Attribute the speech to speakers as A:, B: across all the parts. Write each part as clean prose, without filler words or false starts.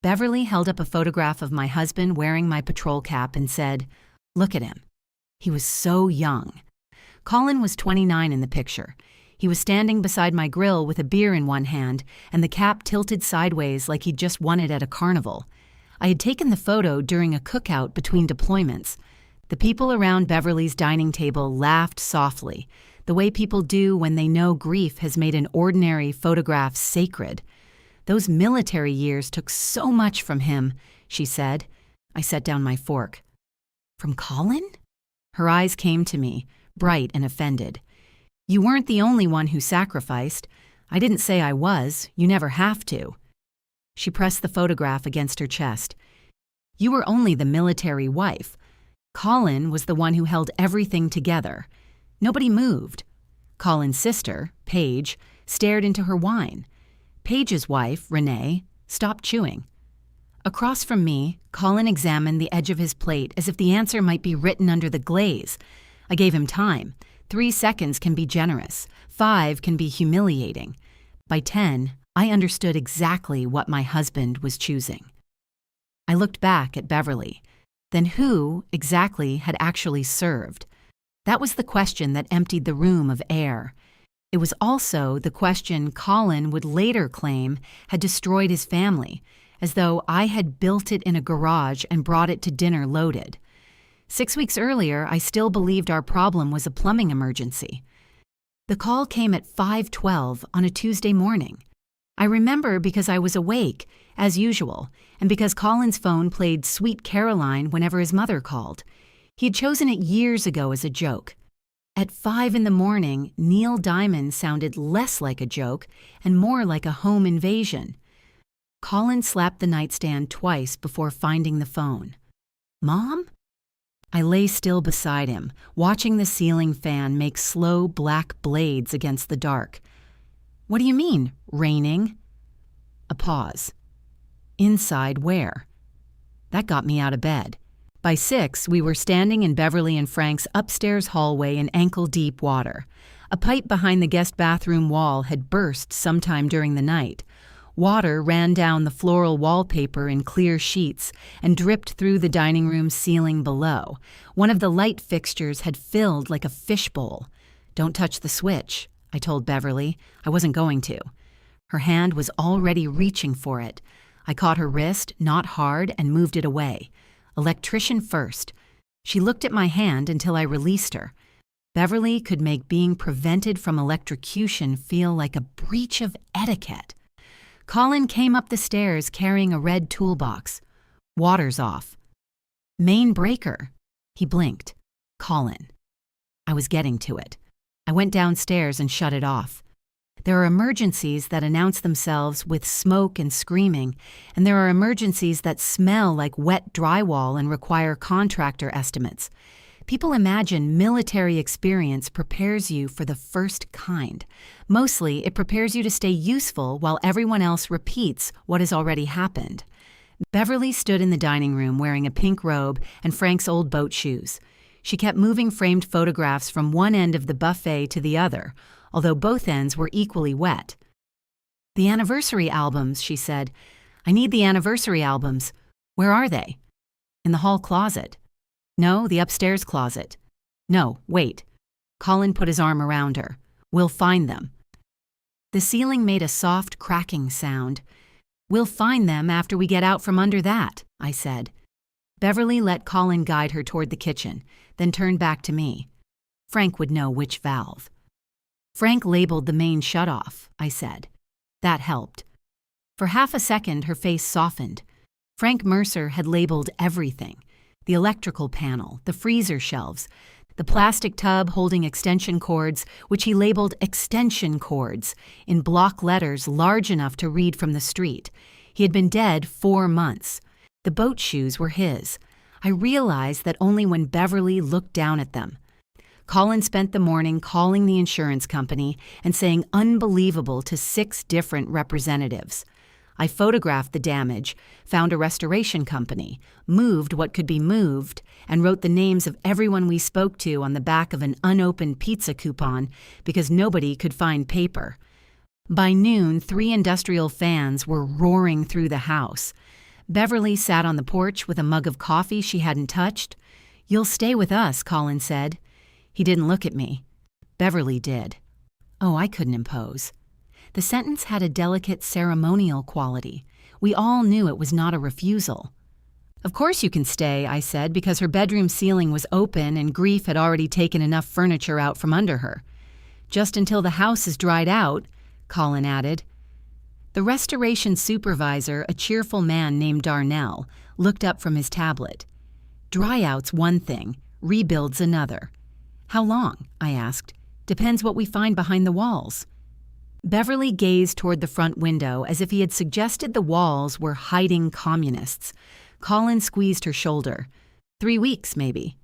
A: Beverly held up a photograph of my husband wearing my patrol cap and said, "Look at him. He was so young." Colin was 29 in the picture. He was standing beside my grill with a beer in one hand and the cap tilted sideways like he'd just won it at a carnival. I had taken the photo during a cookout between deployments. The people around Beverly's dining table laughed softly, the way people do when they know grief has made an ordinary photograph sacred. "Those military years took so much from him," she said. I set down my fork. "From Colin?" Her eyes came to me, bright and offended. "You weren't the only one who sacrificed. I didn't say I was. You never have to." She pressed the photograph against her chest. "You were only the military wife. Colin was the one who held everything together. Nobody moved." Colin's sister, Paige, stared into her wine. Paige's wife, Renee, stopped chewing. Across from me, Colin examined the edge of his plate as if the answer might be written under the glaze. I gave him time. 3 seconds can be generous. 5 can be humiliating. By 10, I understood exactly what my husband was choosing. I looked back at Beverly. Then who, exactly, had actually served? That was the question that emptied the room of air. It was also the question Colin would later claim had destroyed his family, as though I had built it in a garage and brought it to dinner loaded. 6 weeks earlier, I still believed our problem was a plumbing emergency. The call came at 5:12 on a Tuesday morning. I remember because I was awake, as usual, and because Colin's phone played Sweet Caroline whenever his mother called. He had chosen it years ago as a joke. At 5 in the morning, Neil Diamond sounded less like a joke and more like a home invasion. Colin slapped the nightstand twice before finding the phone. "Mom?" I lay still beside him, watching the ceiling fan make slow black blades against the dark. "What do you mean, raining?" A pause. "Inside where?" That got me out of bed. By 6, we were standing in Beverly and Frank's upstairs hallway in ankle-deep water. A pipe behind the guest bathroom wall had burst sometime during the night. Water ran down the floral wallpaper in clear sheets and dripped through the dining room ceiling below. One of the light fixtures had filled like a fishbowl. "Don't touch the switch," I told Beverly. I wasn't going to. Her hand was already reaching for it. I caught her wrist, not hard, and moved it away. Electrician first. She looked at my hand until I released her. Beverly could make being prevented from electrocution feel like a breach of etiquette. Colin came up the stairs carrying a red toolbox. "Water's off." "Main breaker." He blinked. "Colin." I was getting to it. I went downstairs and shut it off. There are emergencies that announce themselves with smoke and screaming, and there are emergencies that smell like wet drywall and require contractor estimates. People imagine military experience prepares you for the first kind. Mostly, it prepares you to stay useful while everyone else repeats what has already happened. Beverly stood in the dining room wearing a pink robe and Frank's old boat shoes. She kept moving framed photographs from one end of the buffet to the other, although both ends were equally wet. "The anniversary albums," she said. "I need the anniversary albums. Where are they?" "In the hall closet." "No, the upstairs closet." "No, wait." Colin put his arm around her. "We'll find them." The ceiling made a soft cracking sound. "We'll find them after we get out from under that," I said. Beverly let Colin guide her toward the kitchen, then turned back to me. Frank would know which valve. "Frank labeled the main shutoff," I said. That helped. For half a second, her face softened. Frank Mercer had labeled everything: the electrical panel, the freezer shelves, the plastic tub holding extension cords, which he labeled extension cords, in block letters large enough to read from the street. He had been dead 4 months. The boat shoes were his. I realized that only when Beverly looked down at them. Colin spent the morning calling the insurance company and saying unbelievable to 6 different representatives. I photographed the damage, found a restoration company, moved what could be moved, and wrote the names of everyone we spoke to on the back of an unopened pizza coupon because nobody could find paper. By noon, 3 industrial fans were roaring through the house. Beverly sat on the porch with a mug of coffee she hadn't touched. "You'll stay with us," Colin said. He didn't look at me. Beverly did. Oh, I couldn't impose. The sentence had a delicate ceremonial quality. We all knew it was not a refusal. "Of course you can stay," I said, because her bedroom ceiling was open and grief had already taken enough furniture out from under her. "Just until the house is dried out," Colin added. The restoration supervisor, a cheerful man named Darnell, looked up from his tablet. "Dry-out's one thing, rebuild's another." "How long?" I asked. "Depends what we find behind the walls." Beverly gazed toward the front window as if he had suggested the walls were hiding communists. Colin squeezed her shoulder. 3 weeks, maybe."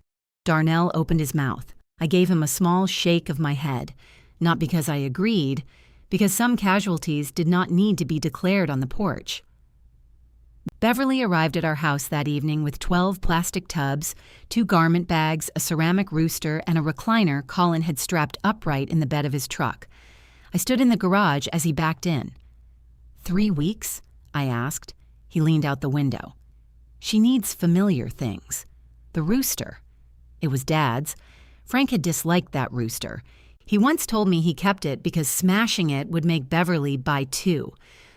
A: Darnell opened his mouth. I gave him a small shake of my head, not because I agreed, because some casualties did not need to be declared on the porch. Beverly arrived at our house that evening with 12 plastic tubs, 2 garment bags, a ceramic rooster, and a recliner Colin had strapped upright in the bed of his truck. I stood in the garage as he backed in. 3 weeks?" I asked. He leaned out the window. "She needs familiar things. The rooster." It was Dad's. Frank had disliked that rooster. He once told me he kept it because smashing it would make Beverly buy 2.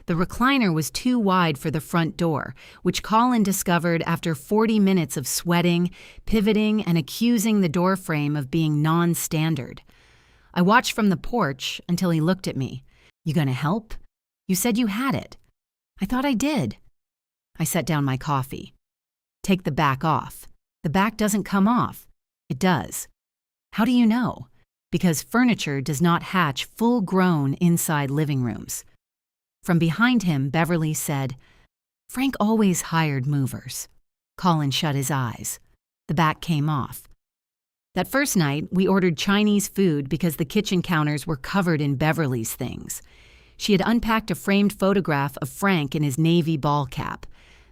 A: The recliner was too wide for the front door, which Colin discovered after 40 minutes of sweating, pivoting, and accusing the door frame of being non-standard. I watched from the porch until he looked at me. "You gonna help? You said you had it." "I thought I did." I set down my coffee. "Take the back off." "The back doesn't come off." "It does." "How do you know?" "Because furniture does not hatch full-grown inside living rooms." From behind him, Beverly said, "Frank always hired movers." Colin shut his eyes. The back came off. That first night, we ordered Chinese food because the kitchen counters were covered in Beverly's things. She had unpacked a framed photograph of Frank in his Navy ball cap.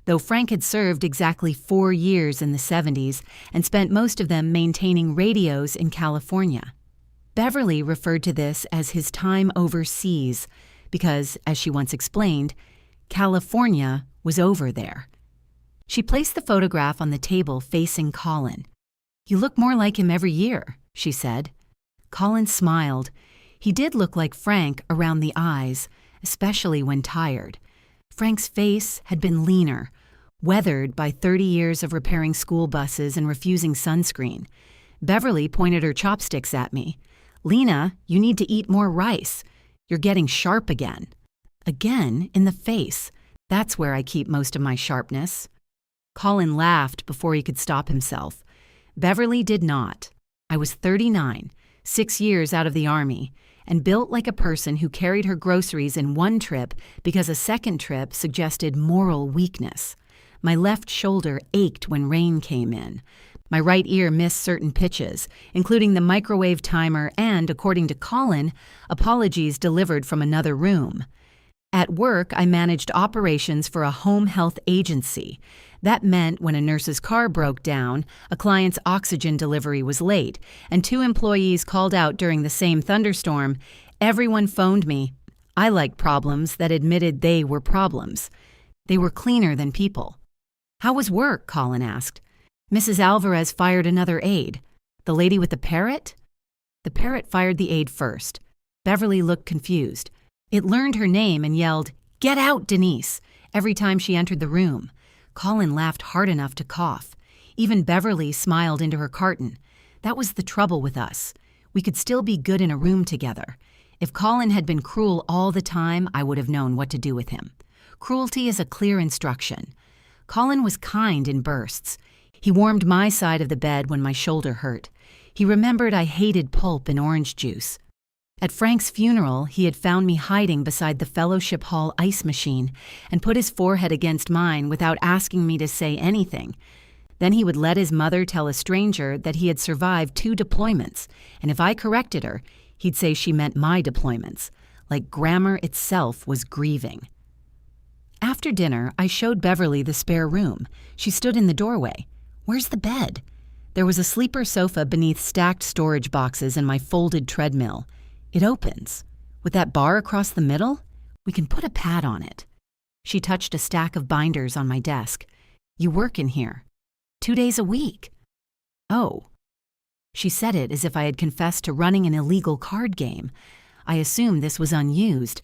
A: Though Frank had served exactly 4 years in the 70s and spent most of them maintaining radios in California. Beverly referred to this as his time overseas because, as she once explained, California was over there. She placed the photograph on the table facing Colin. "You look more like him every year," she said. Colin smiled. He did look like Frank around the eyes, especially when tired. Frank's face had been leaner, weathered by 30 years of repairing school buses and refusing sunscreen. Beverly pointed her chopsticks at me. "Lena, you need to eat more rice. You're getting sharp again." Again, in the face. That's where I keep most of my sharpness. Colin laughed before he could stop himself. Beverly did not. I was 39, 6 years out of the Army, and built like a person who carried her groceries in one trip because a second trip suggested moral weakness. My left shoulder ached when rain came in. My right ear missed certain pitches, including the microwave timer and, according to Colin, apologies delivered from another room. At work, I managed operations for a home health agency. That meant when a nurse's car broke down, a client's oxygen delivery was late, and 2 employees called out during the same thunderstorm, everyone phoned me. I liked problems that admitted they were problems. They were cleaner than people. "How was work?" Colin asked. "Mrs. Alvarez fired another aide." "The lady with the parrot?" The parrot fired the aide first. Beverly looked confused. It learned her name and yelled, "Get out, Denise," every time she entered the room. Colin laughed hard enough to cough. Even Beverly smiled into her carton. That was the trouble with us. We could still be good in a room together. If Colin had been cruel all the time, I would have known what to do with him. Cruelty is a clear instruction. Colin was kind in bursts. He warmed my side of the bed when my shoulder hurt. He remembered I hated pulp and orange juice. At Frank's funeral, he had found me hiding beside the Fellowship Hall ice machine and put his forehead against mine without asking me to say anything. Then he would let his mother tell a stranger that he had survived 2 deployments, and if I corrected her, he'd say she meant my deployments, like grammar itself was grieving. After dinner, I showed Beverly the spare room. She stood in the doorway. "Where's the bed?" There was a sleeper sofa beneath stacked storage boxes and my folded treadmill. "It opens. With that bar across the middle, we can put a pad on it." She touched a stack of binders on my desk. "You work in here. 2 days a week." "Oh." She said it as if I had confessed to running an illegal card game. I assumed this was unused.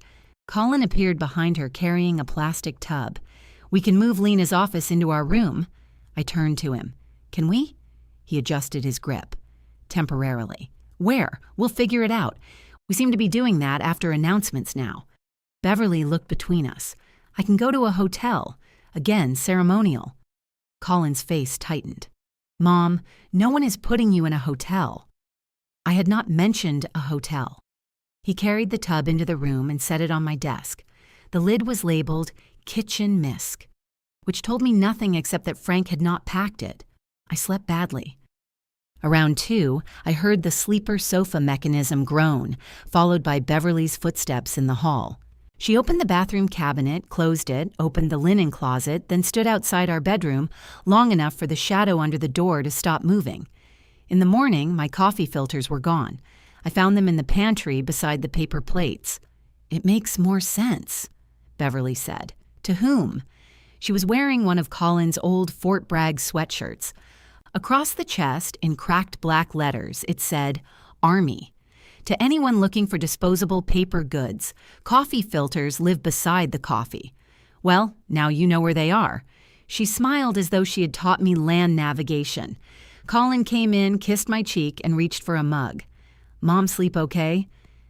A: Colin appeared behind her carrying a plastic tub. "We can move Lena's office into our room." I turned to him. "Can we?" He adjusted his grip. "Temporarily." "Where? We'll figure it out. We seem to be doing that after announcements now." Beverly looked between us. "I can go to a hotel. Again, ceremonial." Colin's face tightened. "Mom, no one is putting you in a hotel." I had not mentioned a hotel. He carried the tub into the room and set it on my desk. The lid was labeled Kitchen Misk, which told me nothing except that Frank had not packed it. I slept badly. Around 2, I heard the sleeper sofa mechanism groan, followed by Beverly's footsteps in the hall. She opened the bathroom cabinet, closed it, opened the linen closet, then stood outside our bedroom long enough for the shadow under the door to stop moving. In the morning, my coffee filters were gone. I found them in the pantry beside the paper plates. "It makes more sense," Beverly said. "To whom?" She was wearing one of Colin's old Fort Bragg sweatshirts. Across the chest, in cracked black letters, it said, "Army." To anyone looking for disposable paper goods, coffee filters live beside the coffee. "Well, now you know where they are." She smiled as though she had taught me land navigation. Colin came in, kissed my cheek, and reached for a mug. "Mom sleep okay?"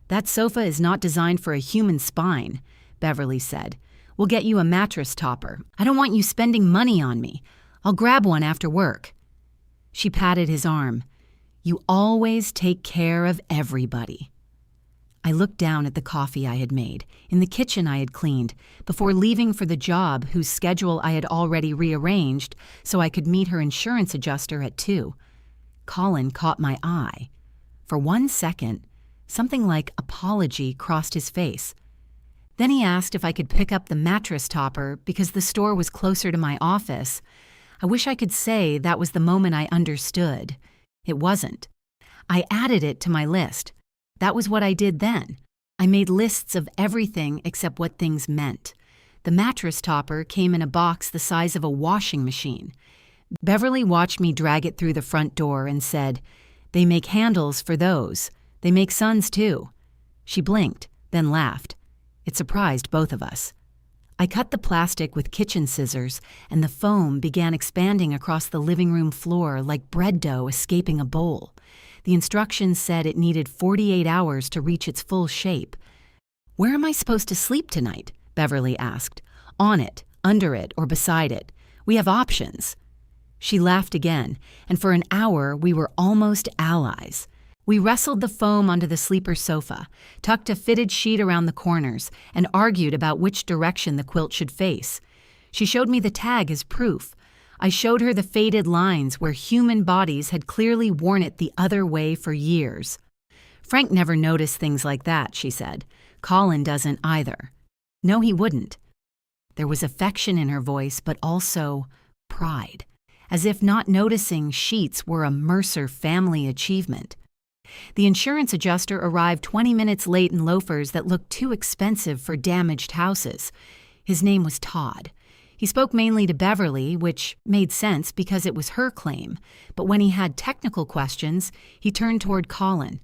A: "That sofa is not designed for a human spine," Beverly said. "We'll get you a mattress topper. I don't want you spending money on me. I'll grab one after work." She patted his arm. "You always take care of everybody." I looked down at the coffee I had made, in the kitchen I had cleaned, before leaving for the job whose schedule I had already rearranged so I could meet her insurance adjuster at 2. Colin caught my eye. For 1 second, something like apology crossed his face. Then he asked if I could pick up the mattress topper because the store was closer to my office. I wish I could say that was the moment I understood. It wasn't. I added it to my list. That was what I did then. I made lists of everything except what things meant. The mattress topper came in a box the size of a washing machine. Beverly watched me drag it through the front door and said, "They make handles for those. They make suns too." She blinked, then laughed. It surprised both of us. I cut the plastic with kitchen scissors, and the foam began expanding across the living room floor like bread dough escaping a bowl. The instructions said it needed 48 hours to reach its full shape. "Where am I supposed to sleep tonight?" Beverly asked. "On it, under it, or beside it. We have options." She laughed again, and for an hour we were almost allies. We wrestled the foam onto the sleeper sofa, tucked a fitted sheet around the corners, and argued about which direction the quilt should face. She showed me the tag as proof. I showed her the faded lines where human bodies had clearly worn it the other way for years. "Frank never noticed things like that," she said. "Colin doesn't either." "No, he wouldn't." There was affection in her voice, but also pride, as if not noticing sheets were a Mercer family achievement. The insurance adjuster arrived 20 minutes late in loafers that looked too expensive for damaged houses. His name was Todd. He spoke mainly to Beverly, which made sense because it was her claim, but when he had technical questions, he turned toward Colin.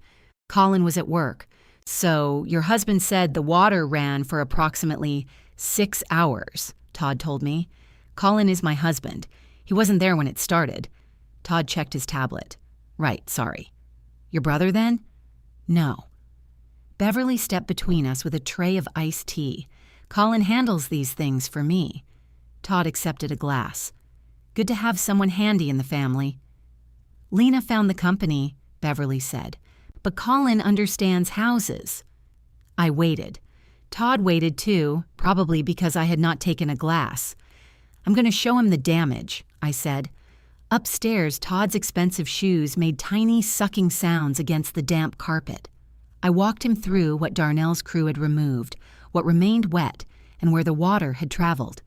A: Colin was at work. "So, your husband said the water ran for approximately 6 hours, Todd told me. "Colin is my husband. He wasn't there when it started." Todd checked his tablet. "Right, sorry." "Your brother, then?" "No." Beverly stepped between us with a tray of iced tea. "Colin handles these things for me." Todd accepted a glass. "Good to have someone handy in the family." "Lena found the company," Beverly said. "But Colin understands houses." I waited. Todd waited too, probably because I had not taken a glass. "I'm going to show him the damage," I said. Upstairs, Todd's expensive shoes made tiny sucking sounds against the damp carpet. I walked him through what Darnell's crew had removed, what remained wet, and where the water had traveled.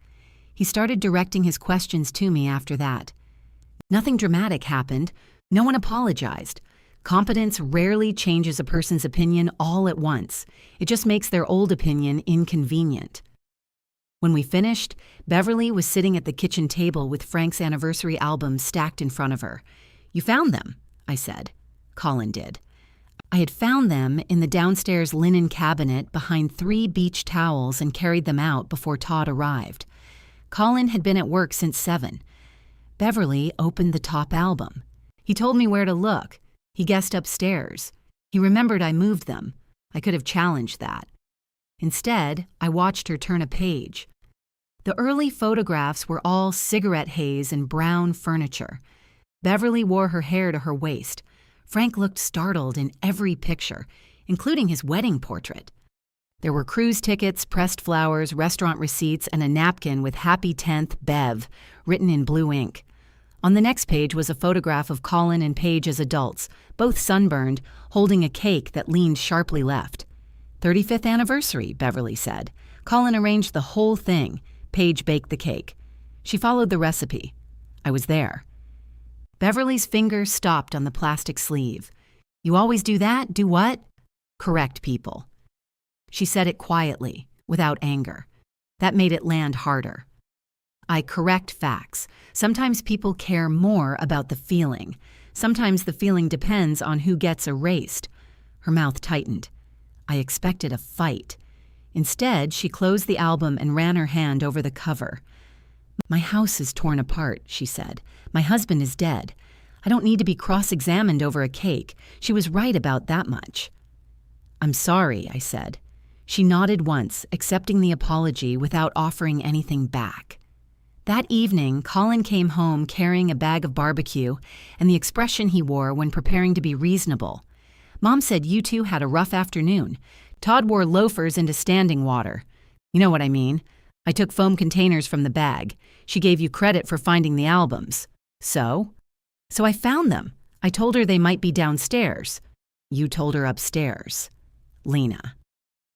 A: He started directing his questions to me after that. Nothing dramatic happened. No one apologized. Competence rarely changes a person's opinion all at once. It just makes their old opinion inconvenient. When we finished, Beverly was sitting at the kitchen table with Frank's anniversary albums stacked in front of her. "You found them," I said. Colin did. I had found them in the downstairs linen cabinet behind 3 beach towels and carried them out before Todd arrived. Colin had been at work since 7. Beverly opened the top album. He told me where to look. He guessed upstairs. He remembered I moved them. I could have challenged that. Instead, I watched her turn a page. The early photographs were all cigarette haze and brown furniture. Beverly wore her hair to her waist. Frank looked startled in every picture, including his wedding portrait. There were cruise tickets, pressed flowers, restaurant receipts, and a napkin with Happy 10th Bev written in blue ink. On the next page was a photograph of Colin and Paige as adults, both sunburned, holding a cake that leaned sharply left. 35th anniversary, Beverly said. Colin arranged the whole thing. Paige baked the cake. She followed the recipe. I was there. Beverly's finger stopped on the plastic sleeve. "You always do that? Do what?" "Correct people." She said it quietly, without anger. That made it land harder. "I correct facts. Sometimes people care more about the feeling. Sometimes the feeling depends on who gets erased." Her mouth tightened. I expected a fight. Instead, she closed the album and ran her hand over the cover. "My house is torn apart," she said. "My husband is dead. I don't need to be cross-examined over a cake. She was right about that much." "I'm sorry," I said. She nodded once, accepting the apology without offering anything back. That evening, Colin came home carrying a bag of barbecue and the expression he wore when preparing to be reasonable. "Mom said you two had a rough afternoon. Todd wore loafers into standing water. You know what I mean. I took foam containers from the bag. She gave you credit for finding the albums." "So?" "So I found them. I told her they might be downstairs." "You told her upstairs." "Lena."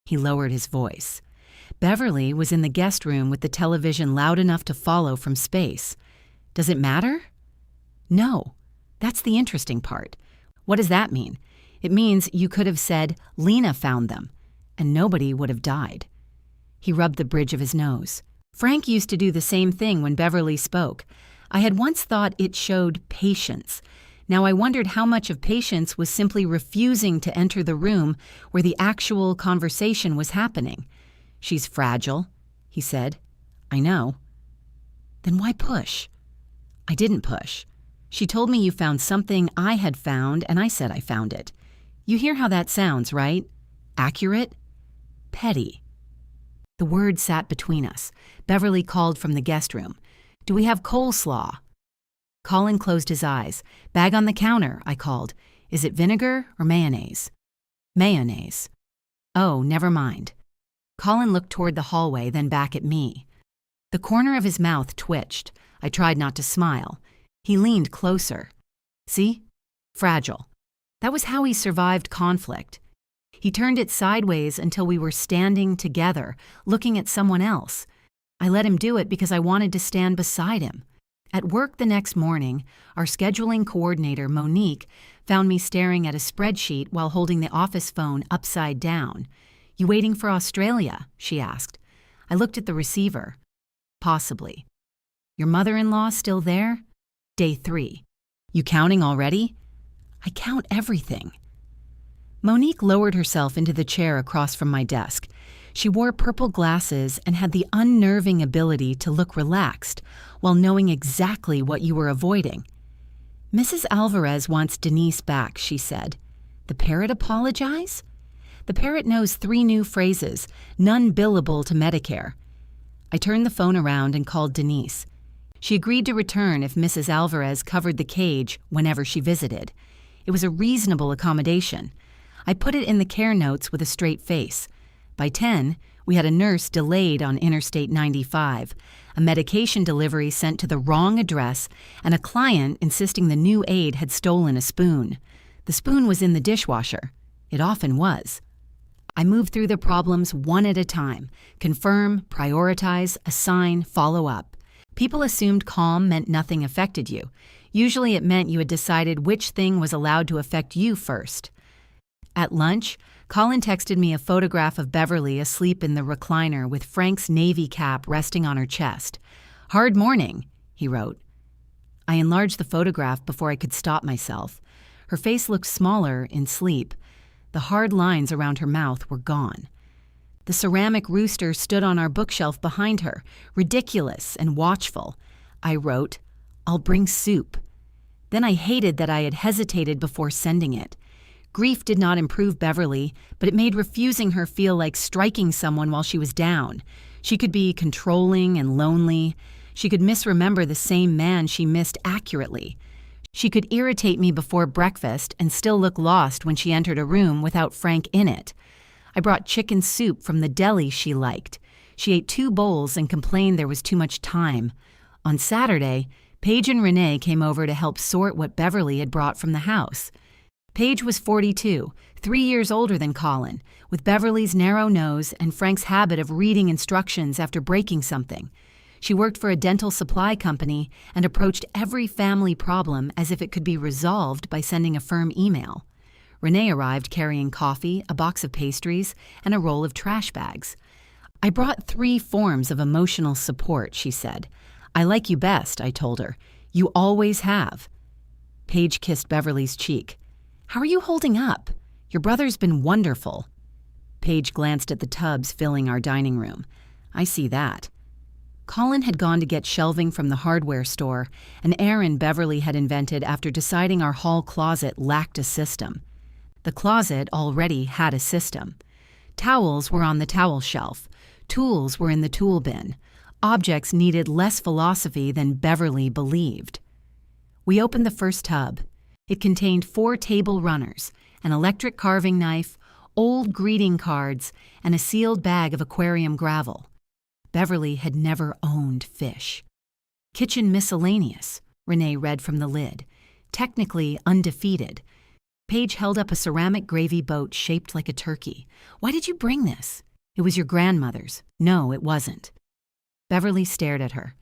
A: He lowered his voice. Beverly was in the guest room with the television loud enough to follow from space. "Does it matter?" "No. That's the interesting part. What does that mean? It means you could have said, 'Lena found them,' and nobody would have died." He rubbed the bridge of his nose. "Frank used to do the same thing when Beverly spoke. I had once thought it showed patience. Now I wondered how much of patience was simply refusing to enter the room where the actual conversation was happening. 'She's fragile,' he said. "I know." "Then why push?" "I didn't push. She told me you found something I had found, and I said I found it. You hear how that sounds, right? Accurate? Petty." The word sat between us. Beverly called from the guest room. "Do we have coleslaw?" Colin closed his eyes. "Bag on the counter," I called. "Is it vinegar or mayonnaise?" "Mayonnaise." "Oh, never mind." Colin looked toward the hallway, then back at me. The corner of his mouth twitched. I tried not to smile. He leaned closer. "See? Fragile. That was how he survived conflict. He turned it sideways until we were standing together, looking at someone else. I let him do it because I wanted to stand beside him. At work the next morning, our scheduling coordinator, Monique, found me staring at a spreadsheet while holding the office phone upside down. "You waiting for Australia?" she asked. I looked at the receiver. "Possibly." "Your mother-in-law still there?" "Day 3. You counting already?" "I count everything." Monique lowered herself into the chair across from my desk. She wore purple glasses and had the unnerving ability to look relaxed while knowing exactly what you were avoiding. "Mrs. Alvarez wants Denise back," she said. "The parrot apologize?" "The parrot knows 3 new phrases, none billable to Medicare." I turned the phone around and called Denise. She agreed to return if Mrs. Alvarez covered the cage whenever she visited. It was a reasonable accommodation. I put it in the care notes with a straight face. By 10, we had a nurse delayed on Interstate 95, a medication delivery sent to the wrong address, and a client insisting the new aide had stolen a spoon. The spoon was in the dishwasher. It often was. I moved through the problems one at a time. Confirm, prioritize, assign, follow up. People assumed calm meant nothing affected you. Usually it meant you had decided which thing was allowed to affect you first. At lunch, Colin texted me a photograph of Beverly asleep in the recliner with Frank's navy cap resting on her chest. "Hard morning," he wrote. I enlarged the photograph before I could stop myself. Her face looked smaller in sleep. The hard lines around her mouth were gone. The ceramic rooster stood on our bookshelf behind her, ridiculous and watchful. I wrote, "I'll bring soup." Then I hated that I had hesitated before sending it. Grief did not improve Beverly, but it made refusing her feel like striking someone while she was down. She could be controlling and lonely. She could misremember the same man she missed accurately. She could irritate me before breakfast and still look lost when she entered a room without Frank in it. I brought chicken soup from the deli she liked. She ate 2 bowls and complained there was too much time. On Saturday, Paige and Renee came over to help sort what Beverly had brought from the house. Paige was 42, 3 years older than Colin, with Beverly's narrow nose and Frank's habit of reading instructions after breaking something. She worked for a dental supply company and approached every family problem as if it could be resolved by sending a firm email. Renee arrived carrying coffee, a box of pastries, and a roll of trash bags. "I brought 3 forms of emotional support," she said. "I like you best," I told her. "You always have." Paige kissed Beverly's cheek. "How are you holding up? Your brother's been wonderful." Paige glanced at the tubs filling our dining room. "I see that." Colin had gone to get shelving from the hardware store, an errand Beverly had invented after deciding our hall closet lacked a system. The closet already had a system. Towels were on the towel shelf. Tools were in the tool bin. Objects needed less philosophy than Beverly believed. We opened the first tub. It contained 4 table runners, an electric carving knife, old greeting cards, and a sealed bag of aquarium gravel. Beverly had never owned fish. "Kitchen miscellaneous," Renee read from the lid. "Technically undefeated." Paige held up a ceramic gravy boat shaped like a turkey. "Why did you bring this?" "It was your grandmother's." "No, it wasn't." Beverly stared at her.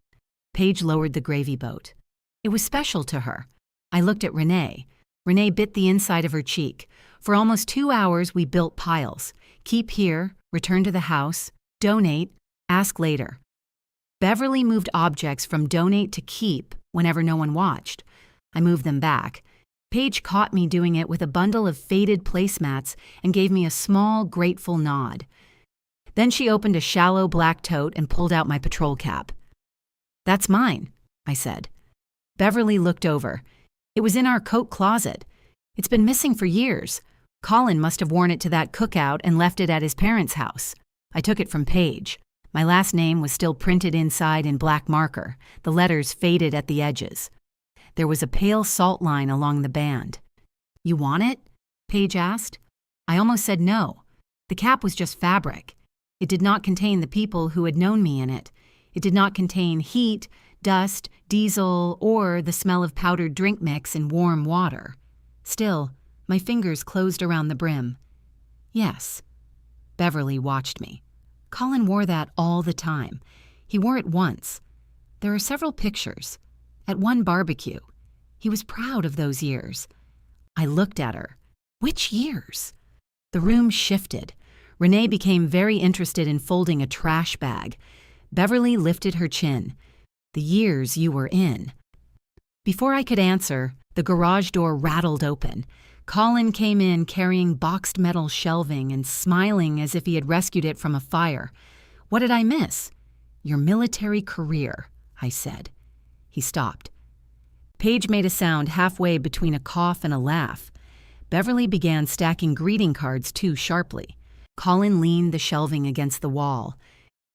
A: Paige lowered the gravy boat. "It was special to her." I looked at Renee. Renee bit the inside of her cheek. For almost 2 hours, we built piles. Keep here, return to the house, donate, ask later. Beverly moved objects from donate to keep whenever no one watched. I moved them back. Paige caught me doing it with a bundle of faded placemats and gave me a small, grateful nod. Then she opened a shallow black tote and pulled out my patrol cap. "That's mine," I said. Beverly looked over. "It was in our coat closet. It's been missing for years. Colin must have worn it to that cookout and left it at his parents' house. I took it from Paige. My last name was still printed inside in black marker, the letters faded at the edges. There was a pale salt line along the band. "You want it?" Paige asked. I almost said no. The cap was just fabric. It did not contain the people who had known me in it. It did not contain heat, dust, diesel, or the smell of powdered drink mix in warm water. Still, my fingers closed around the brim. "Yes." Beverly watched me. "Colin wore that all the time. He wore it once. There are several pictures. At one barbecue. He was proud of those years." I looked at her. "Which years?" The room shifted. Renee became very interested in folding a trash bag. Beverly lifted her chin. "The years you were in." Before I could answer, the garage door rattled open. Colin came in carrying boxed metal shelving and smiling as if he had rescued it from a fire. "What did I miss?" "Your military career," I said. He stopped. Paige made a sound halfway between a cough and a laugh. Beverly began stacking greeting cards too sharply. Colin leaned the shelving against the wall.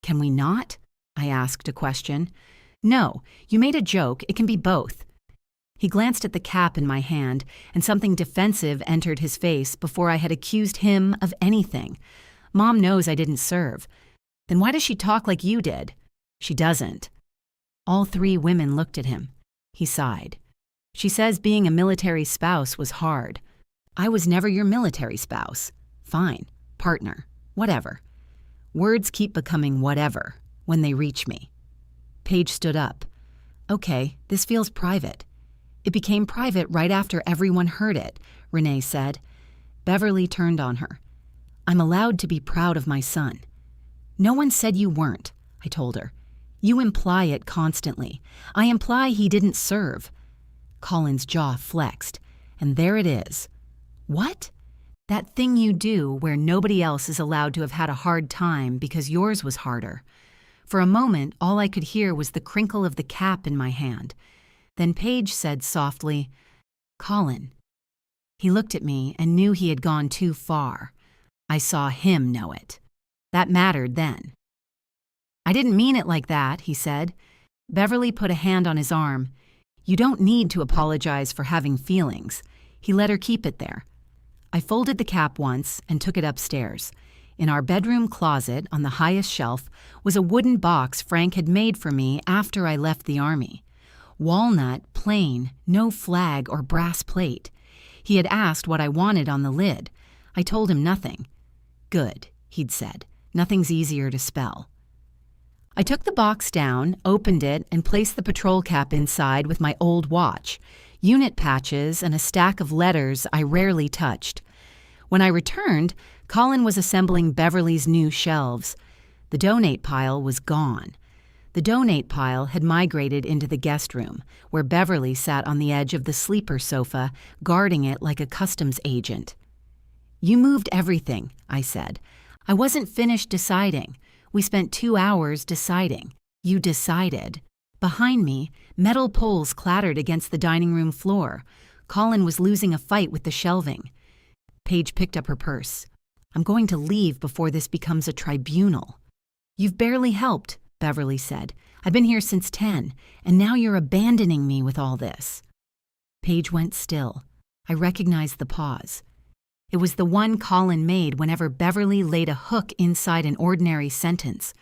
A: "Can we not?" I asked a question. "No, you made a joke. It can be both." He glanced at the cap in my hand, and something defensive entered his face before I had accused him of anything. "Mom knows I didn't serve." "Then why does she talk like you did?" "She doesn't." All 3 women looked at him. He sighed. "She says being a military spouse was hard." "I was never your military spouse." "Fine. Partner. Whatever." Words keep becoming whatever when they reach me. Paige stood up. "Okay, this feels private." "It became private right after everyone heard it," Renee said. Beverly turned on her. I'm allowed to be proud of my son. No one said you weren't, I told her. You imply it constantly. I imply he didn't serve. Colin's jaw flexed, and there it is. What? That thing you do where nobody else is allowed to have had a hard time because yours was harder. For a moment, all I could hear was the crinkle of the cap in my hand. Then Paige said softly, Colin. He looked at me and knew he had gone too far. I saw him know it. That mattered then. I didn't mean it like that, he said. Beverly put a hand on his arm. You don't need to apologize for having feelings. He let her keep it there. I folded the cap once and took it upstairs. In our bedroom closet, on the highest shelf, was a wooden box Frank had made for me after I left the army. Walnut, plain, no flag or brass plate. He had asked what I wanted on the lid. I told him nothing. Good, he'd said. Nothing's easier to spell. I took the box down, opened it, and placed the patrol cap inside with my old watch, unit patches, and a stack of letters I rarely touched. When I returned, Colin was assembling Beverly's new shelves. The donate pile was gone. The donate pile had migrated into the guest room, where Beverly sat on the edge of the sleeper sofa, guarding it like a customs agent. You moved everything, I said. I wasn't finished deciding. We spent 2 hours deciding. You decided. Behind me, metal poles clattered against the dining room floor. Colin was losing a fight with the shelving. Paige picked up her purse. I'm going to leave before this becomes a tribunal. You've barely helped, Beverly said. I've been here since 10, and now you're abandoning me with all this. Paige went still. I recognized the pause. It was the one Colin made whenever Beverly laid a hook inside an ordinary sentence.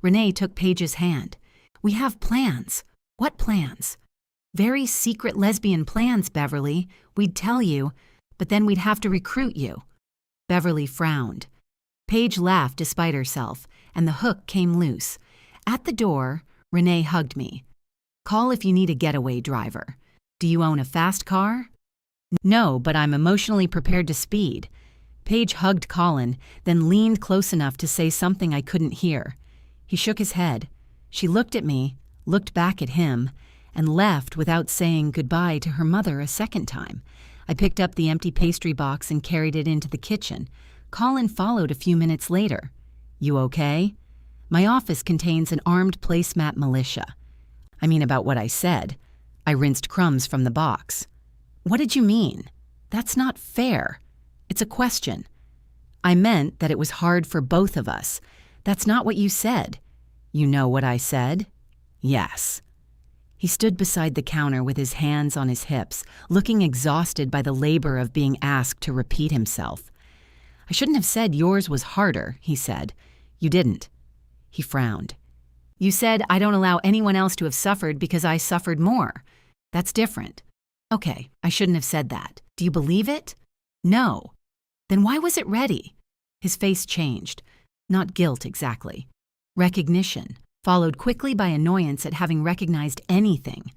A: Renee took Paige's hand. We have plans. What plans? Very secret lesbian plans, Beverly. We'd tell you, but then we'd have to recruit you. Beverly frowned. Paige laughed despite herself, and the hook came loose. At the door, Renee hugged me. Call if you need a getaway driver. Do you own a fast car? No, but I'm emotionally prepared to speed. Paige hugged Colin, then leaned close enough to say something I couldn't hear. He shook his head. She looked at me, looked back at him, and left without saying goodbye to her mother a second time. I picked up the empty pastry box and carried it into the kitchen. Colin followed a few minutes later. You okay? My office contains an armed placemat militia. I mean about what I said. I rinsed crumbs from the box. What did you mean? That's not fair. It's a question. I meant that it was hard for both of us. That's not what you said. You know what I said? Yes. He stood beside the counter with his hands on his hips, looking exhausted by the labor of being asked to repeat himself. I shouldn't have said yours was harder, he said. You didn't. He frowned. You said I don't allow anyone else to have suffered because I suffered more. That's different. Okay, I shouldn't have said that. Do you believe it? No. Then why was it ready? His face changed. Not guilt exactly. Recognition, followed quickly by annoyance at having recognized anything.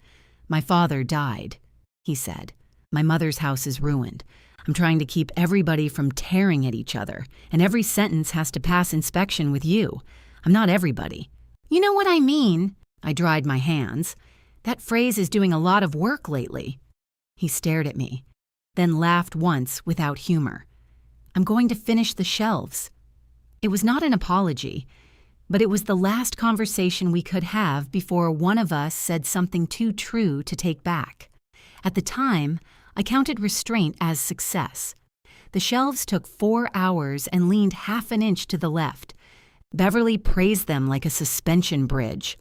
A: My father died, he said. My mother's house is ruined. I'm trying to keep everybody from tearing at each other, and every sentence has to pass inspection with you. I'm not everybody. You know what I mean? I dried my hands. That phrase is doing a lot of work lately. He stared at me, then laughed once without humor. I'm going to finish the shelves. It was not an apology, but it was the last conversation we could have before one of us said something too true to take back. At the time, I counted restraint as success. The shelves took 4 hours and leaned half an inch to the left. Beverly praised them like a suspension bridge.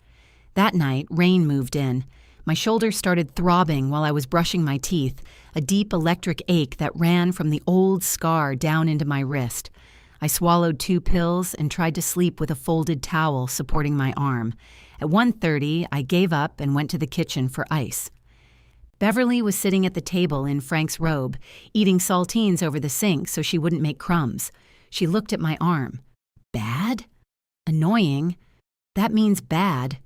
A: That night, rain moved in. My shoulder started throbbing while I was brushing my teeth, a deep electric ache that ran from the old scar down into my wrist. I swallowed 2 pills and tried to sleep with a folded towel supporting my arm. At 1:30, I gave up and went to the kitchen for ice. Beverly was sitting at the table in Frank's robe, eating saltines over the sink so she wouldn't make crumbs. She looked at my arm. Bad? Annoying. That means bad.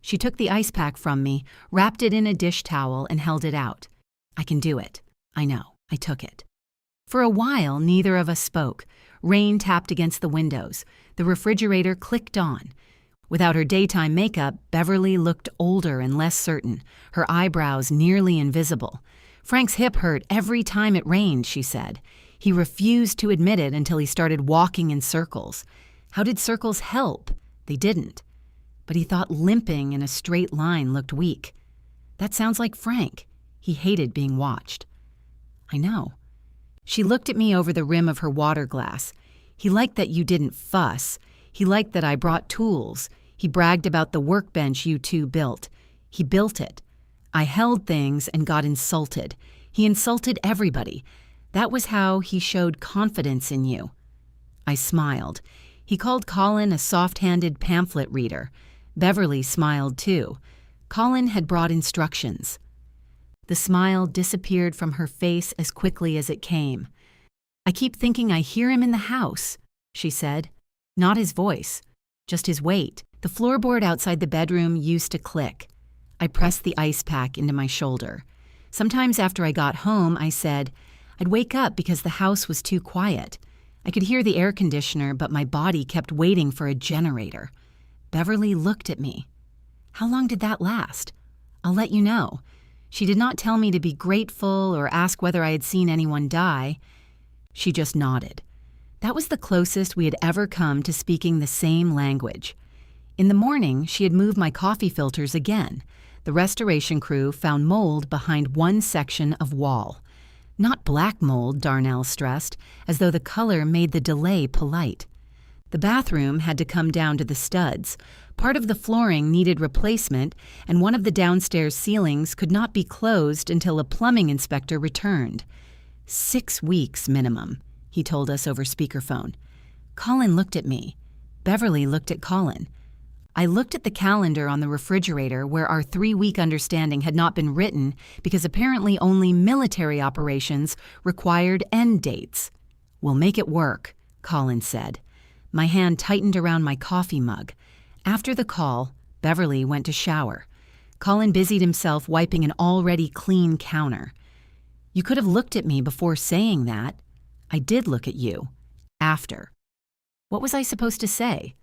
A: She took the ice pack from me, wrapped it in a dish towel, and held it out. I can do it. I know. I took it. For a while, neither of us spoke. Rain tapped against the windows. The refrigerator clicked on. Without her daytime makeup, Beverly looked older and less certain, her eyebrows nearly invisible. Frank's hip hurt every time it rained, she said. He refused to admit it until he started walking in circles. How did circles help? They didn't. But he thought limping in a straight line looked weak. That sounds like Frank. He hated being watched. I know. She looked at me over the rim of her water glass. He liked that you didn't fuss. He liked that I brought tools. He bragged about the workbench you two built. He built it. I held things and got insulted. He insulted everybody. That was how he showed confidence in you. I smiled. He called Colin a soft-handed pamphlet reader. Beverly smiled too. Colin had brought instructions. The smile disappeared from her face as quickly as it came. I keep thinking I hear him in the house, she said. Not his voice, just his weight. The floorboard outside the bedroom used to click. I pressed the ice pack into my shoulder. Sometimes after I got home, I said, I'd wake up because the house was too quiet. I could hear the air conditioner, but my body kept waiting for a generator. Beverly looked at me. How long did that last? I'll let you know. She did not tell me to be grateful or ask whether I had seen anyone die. She just nodded. That was the closest we had ever come to speaking the same language. In the morning, she had moved my coffee filters again. The restoration crew found mold behind one section of wall. Not black mold, Darnell stressed, as though the color made the delay polite. The bathroom had to come down to the studs. Part of the flooring needed replacement, and one of the downstairs ceilings could not be closed until a plumbing inspector returned. 6 weeks minimum, he told us over speakerphone. Colin looked at me. Beverly looked at Colin. I looked at the calendar on the refrigerator where our 3-week understanding had not been written because apparently only military operations required end dates. We'll make it work, Colin said. My hand tightened around my coffee mug. After the call, Beverly went to shower. Colin busied himself wiping an already clean counter. You could have looked at me before saying that. I did look at you. After. What was I supposed to say?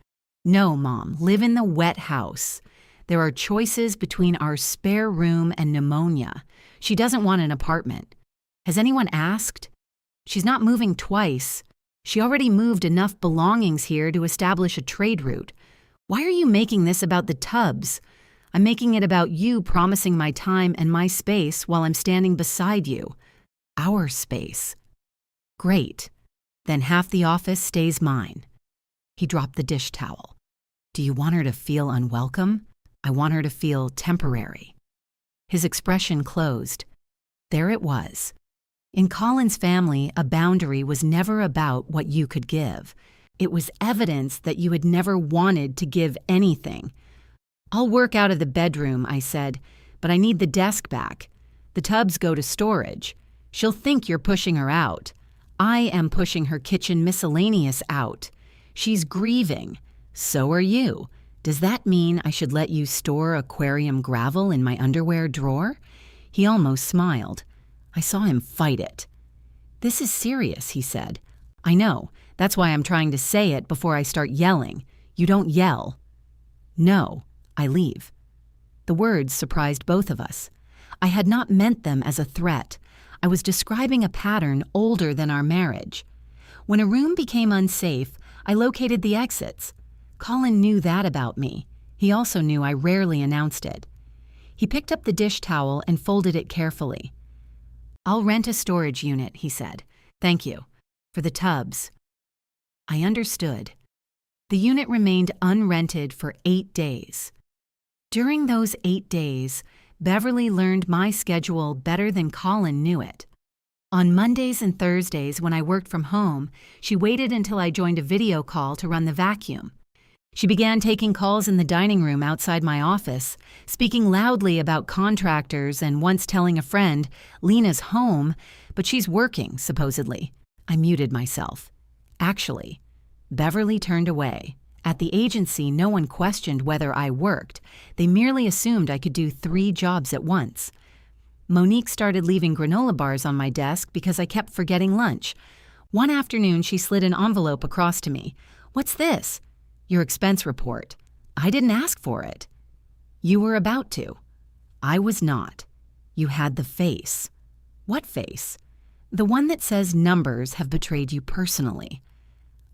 A: No, Mom, live in the wet house. There are choices between our spare room and pneumonia. She doesn't want an apartment. Has anyone asked? She's not moving twice. She already moved enough belongings here to establish a trade route. Why are you making this about the tubs? I'm making it about you promising my time and my space while I'm standing beside you. Our space. Great. Then half the office stays mine. He dropped the dish towel. Do you want her to feel unwelcome? I want her to feel temporary. His expression closed. There it was. In Colin's family, a boundary was never about what you could give. It was evidence that you had never wanted to give anything. I'll work out of the bedroom, I said, but I need the desk back. The tubs go to storage. She'll think you're pushing her out. I am pushing her kitchen miscellaneous out. She's grieving. So are you. Does that mean I should let you store aquarium gravel in my underwear drawer? He almost smiled. I saw him fight it. This is serious, he said. I know. That's why I'm trying to say it before I start yelling. You don't yell. No, I leave. The words surprised both of us. I had not meant them as a threat. I was describing a pattern older than our marriage. When a room became unsafe, I located the exits. Colin knew that about me. He also knew I rarely announced it. He picked up the dish towel and folded it carefully. I'll rent a storage unit, he said. Thank you. For the tubs. I understood. The unit remained unrented for 8 days. During those 8 days, Beverly learned my schedule better than Colin knew it. On Mondays and Thursdays, when I worked from home, she waited until I joined a video call to run the vacuum. She began taking calls in the dining room outside my office, speaking loudly about contractors and once telling a friend, Lena's home, but she's working, supposedly. I muted myself. Actually, Beverly turned away. At the agency, no one questioned whether I worked. They merely assumed I could do 3 jobs at once. Monique started leaving granola bars on my desk because I kept forgetting lunch. One afternoon, she slid an envelope across to me. "What's this?" "Your expense report." "I didn't ask for it." "You were about to." "I was not." "You had the face." "What face?" "The one that says numbers have betrayed you personally."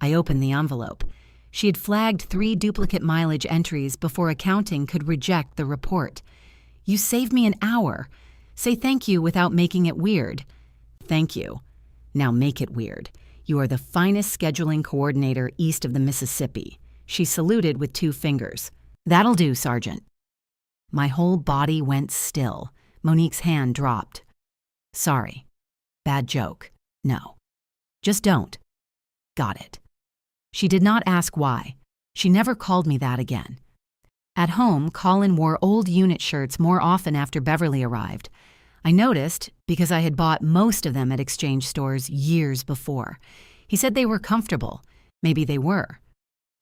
A: I opened the envelope. She had flagged 3 duplicate mileage entries before accounting could reject the report. "You saved me an hour. Say thank you without making it weird." "Thank you. Now make it weird. You are the finest scheduling coordinator east of the Mississippi." She saluted with 2 fingers. "That'll do, Sergeant." My whole body went still. Monique's hand dropped. "Sorry. Bad joke. No. Just don't." "Got it." She did not ask why. She never called me that again. At home, Colin wore old unit shirts more often after Beverly arrived. I noticed because I had bought most of them at exchange stores years before. He said they were comfortable. Maybe they were.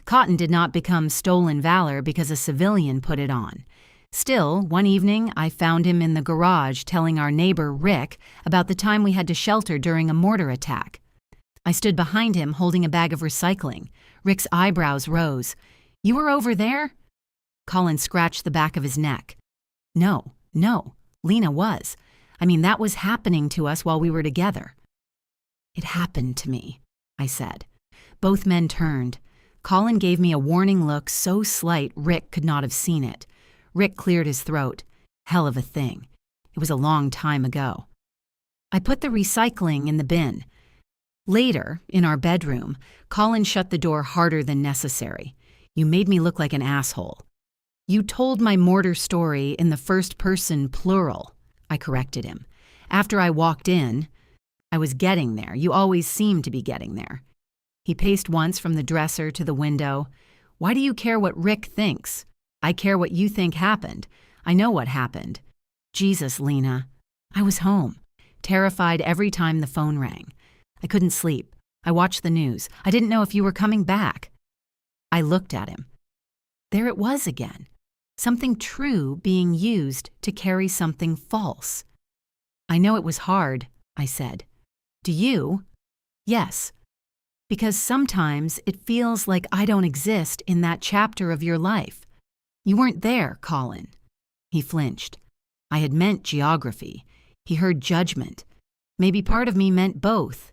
A: Cotton did not become stolen valor because a civilian put it on. Still, one evening I found him in the garage telling our neighbor Rick about the time we had to shelter during a mortar attack. I stood behind him holding a bag of recycling. Rick's eyebrows rose. "You were over there?" Colin scratched the back of his neck. No, Lena was. I mean, that was happening to us while we were together." "It happened to me," I said. Both men turned. Colin gave me a warning look so slight Rick could not have seen it. Rick cleared his throat. Hell of a thing. It was a long time ago. I put the recycling in the bin. Later, in our bedroom, Colin shut the door harder than necessary. "You made me look like an asshole." "You told my mortar story in the first person plural," I corrected him. "After I walked in, I was getting there. You always seem to be getting there." He paced once from the dresser to the window. "Why do you care what Rick thinks? I care what you think happened. I know what happened." "Jesus, Lena." I was home, terrified every time the phone rang. I couldn't sleep. I watched the news. I didn't know if you were coming back. I looked at him. There it was again. Something true being used to carry something false. "I know it was hard," I said. "Do you?" "Yes. Because sometimes it feels like I don't exist in that chapter of your life. You weren't there, Colin." He flinched. I had meant geography. He heard judgment. Maybe part of me meant both.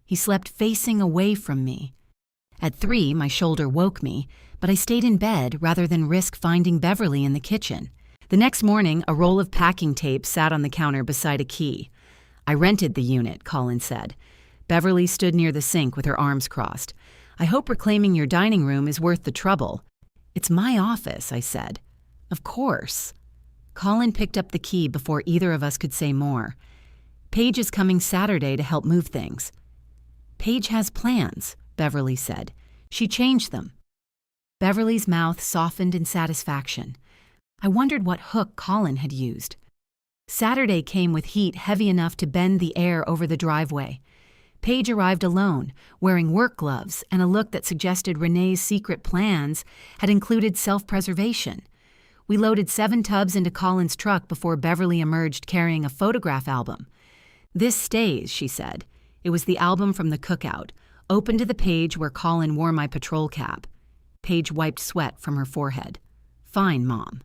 A: He slept facing away from me. At 3, my shoulder woke me, but I stayed in bed rather than risk finding Beverly in the kitchen. The next morning, a roll of packing tape sat on the counter beside a key. "I rented the unit," Colin said. Beverly stood near the sink with her arms crossed. "I hope reclaiming your dining room is worth the trouble." "It's my office," I said. "Of course." Colin picked up the key before either of us could say more. "Paige is coming Saturday to help move things." "Paige has plans," Beverly said. "She changed them." Beverly's mouth softened in satisfaction. I wondered what hook Colin had used. Saturday came with heat heavy enough to bend the air over the driveway. Paige arrived alone, wearing work gloves and a look that suggested Renee's secret plans had included self-preservation. We loaded 7 tubs into Colin's truck before Beverly emerged carrying a photograph album. "This stays," she said. It was the album from the cookout, open to the page where Colin wore my patrol cap. Paige wiped sweat from her forehead. "Fine, Mom."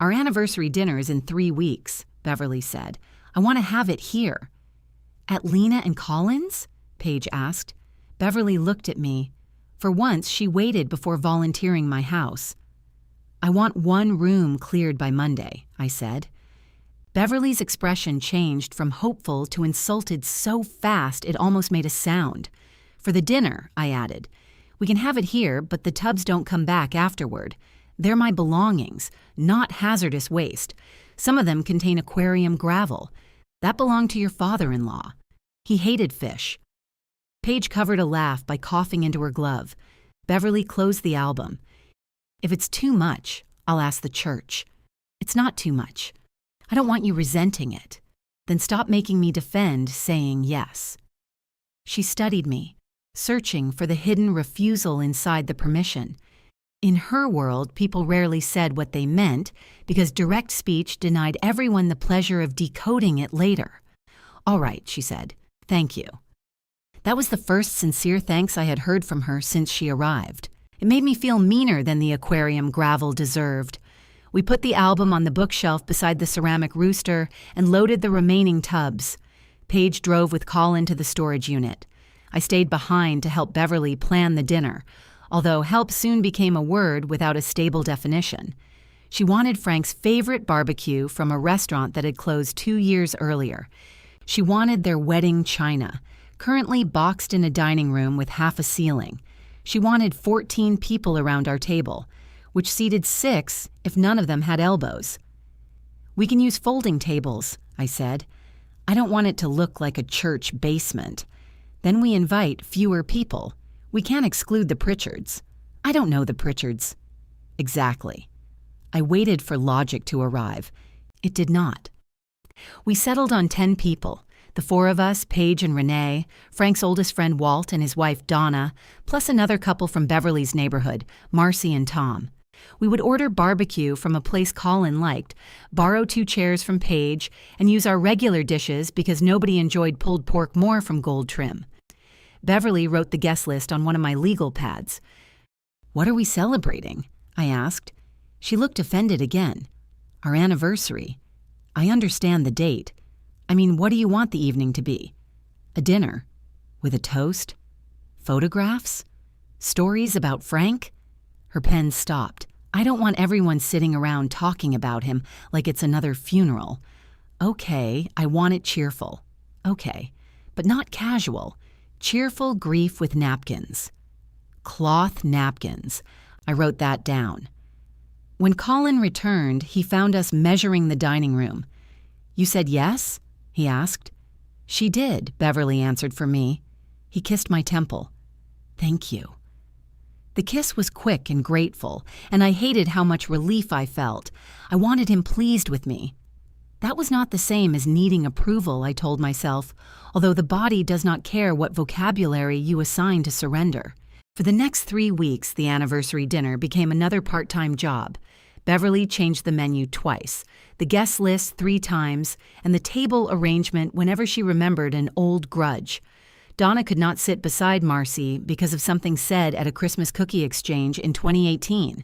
A: "Our anniversary dinner is in 3 weeks," Beverly said. "I want to have it here." "At Lena and Colin's?" Paige asked. Beverly looked at me. For once, she waited before volunteering my house. "I want 1 room cleared by Monday," I said. Beverly's expression changed from hopeful to insulted so fast it almost made a sound. "For the dinner," I added. "We can have it here, but the tubs don't come back afterward. They're my belongings, not hazardous waste. Some of them contain aquarium gravel. That belonged to your father-in-law. He hated fish." Paige covered a laugh by coughing into her glove. Beverly closed the album. "If it's too much, I'll ask the church." "It's not too much. I don't want you resenting it. Then stop making me defend saying yes." She studied me, searching for the hidden refusal inside the permission. In her world, people rarely said what they meant because direct speech denied everyone the pleasure of decoding it later. "All right," she said. "Thank you." That was the first sincere thanks I had heard from her since she arrived. It made me feel meaner than the aquarium gravel deserved. We put the album on the bookshelf beside the ceramic rooster and loaded the remaining tubs. Paige drove with Colin to the storage unit. I stayed behind to help Beverly plan the dinner, although help soon became a word without a stable definition. She wanted Frank's favorite barbecue from a restaurant that had closed 2 years earlier. She wanted their wedding china, currently boxed in a dining room with half a ceiling. She wanted 14 people around our table, which seated 6 if none of them had elbows. "We can use folding tables," I said. "I don't want it to look like a church basement. Then we invite fewer people. We can't exclude the Pritchards." "I don't know the Pritchards." "Exactly." I waited for logic to arrive. It did not. We settled on 10 people. The 4 of us, Paige and Renee, Frank's oldest friend Walt and his wife Donna, plus another couple from Beverly's neighborhood, Marcy and Tom. We would order barbecue from a place Colin liked, borrow 2 chairs from Paige, and use our regular dishes because nobody enjoyed pulled pork more from Gold Trim. Beverly wrote the guest list on one of my legal pads. "What are we celebrating?" I asked. She looked offended again. "Our anniversary." "I understand the date. I mean, what do you want the evening to be? A dinner? With a toast? Photographs? Stories about Frank?" Her pen stopped. "I don't want everyone sitting around talking about him like it's another funeral." "Okay, I want it cheerful." "Okay, but not casual. Cheerful grief with napkins." Cloth napkins. I wrote that down. When Colin returned, he found us measuring the dining room. "You said yes?" he asked. "She did," Beverly answered for me. He kissed my temple. "Thank you." The kiss was quick and grateful, and I hated how much relief I felt. I wanted him pleased with me. That was not the same as needing approval, I told myself, although the body does not care what vocabulary you assign to surrender. For the next 3 weeks, the anniversary dinner became another part-time job. Beverly changed the menu twice, the guest list 3 times, and the table arrangement whenever she remembered an old grudge. Donna could not sit beside Marcy because of something said at a Christmas cookie exchange in 2018.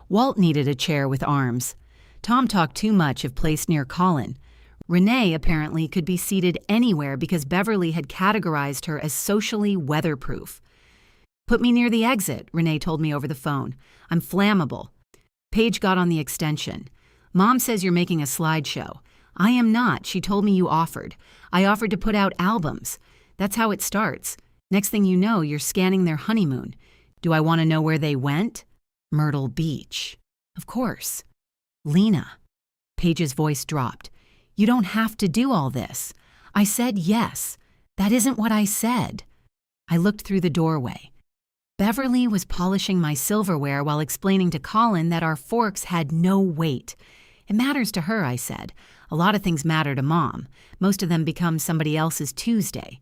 A: Walt needed a chair with arms. Tom talked too much if placed near Colin. Renee apparently could be seated anywhere because Beverly had categorized her as socially weatherproof. "Put me near the exit," Renee told me over the phone. "I'm flammable." Paige got on the extension. "Mom says you're making a slideshow." "I am not. She told me you offered. I offered to put out albums. That's how it starts. Next thing you know, you're scanning their honeymoon. Do I want to know where they went? Myrtle Beach." "Of course." "Lena." Paige's voice dropped. "You don't have to do all this." I said yes. "That isn't what I said." I looked through the doorway. Beverly was polishing my silverware while explaining to Colin that our forks had no weight. "It matters to her," I said. "A lot of things matter to Mom. Most of them become somebody else's Tuesday."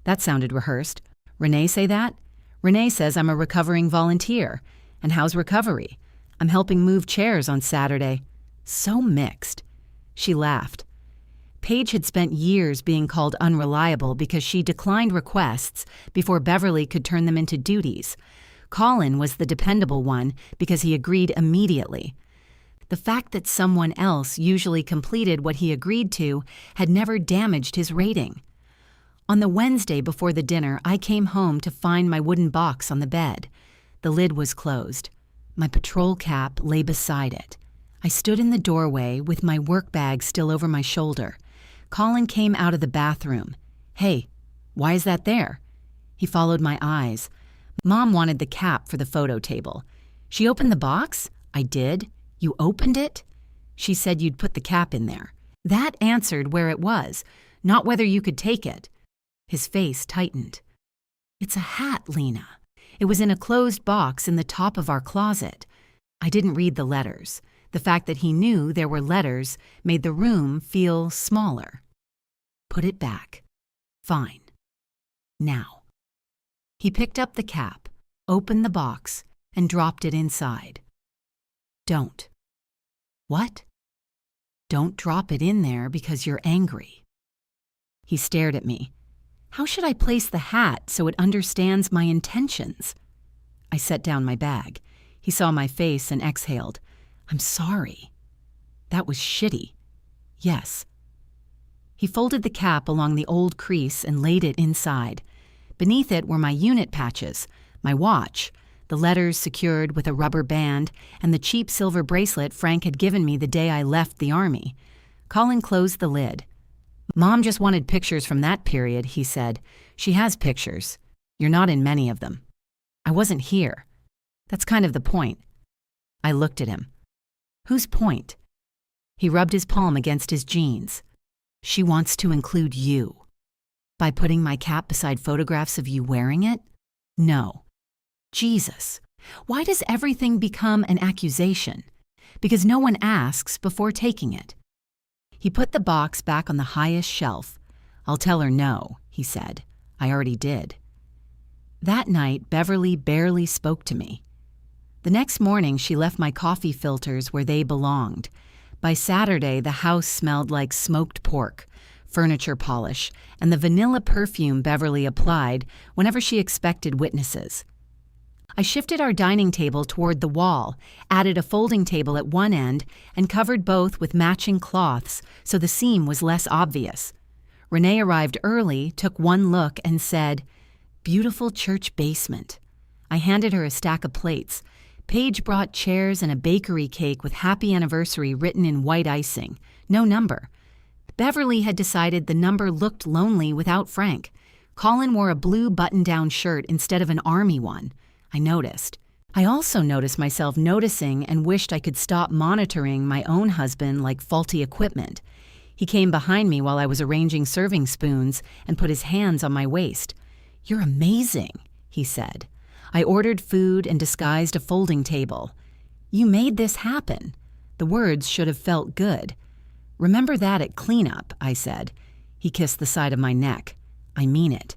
A: That sounded rehearsed. "Renee say that?" "Renee says I'm a recovering volunteer. And how's recovery? I'm helping move chairs on Saturday." So mixed. She laughed. Paige had spent years being called unreliable because she declined requests before Beverly could turn them into duties. Colin was the dependable one because he agreed immediately. The fact that someone else usually completed what he agreed to had never damaged his rating. On the Wednesday before the dinner, I came home to find my wooden box on the bed. The lid was closed. My patrol cap lay beside it. I stood in the doorway with my work bag still over my shoulder. Colin came out of the bathroom. "Hey, why is that there?" He followed my eyes. "Mom wanted the cap for the photo table." "She opened the box?" "I did." "You opened it?" "She said you'd put the cap in there." That answered where it was, not whether you could take it. His face tightened. "It's a hat, Lena. It was in a closed box in the top of our closet." I didn't read the letters. The fact that he knew there were letters made the room feel smaller. "Put it back." "Fine. Now." He picked up the cap, opened the box, and dropped it inside. Don't. What? Don't drop it in there because you're angry. He stared at me. How should I place the hat so it understands my intentions? I set down my bag. He saw my face and exhaled. I'm sorry. That was shitty. Yes. He folded the cap along the old crease and laid it inside. Beneath it were my unit patches, my watch, the letters secured with a rubber band, and the cheap silver bracelet Frank had given me the day I left the army. Colin closed the lid. Mom just wanted pictures from that period, he said. She has pictures. You're not in many of them. I wasn't here. That's kind of the point. I looked at him. Whose point? He rubbed his palm against his jeans. She wants to include you. By putting my cap beside photographs of you wearing it? No. Jesus, why does everything become an accusation? Because no one asks before taking it. He put the box back on the highest shelf. I'll tell her no, he said. I already did. That night, Beverly barely spoke to me. The next morning, she left my coffee filters where they belonged. By Saturday, the house smelled like smoked pork, furniture polish, and the vanilla perfume Beverly applied whenever she expected witnesses. I shifted our dining table toward the wall, added a folding table at one end, and covered both with matching cloths so the seam was less obvious. Renee arrived early, took one look, and said, "Beautiful church basement." I handed her a stack of plates. Paige brought chairs and a bakery cake with happy anniversary written in white icing. No number. Beverly had decided the number looked lonely without Frank. Colin wore a blue button-down shirt instead of an army one. I noticed. I also noticed myself noticing and wished I could stop monitoring my own husband like faulty equipment. He came behind me while I was arranging serving spoons and put his hands on my waist. "You're amazing," he said. I ordered food and disguised a folding table. "You made this happen." The words should have felt good. "Remember that at cleanup," I said. He kissed the side of my neck. "I mean it."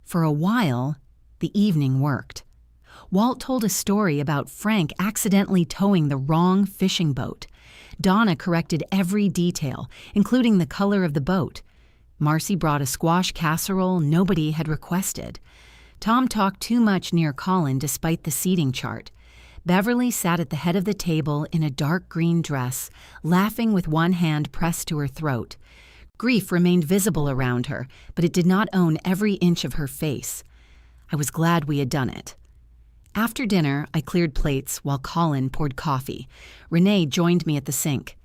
A: For a while, the evening worked. Walt told a story about Frank accidentally towing the wrong fishing boat. Donna corrected every detail, including the color of the boat. Marcy brought a squash casserole nobody had requested. Tom talked too much near Colin despite the seating chart. Beverly sat at the head of the table in a dark green dress, laughing with one hand pressed to her throat. Grief remained visible around her, but it did not own every inch of her face. I was glad we had done it. After dinner, I cleared plates while Colin poured coffee. Renee joined me at the sink.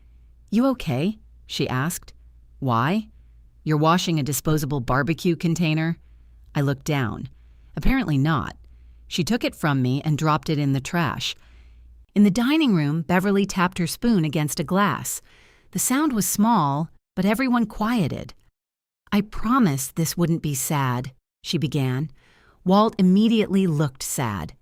A: "You okay?" she asked. "Why?" "You're washing a disposable barbecue container?" I looked down. Apparently not. She took it from me and dropped it in the trash. In the dining room, Beverly tapped her spoon against a glass. The sound was small, but everyone quieted. "I promised this wouldn't be sad," she began. Walt immediately looked sad.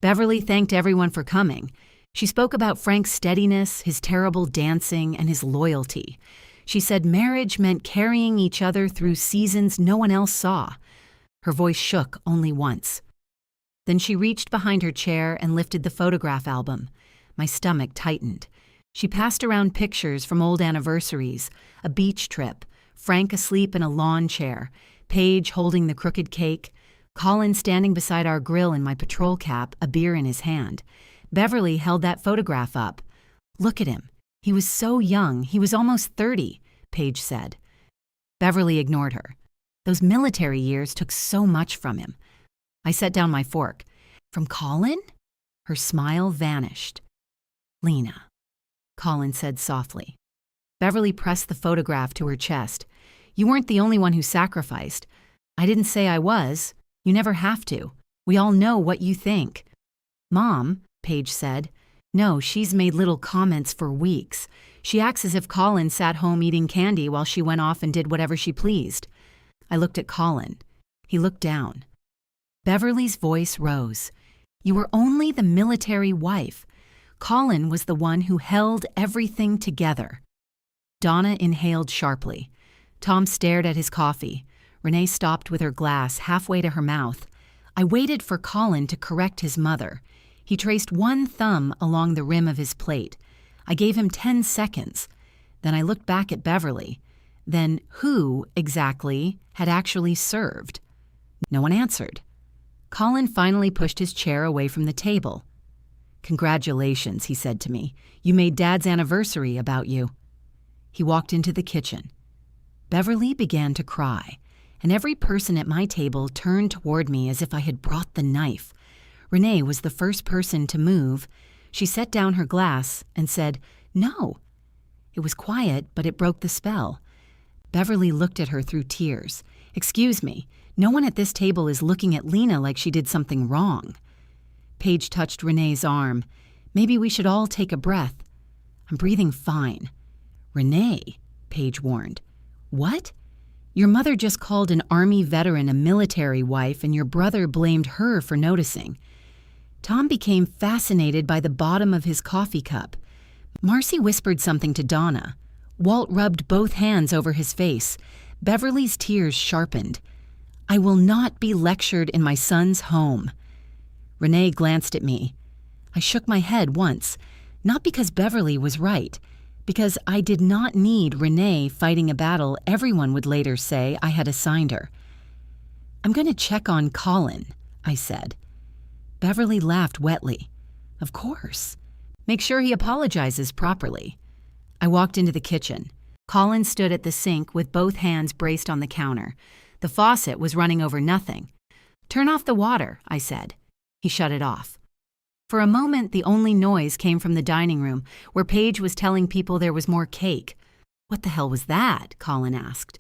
A: Beverly thanked everyone for coming. She spoke about Frank's steadiness, his terrible dancing, and his loyalty. She said marriage meant carrying each other through seasons no one else saw. Her voice shook only once. Then she reached behind her chair and lifted the photograph album. My stomach tightened. She passed around pictures from old anniversaries, a beach trip, Frank asleep in a lawn chair, Paige holding the crooked cake, Colin standing beside our grill in my patrol cap, a beer in his hand. Beverly held that photograph up. "Look at him. He was so young. He was almost 30, Paige said. Beverly ignored her. Those military years took so much from him. I set down my fork. "From Colin?" Her smile vanished. "Lena," Colin said softly. Beverly pressed the photograph to her chest. "You weren't the only one who sacrificed. I didn't say I was. You never have to. We all know what you think." "Mom," Paige said. "No, she's made little comments for weeks. She acts as if Colin sat home eating candy while she went off and did whatever she pleased." I looked at Colin. He looked down. Beverly's voice rose. "You were only the military wife. Colin was the one who held everything together." Donna inhaled sharply. Tom stared at his coffee. Renee stopped with her glass halfway to her mouth. I waited for Colin to correct his mother. He traced one thumb along the rim of his plate. I gave him 10 seconds. Then I looked back at Beverly. Then who, exactly, had actually served? No one answered. Colin finally pushed his chair away from the table. "Congratulations," he said to me. "You made Dad's anniversary about you." He walked into the kitchen. Beverly began to cry, and every person at my table turned toward me as if I had brought the knife. Renee was the first person to move. She set down her glass and said, "No." It was quiet, but it broke the spell. Beverly looked at her through tears. "Excuse me, no one at this table is looking at Lena like she did something wrong." Paige touched Renee's arm. "Maybe we should all take a breath." "I'm breathing fine." "Renee," Paige warned. "What?" "Your mother just called an Army veteran a military wife, and your brother blamed her for noticing." Tom became fascinated by the bottom of his coffee cup. Marcy whispered something to Donna. Walt rubbed both hands over his face. Beverly's tears sharpened. "I will not be lectured in my son's home." Renee glanced at me. I shook my head once, not because Beverly was right, because I did not need Renee fighting a battle everyone would later say I had assigned her. "I'm going to check on Colin," I said. Beverly laughed wetly. "Of course. Make sure he apologizes properly." I walked into the kitchen. Colin stood at the sink with both hands braced on the counter. The faucet was running over nothing. "Turn off the water," I said. He shut it off. For a moment, the only noise came from the dining room, where Paige was telling people there was more cake. "What the hell was that?" Colin asked.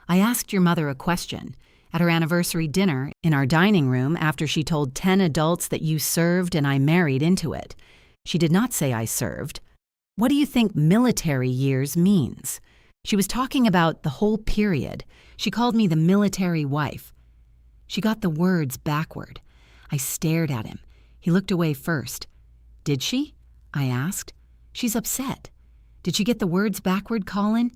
A: "I asked your mother a question. At her anniversary dinner, in our dining room, after she told 10 adults that you served and I married into it. She did not say I served. What do you think military years means?" She was talking about the whole period. She called me the military wife. She got the words backward. I stared at him. He looked away first. "Did she?" I asked. "She's upset." "Did she get the words backward, Colin?"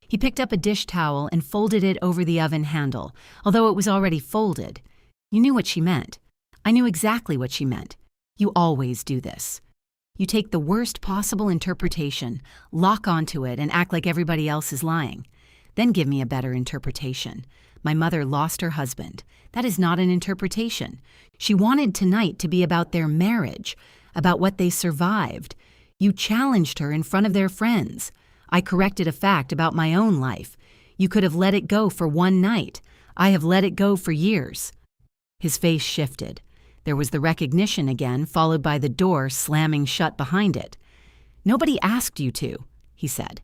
A: He picked up a dish towel and folded it over the oven handle, although it was already folded. "You knew what she meant." I knew exactly what she meant. "You always do this. You take the worst possible interpretation, lock onto it, and act like everybody else is lying. Then give me a better interpretation. My mother lost her husband. That is not an interpretation. She wanted tonight to be about their marriage, about what they survived. You challenged her in front of their friends. I corrected a fact about my own life. You could have let it go for one night. I have let it go for years." His face shifted. There was the recognition again, followed by the door slamming shut behind it. "Nobody asked you to," he said.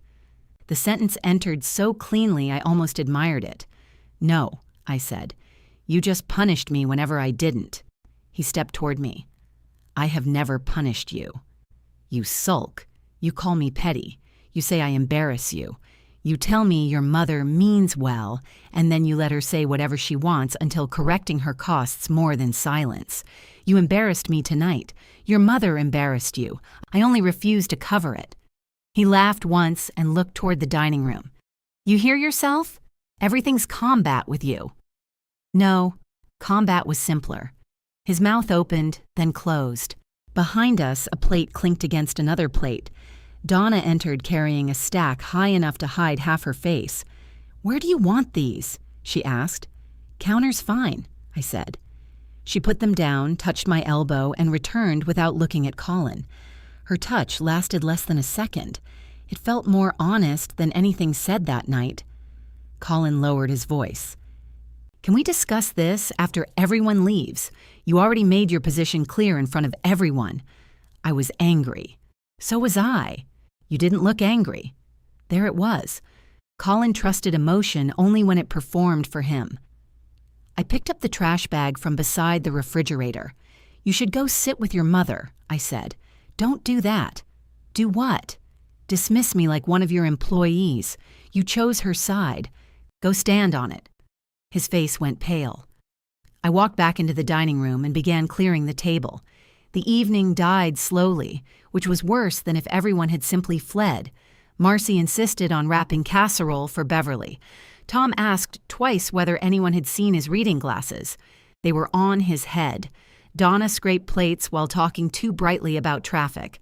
A: The sentence entered so cleanly I almost admired it. "No," I said. "You just punished me whenever I didn't." He stepped toward me. "I have never punished you. You sulk. You call me petty. You say I embarrass you. You tell me your mother means well, and then you let her say whatever she wants until correcting her costs more than silence. You embarrassed me tonight. Your mother embarrassed you. I only refused to cover it." He laughed once and looked toward the dining room. "You hear yourself? Everything's combat with you." No, combat was simpler. His mouth opened, then closed. Behind us, a plate clinked against another plate. Donna entered carrying a stack high enough to hide half her face. "Where do you want these?" she asked. "Counter's fine," I said. She put them down, touched my elbow, and returned without looking at Colin. Her touch lasted less than a second. It felt more honest than anything said that night. Colin lowered his voice. "Can we discuss this after everyone leaves? You already made your position clear in front of everyone." I was angry. So was I. You didn't look angry. There it was. Colin trusted emotion only when it performed for him. I picked up the trash bag from beside the refrigerator. "You should go sit with your mother," I said. "Don't do that." "Do what?" "Dismiss me like one of your employees. You chose her side. Go stand on it." His face went pale. I walked back into the dining room and began clearing the table. The evening died slowly, which was worse than if everyone had simply fled. Marcy insisted on wrapping casserole for Beverly. Tom asked twice whether anyone had seen his reading glasses. They were on his head. Donna scraped plates while talking too brightly about traffic.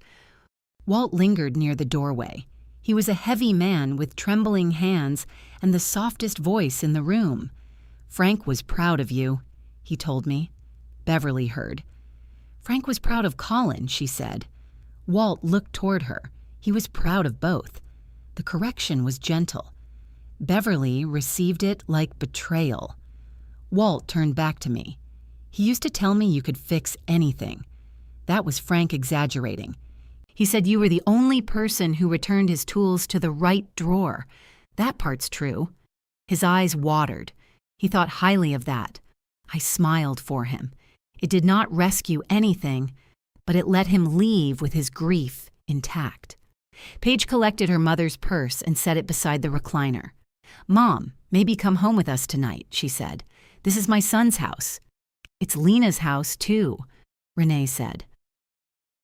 A: Walt lingered near the doorway. He was a heavy man with trembling hands and the softest voice in the room. "Frank was proud of you," he told me. Beverly heard. "Frank was proud of Colin," she said. Walt looked toward her. He was proud of both. The correction was gentle. Beverly received it like betrayal. Walt turned back to me. "He used to tell me you could fix anything." That was Frank exaggerating. "He said you were the only person who returned his tools to the right drawer. That part's true." His eyes watered. He thought highly of that. I smiled for him. It did not rescue anything, but it let him leave with his grief intact. Paige collected her mother's purse and set it beside the recliner. "Mom, maybe come home with us tonight," she said. "This is my son's house." "It's Lena's house, too," Renee said.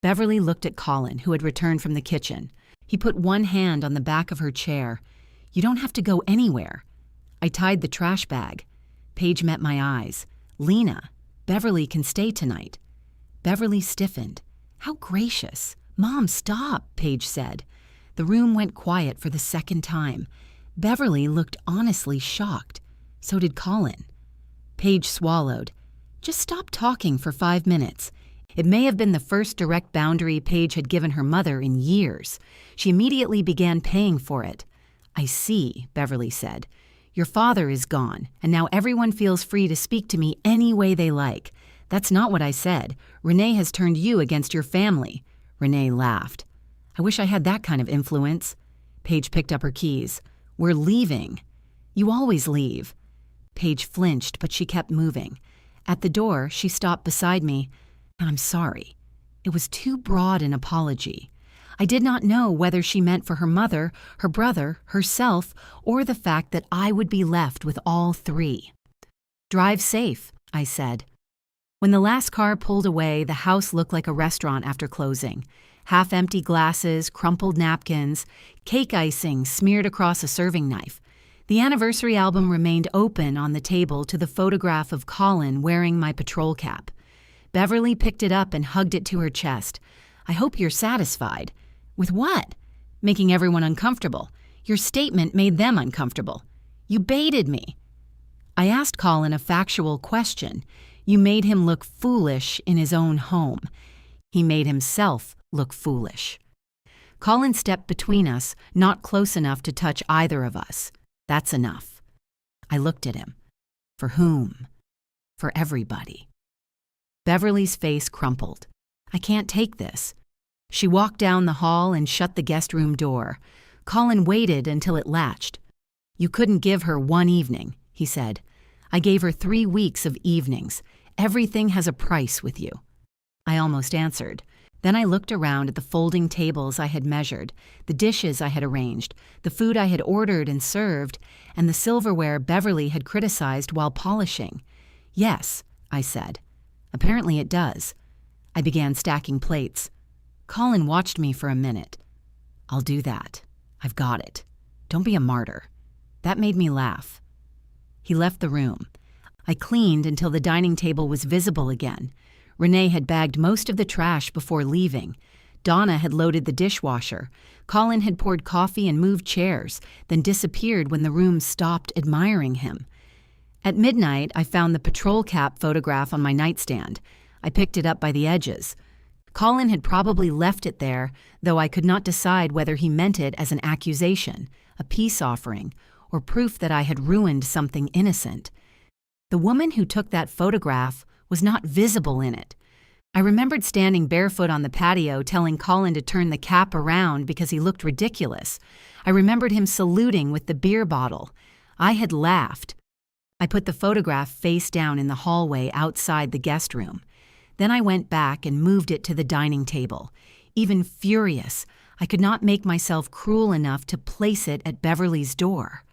A: Beverly looked at Colin, who had returned from the kitchen. He put one hand on the back of her chair. "You don't have to go anywhere." I tied the trash bag. Paige met my eyes. "Lena, Beverly can stay tonight." Beverly stiffened. "How gracious." "Mom, stop," Paige said. The room went quiet for the second time. Beverly looked honestly shocked. So did Colin. Paige swallowed. "Just stop talking for 5 minutes." It may have been the first direct boundary Paige had given her mother in years. She immediately began paying for it. "I see," Beverly said. "Your father is gone, and now everyone feels free to speak to me any way they like. That's not what I said. Renee has turned you against your family." Renee laughed. "I wish I had that kind of influence." Paige picked up her keys. "We're leaving." "You always leave." Paige flinched, but she kept moving. At the door, she stopped beside me. "I'm sorry." It was too broad an apology. I did not know whether she meant for her mother, her brother, herself, or the fact that I would be left with all three. "Drive safe," I said. When the last car pulled away, the house looked like a restaurant after closing. Half-empty glasses, crumpled napkins, cake icing smeared across a serving knife. The anniversary album remained open on the table to the photograph of Colin wearing my patrol cap. Beverly picked it up and hugged it to her chest. "I hope you're satisfied." "With what?" "Making everyone uncomfortable. Your statement made them uncomfortable. You baited me." I asked Colin a factual question. You made him look foolish in his own home. He made himself look foolish. Colin stepped between us, not close enough to touch either of us. That's enough. I looked at him. For whom? For everybody. Beverly's face crumpled. "I can't take this." She walked down the hall and shut the guest room door. Colin waited until it latched. "You couldn't give her one evening," he said. "I gave her 3 weeks of evenings. Everything has a price with you." I almost answered. Then I looked around at the folding tables I had measured, the dishes I had arranged, the food I had ordered and served, and the silverware Beverly had criticized while polishing. "Yes," I said. "Apparently it does." I began stacking plates. Colin watched me for a minute. "I'll do that. I've got it. Don't be a martyr." That made me laugh. He left the room. I cleaned until the dining table was visible again. Renee had bagged most of the trash before leaving. Donna had loaded the dishwasher. Colin had poured coffee and moved chairs, then disappeared when the room stopped admiring him. At midnight, I found the patrol cap photograph on my nightstand. I picked it up by the edges. Colin had probably left it there, though I could not decide whether he meant it as an accusation, a peace offering, or proof that I had ruined something innocent. The woman who took that photograph was not visible in it. I remembered standing barefoot on the patio telling Colin to turn the cap around because he looked ridiculous. I remembered him saluting with the beer bottle. I had laughed. I put the photograph face down in the hallway outside the guest room. Then I went back and moved it to the dining table. Even furious, I could not make myself cruel enough to place it at Beverly's door.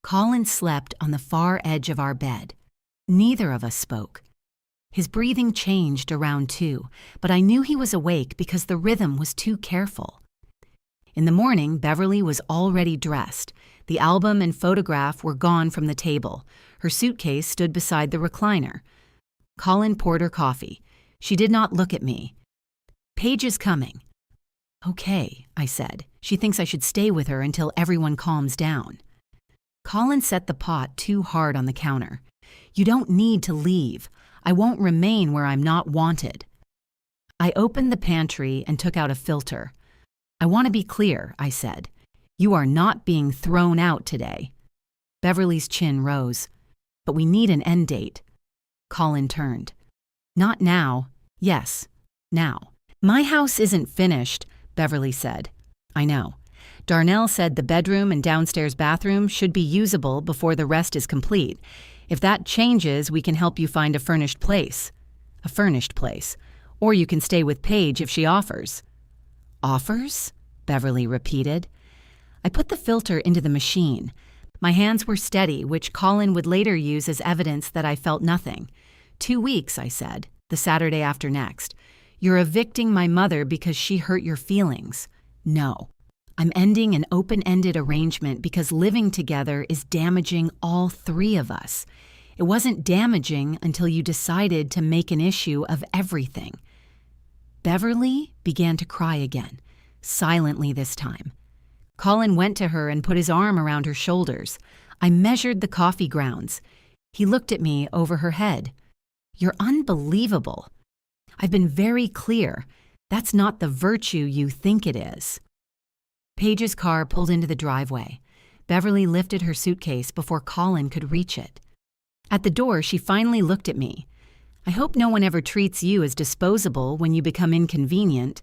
A: Colin slept on the far edge of our bed. Neither of us spoke. His breathing changed around 2, but I knew he was awake because the rhythm was too careful. In the morning, Beverly was already dressed. The album and photograph were gone from the table. Her suitcase stood beside the recliner. Colin poured her coffee. She did not look at me. Paige is coming. Okay, I said. She thinks I should stay with her until everyone calms down. Colin set the pot too hard on the counter. You don't need to leave. I won't remain where I'm not wanted. I opened the pantry and took out a filter. I want to be clear, I said. You are not being thrown out today. Beverly's chin rose. But we need an end date. Colin turned. Not now. Yes, now. My house isn't finished, Beverly said. I know. Darnell said the bedroom and downstairs bathroom should be usable before the rest is complete. If that changes, we can help you find a furnished place. A furnished place. Or you can stay with Paige if she offers. Offers? Beverly repeated. I put the filter into the machine. My hands were steady, which Colin would later use as evidence that I felt nothing. 2 weeks, I said, the Saturday after next. You're evicting my mother because she hurt your feelings. No. I'm ending an open-ended arrangement because living together is damaging all three of us. It wasn't damaging until you decided to make an issue of everything. Beverly began to cry again, silently this time. Colin went to her and put his arm around her shoulders. I measured the coffee grounds. He looked at me over her head. You're unbelievable. I've been very clear. That's not the virtue you think it is. Paige's car pulled into the driveway. Beverly lifted her suitcase before Colin could reach it. At the door, she finally looked at me. I hope no one ever treats you as disposable when you become inconvenient.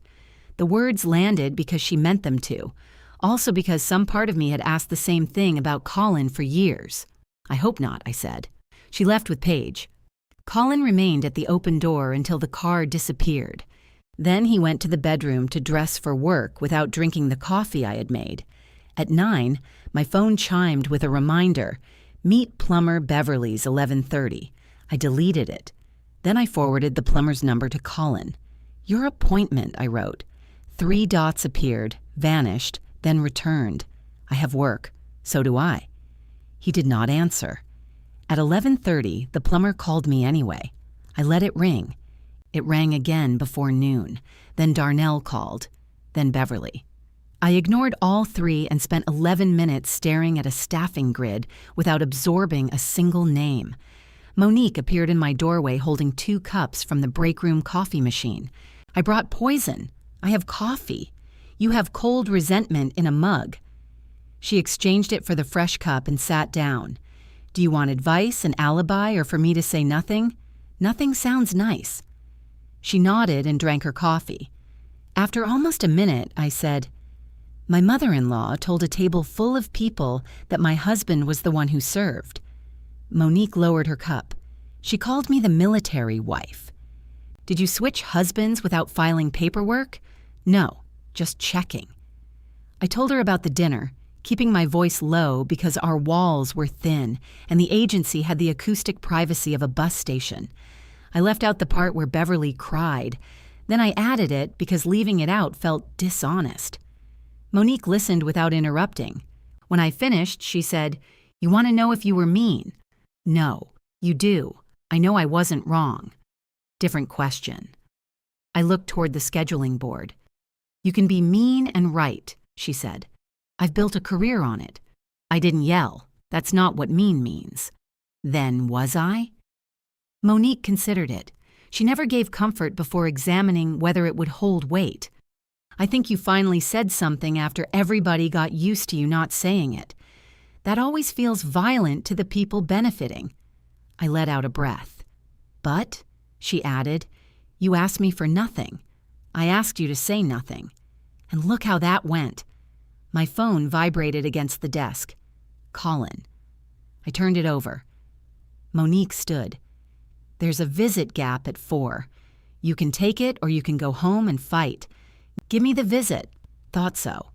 A: The words landed because she meant them to, also because some part of me had asked the same thing about Colin for years. I hope not, I said. She left with Paige. Colin remained at the open door until the car disappeared. Then he went to the bedroom to dress for work without drinking the coffee I had made. At 9, my phone chimed with a reminder, Meet plumber Beverly's 11:30. I deleted it. Then I forwarded the plumber's number to Colin. Your appointment, I wrote. 3 dots appeared, vanished, then returned. I have work. So do I. He did not answer. At 11:30, the plumber called me anyway. I let it ring. It rang again before noon. Then Darnell called. Then Beverly. I ignored all 3 and spent 11 minutes staring at a staffing grid without absorbing a single name. Monique appeared in my doorway holding 2 cups from the break room coffee machine. I brought poison. I have coffee. You have cold resentment in a mug. She exchanged it for the fresh cup and sat down. Do you want advice, an alibi, or for me to say nothing? Nothing sounds nice. She nodded and drank her coffee. After almost a minute, I said, My mother-in-law told a table full of people that my husband was the one who served. Monique lowered her cup. She called me the military wife. Did you switch husbands without filing paperwork? No, just checking. I told her about the dinner, keeping my voice low because our walls were thin and the agency had the acoustic privacy of a bus station. I left out the part where Beverly cried. Then I added it because leaving it out felt dishonest. Monique listened without interrupting. When I finished, she said, You want to know if you were mean? No, you do. I know I wasn't wrong. Different question. I looked toward the scheduling board. You can be mean and right, she said. I've built a career on it. I didn't yell. That's not what mean means. Then was I? Monique considered it. She never gave comfort before examining whether it would hold weight. I think you finally said something after everybody got used to you not saying it. That always feels violent to the people benefiting. I let out a breath. But, she added, you asked me for nothing. I asked you to say nothing. And look how that went. My phone vibrated against the desk. Colin. I turned it over. Monique stood. There's a visit gap at 4. You can take it or you can go home and fight. Give me the visit. Thought so.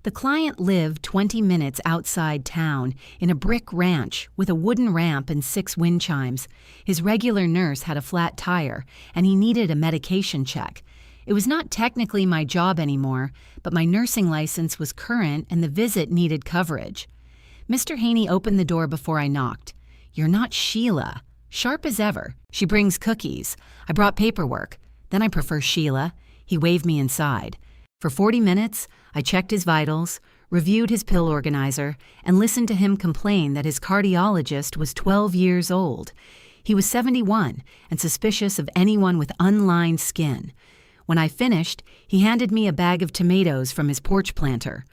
A: The client lived 20 minutes outside town in a brick ranch with a wooden ramp and 6 wind chimes. His regular nurse had a flat tire, and he needed a medication check. It was not technically my job anymore, but my nursing license was current and the visit needed coverage. Mr. Haney opened the door before I knocked. You're not Sheila. Sharp as ever. She brings cookies. I brought paperwork. Then I prefer Sheila. He waved me inside. For 40 minutes, I checked his vitals, reviewed his pill organizer, and listened to him complain that his cardiologist was 12 years old. He was 71 and suspicious of anyone with unlined skin. When I finished, he handed me a bag of tomatoes from his porch planter.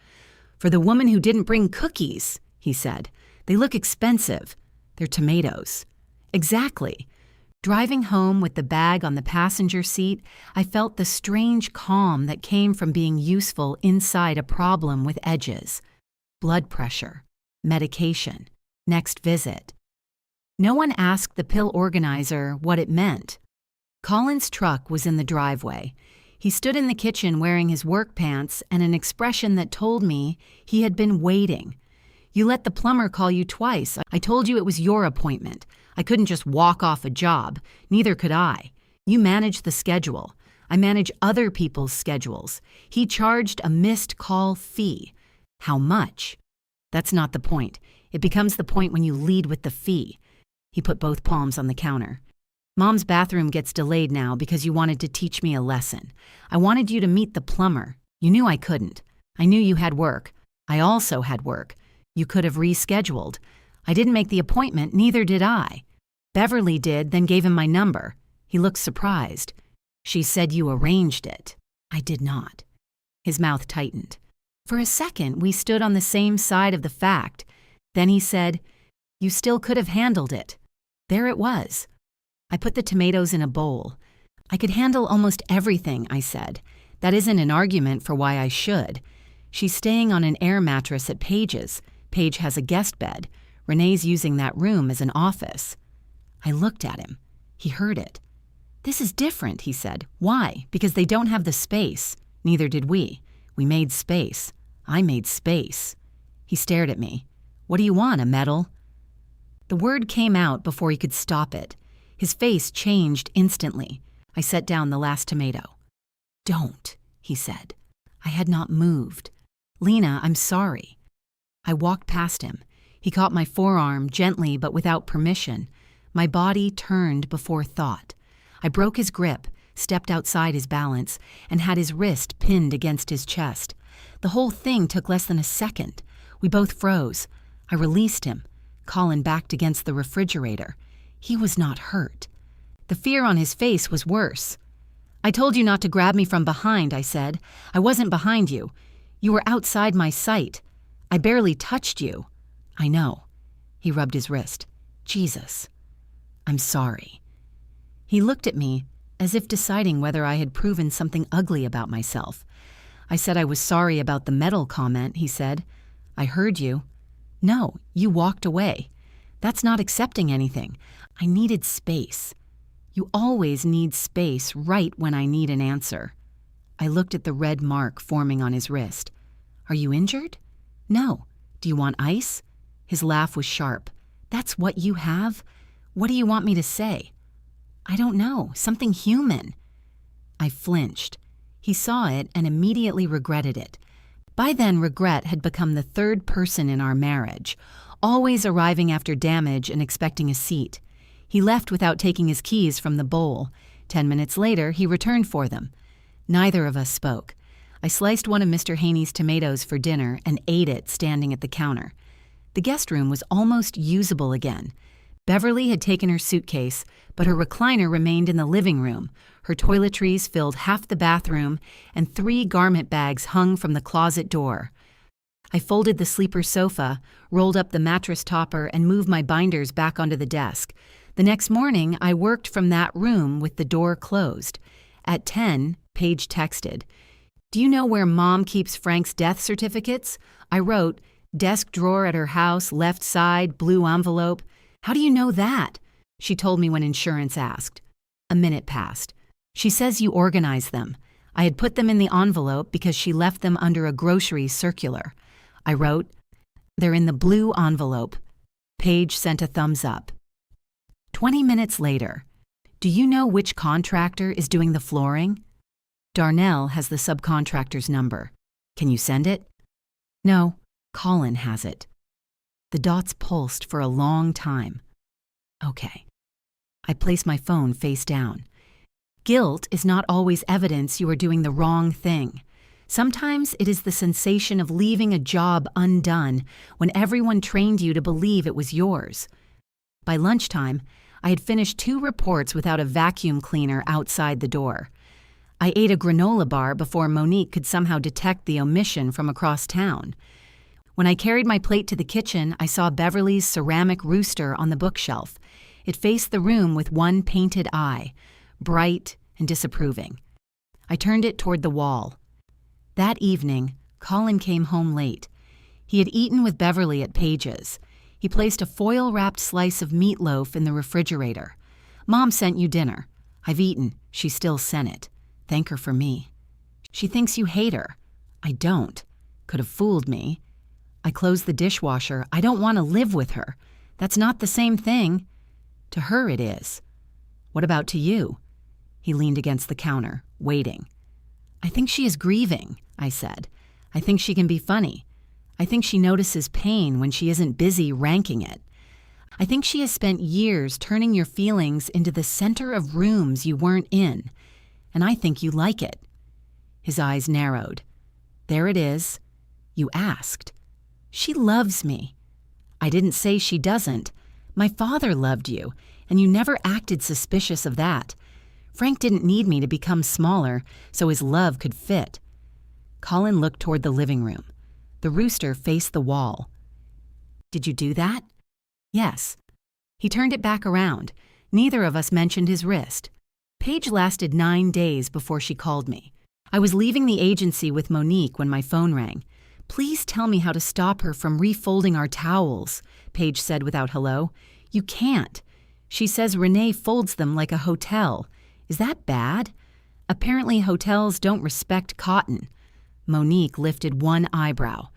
A: "For the woman who didn't bring cookies," he said. "They look expensive. They're tomatoes." Exactly. Driving home with the bag on the passenger seat, I felt the strange calm that came from being useful inside a problem with edges. Blood pressure, medication, next visit. No one asked the pill organizer what it meant. Colin's truck was in the driveway. He stood in the kitchen wearing his work pants and an expression that told me he had been waiting. "You let the plumber call you twice. I told you it was your appointment. I couldn't just walk off a job. Neither could I. You manage the schedule. I manage other people's schedules." He charged a missed call fee. How much? That's not the point. It becomes the point when you lead with the fee. He put both palms on the counter. "Mom's bathroom gets delayed now because you wanted to teach me a lesson. I wanted you to meet the plumber. You knew I couldn't. I knew you had work. I also had work. You could have rescheduled. I didn't make the appointment, neither did I. Beverly did, then gave him my number." He looked surprised. "She said you arranged it." "I did not." His mouth tightened. For a second, we stood on the same side of the fact. Then he said, "You still could have handled it." There it was. I put the tomatoes in a bowl. "I could handle almost everything," I said. "That isn't an argument for why I should. She's staying on an air mattress at Page's. Page has a guest bed. Renee's using that room as an office." I looked at him. He heard it. "This is different," he said. "Why? Because they don't have the space. Neither did we. We made space. I made space." He stared at me. "What do you want, a medal?" The word came out before he could stop it. His face changed instantly. I set down the last tomato. "Don't," he said. I had not moved. "Lena, I'm sorry." I walked past him. He caught my forearm gently but without permission. My body turned before thought. I broke his grip, stepped outside his balance, and had his wrist pinned against his chest. The whole thing took less than a second. We both froze. I released him. Colin backed against the refrigerator. He was not hurt. The fear on his face was worse. "I told you not to grab me from behind," I said. "I wasn't behind you. You were outside my sight. I barely touched you." "I know." He rubbed his wrist. "Jesus. I'm sorry." He looked at me as if deciding whether I had proven something ugly about myself. I said I was sorry about the medal comment, he said. "I heard you." "No, you walked away. That's not accepting anything. I needed space." "You always need space right when I need an answer." I looked at the red mark forming on his wrist. "Are you injured?" "No." "Do you want ice?" His laugh was sharp. "That's what you have? What do you want me to say?" "I don't know. Something human." I flinched. He saw it and immediately regretted it. By then, regret had become the third person in our marriage, always arriving after damage and expecting a seat. He left without taking his keys from the bowl. 10 minutes later, he returned for them. Neither of us spoke. I sliced one of Mr. Haney's tomatoes for dinner and ate it standing at the counter. The guest room was almost usable again. Beverly had taken her suitcase, but her recliner remained in the living room. Her toiletries filled half the bathroom, and 3 garment bags hung from the closet door. I folded the sleeper sofa, rolled up the mattress topper, and moved my binders back onto the desk. The next morning, I worked from that room with the door closed. At 10, Paige texted, "Do you know where Mom keeps Frank's death certificates?" I wrote, "Desk drawer at her house, left side, blue envelope." "How do you know that?" She told me when insurance asked. A minute passed. "She says you organize them." I had put them in the envelope because she left them under a grocery circular. I wrote, "They're in the blue envelope." Paige sent a thumbs up. 20 minutes later, "Do you know which contractor is doing the flooring?" "Darnell has the subcontractor's number. Can you send it?" "No, Colin has it." The dots pulsed for a long time. "Okay." I place my phone face down. Guilt is not always evidence you are doing the wrong thing. Sometimes it is the sensation of leaving a job undone when everyone trained you to believe it was yours. By lunchtime, I had finished 2 reports without a vacuum cleaner outside the door. I ate a granola bar before Monique could somehow detect the omission from across town. When I carried my plate to the kitchen, I saw Beverly's ceramic rooster on the bookshelf. It faced the room with one painted eye, bright and disapproving. I turned it toward the wall. That evening, Colin came home late. He had eaten with Beverly at Paige's. He placed a foil-wrapped slice of meatloaf in the refrigerator. "Mom sent you dinner." "I've eaten." She still sent it. "Thank her for me." "She thinks you hate her." "I don't." Could have fooled me. I closed the dishwasher. "I don't want to live with her." "That's not the same thing." "To her it is." "What about to you?" He leaned against the counter, waiting. "I think she is grieving," I said. "I think she can be funny. I think she notices pain when she isn't busy ranking it. I think she has spent years turning your feelings into the center of rooms you weren't in, and I think you like it." His eyes narrowed. "There it is. You asked." "She loves me." "I didn't say she doesn't. My father loved you, and you never acted suspicious of that. Frank didn't need me to become smaller so his love could fit." Colin looked toward the living room. The rooster faced the wall. "Did you do that?" "Yes." He turned it back around. Neither of us mentioned his wrist. Paige lasted 9 days before she called me. I was leaving the agency with Monique when my phone rang. "Please tell me how to stop her from refolding our towels," Paige said without hello. "You can't. She says Renee folds them like a hotel. Is that bad? Apparently hotels don't respect cotton." Monique lifted one eyebrow.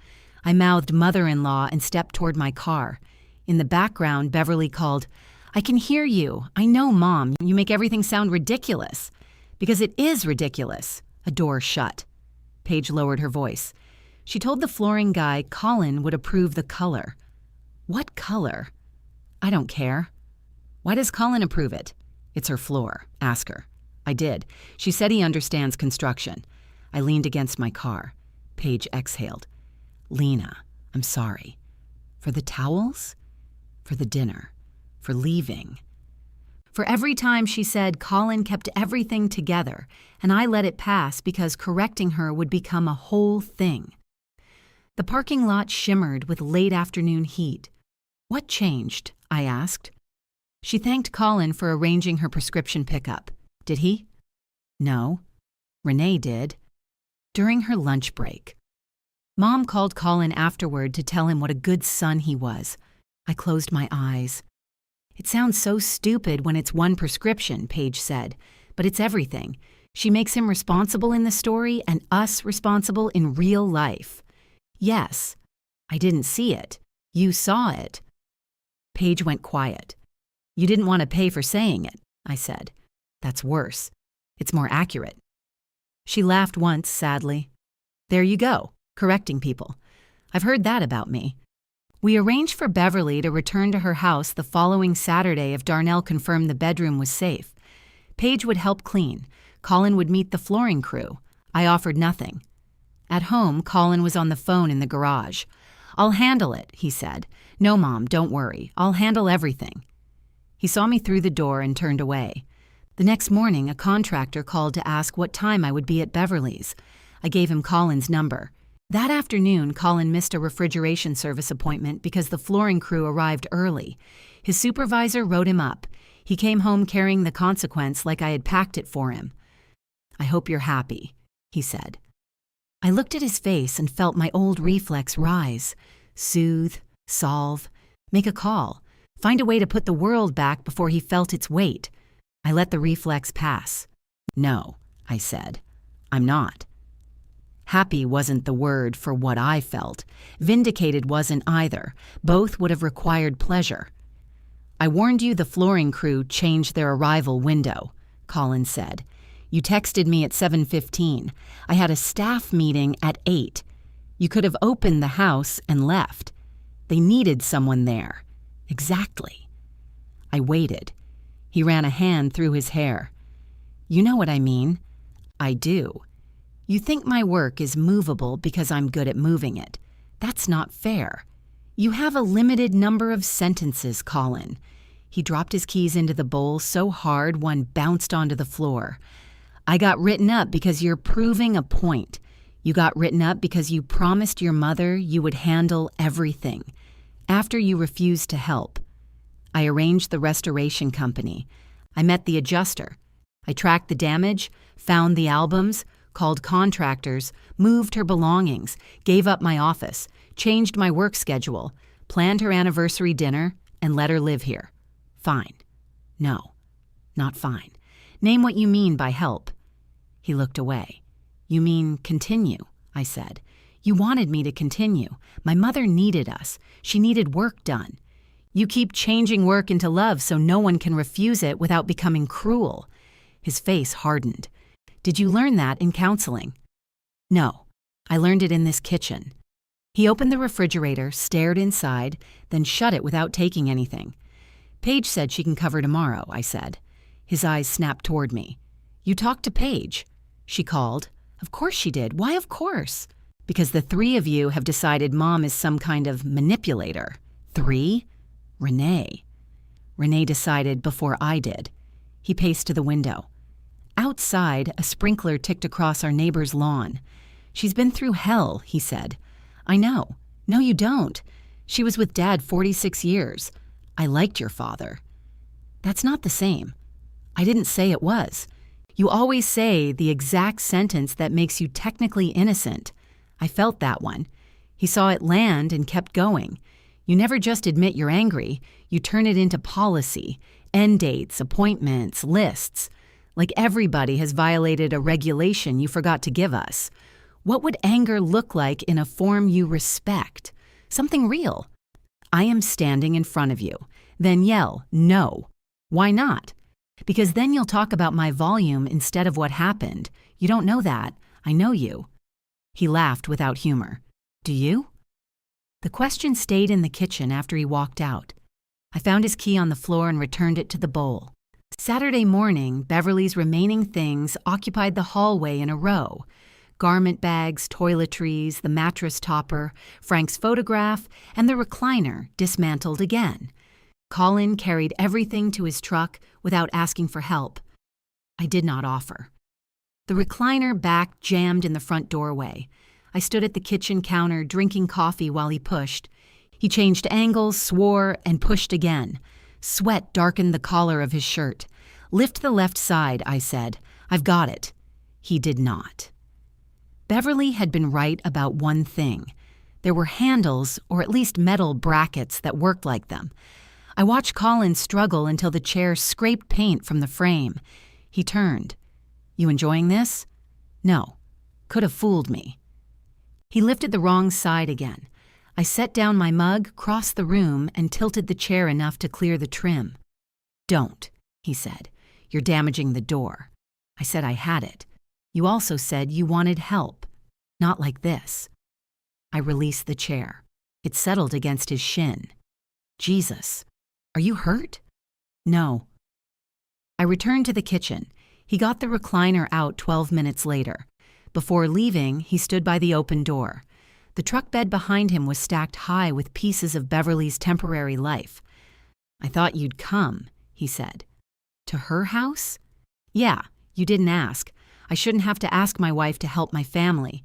A: I mouthed mother-in-law and stepped toward my car. In the background, Beverly called, "I can hear you. I know, Mom. You make everything sound ridiculous." "Because it is ridiculous." A door shut. Paige lowered her voice. She told the flooring guy Colin would approve the color. "What color?" "I don't care." "Why does Colin approve it?" "It's her floor. Ask her." I did. She said he understands construction. I leaned against my car. Paige exhaled. "Lena, I'm sorry. For the towels? For the dinner? For leaving?" For every time she said Colin kept everything together, and I let it pass because correcting her would become a whole thing. The parking lot shimmered with late afternoon heat. "What changed?" I asked. She thanked Colin for arranging her prescription pickup. "Did he?" "No." "Renee did." During her lunch break. Mom called Colin afterward to tell him what a good son he was. I closed my eyes. "It sounds so stupid when it's one prescription," Paige said, "but it's everything. She makes him responsible in the story and us responsible in real life." "Yes." "I didn't see it. You saw it." Paige went quiet. "You didn't want to pay for saying it," I said. "That's worse. It's more accurate." She laughed once, sadly. "There you go, correcting people. I've heard that about me." We arranged for Beverly to return to her house the following Saturday if Darnell confirmed the bedroom was safe. Paige would help clean. Colin would meet the flooring crew. I offered nothing. At home, Colin was on the phone in the garage. "I'll handle it," he said. "No, Mom, don't worry. I'll handle everything." He saw me through the door and turned away. The next morning, a contractor called to ask what time I would be at Beverly's. I gave him Colin's number. That afternoon, Colin missed a refrigeration service appointment because the flooring crew arrived early. His supervisor wrote him up. He came home carrying the consequence like I had packed it for him. "I hope you're happy," he said. I looked at his face and felt my old reflex rise. Soothe, solve, make a call, find a way to put the world back before he felt its weight. I let the reflex pass. "No," I said. "I'm not." Happy wasn't the word for what I felt. Vindicated wasn't either. Both would have required pleasure. "I warned you the flooring crew changed their arrival window," Colin said. "You texted me at 7:15. I had a staff meeting at 8. You could have opened the house and left. They needed someone there." "Exactly." I waited. He ran a hand through his hair. You know what I mean. I do. You think my work is movable because I'm good at moving it. That's not fair. You have a limited number of sentences, Colin. He dropped his keys into the bowl so hard one bounced onto the floor. I got written up because you're proving a point. You got written up because you promised your mother you would handle everything. After you refused to help. I arranged the restoration company. I met the adjuster. I tracked the damage, found the albums, called contractors, moved her belongings, gave up my office, changed my work schedule, planned her anniversary dinner, and let her live here. Fine. No, not fine. Name what you mean by help. He looked away. You mean continue, I said. You wanted me to continue. My mother needed us. She needed work done. You keep changing work into love so no one can refuse it without becoming cruel. His face hardened. Did you learn that in counseling? No, I learned it in this kitchen. He opened the refrigerator, stared inside, then shut it without taking anything. Paige said she can cover tomorrow, I said. His eyes snapped toward me. You talked to Paige? She called. Of course she did. Why of course? Because the three of you have decided Mom is some kind of manipulator. Three? Renee. Renee decided before I did. He paced to the window. Outside, a sprinkler ticked across our neighbor's lawn. She's been through hell, he said. I know. No, you don't. She was with Dad 46 years. I liked your father. That's not the same. I didn't say it was. You always say the exact sentence that makes you technically innocent. I felt that one. He saw it land and kept going. You never just admit you're angry. You turn it into policy, end dates, appointments, lists. Like everybody has violated a regulation you forgot to give us. What would anger look like in a form you respect? Something real. I am standing in front of you. Then yell, no. Why not? Because then you'll talk about my volume instead of what happened. You don't know that. I know you. He laughed without humor. Do you? The question stayed in the kitchen after he walked out. I found his key on the floor and returned it to the bowl. Saturday morning, Beverly's remaining things occupied the hallway in a row. Garment bags, toiletries, the mattress topper, Frank's photograph, and the recliner dismantled again. Colin carried everything to his truck without asking for help. I did not offer. The recliner back jammed in the front doorway. I stood at the kitchen counter drinking coffee while he pushed. He changed angles, swore, and pushed again. Sweat darkened the collar of his shirt. Lift the left side, I said. I've got it. He did not. Beverly had been right about one thing. There were handles, or at least metal brackets, that worked like them. I watched Colin struggle until the chair scraped paint from the frame. He turned. You enjoying this? No. Could have fooled me. He lifted the wrong side again. I set down my mug, crossed the room, and tilted the chair enough to clear the trim. Don't, he said. You're damaging the door. I said I had it. You also said you wanted help. Not like this. I released the chair. It settled against his shin. Jesus. Are you hurt? No. I returned to the kitchen. He got the recliner out 12 minutes later. Before leaving, he stood by the open door. The truck bed behind him was stacked high with pieces of Beverly's temporary life. I thought you'd come, he said. To her house? Yeah, you didn't ask. I shouldn't have to ask my wife to help my family.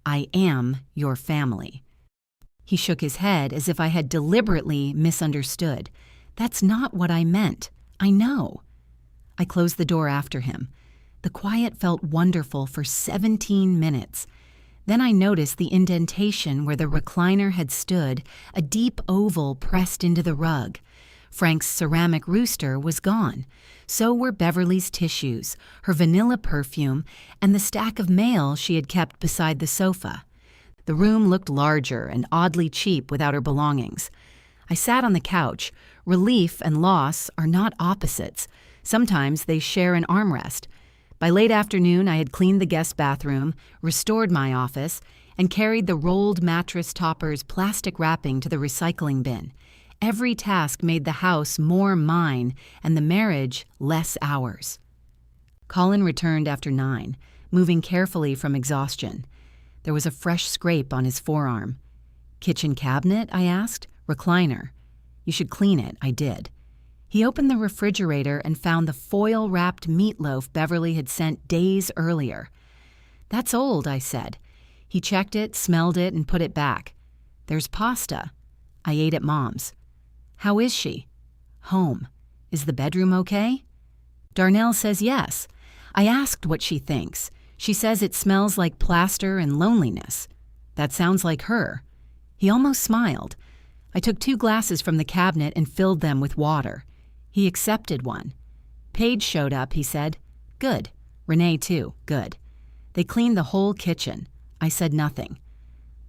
A: I am your family. He shook his head as if I had deliberately misunderstood. That's not what I meant. I know. I closed the door after him. The quiet felt wonderful for 17 minutes. Then I noticed the indentation where the recliner had stood, a deep oval pressed into the rug. Frank's ceramic rooster was gone. So were Beverly's tissues, her vanilla perfume, and the stack of mail she had kept beside the sofa. The room looked larger and oddly cheap without her belongings. I sat on the couch. Relief and loss are not opposites. Sometimes they share an armrest. By late afternoon, I had cleaned the guest bathroom, restored my office, and carried the rolled mattress topper's plastic wrapping to the recycling bin. Every task made the house more mine and the marriage less ours. Colin returned after 9, moving carefully from exhaustion. There was a fresh scrape on his forearm. "Kitchen cabinet?" I asked. "Recliner." "You should clean it." I did. He opened the refrigerator and found the foil-wrapped meatloaf Beverly had sent days earlier. "That's old," I said. He checked it, smelled it, and put it back. "There's pasta." I ate at Mom's. "How is she?" "Home. Is the bedroom okay?" "Darnell says yes. I asked what she thinks. She says it smells like plaster and loneliness." "That sounds like her." He almost smiled. I took 2 glasses from the cabinet and filled them with water. He accepted one. "Paige showed up," he said. "Good. Renee, too. Good." They cleaned the whole kitchen. I said nothing.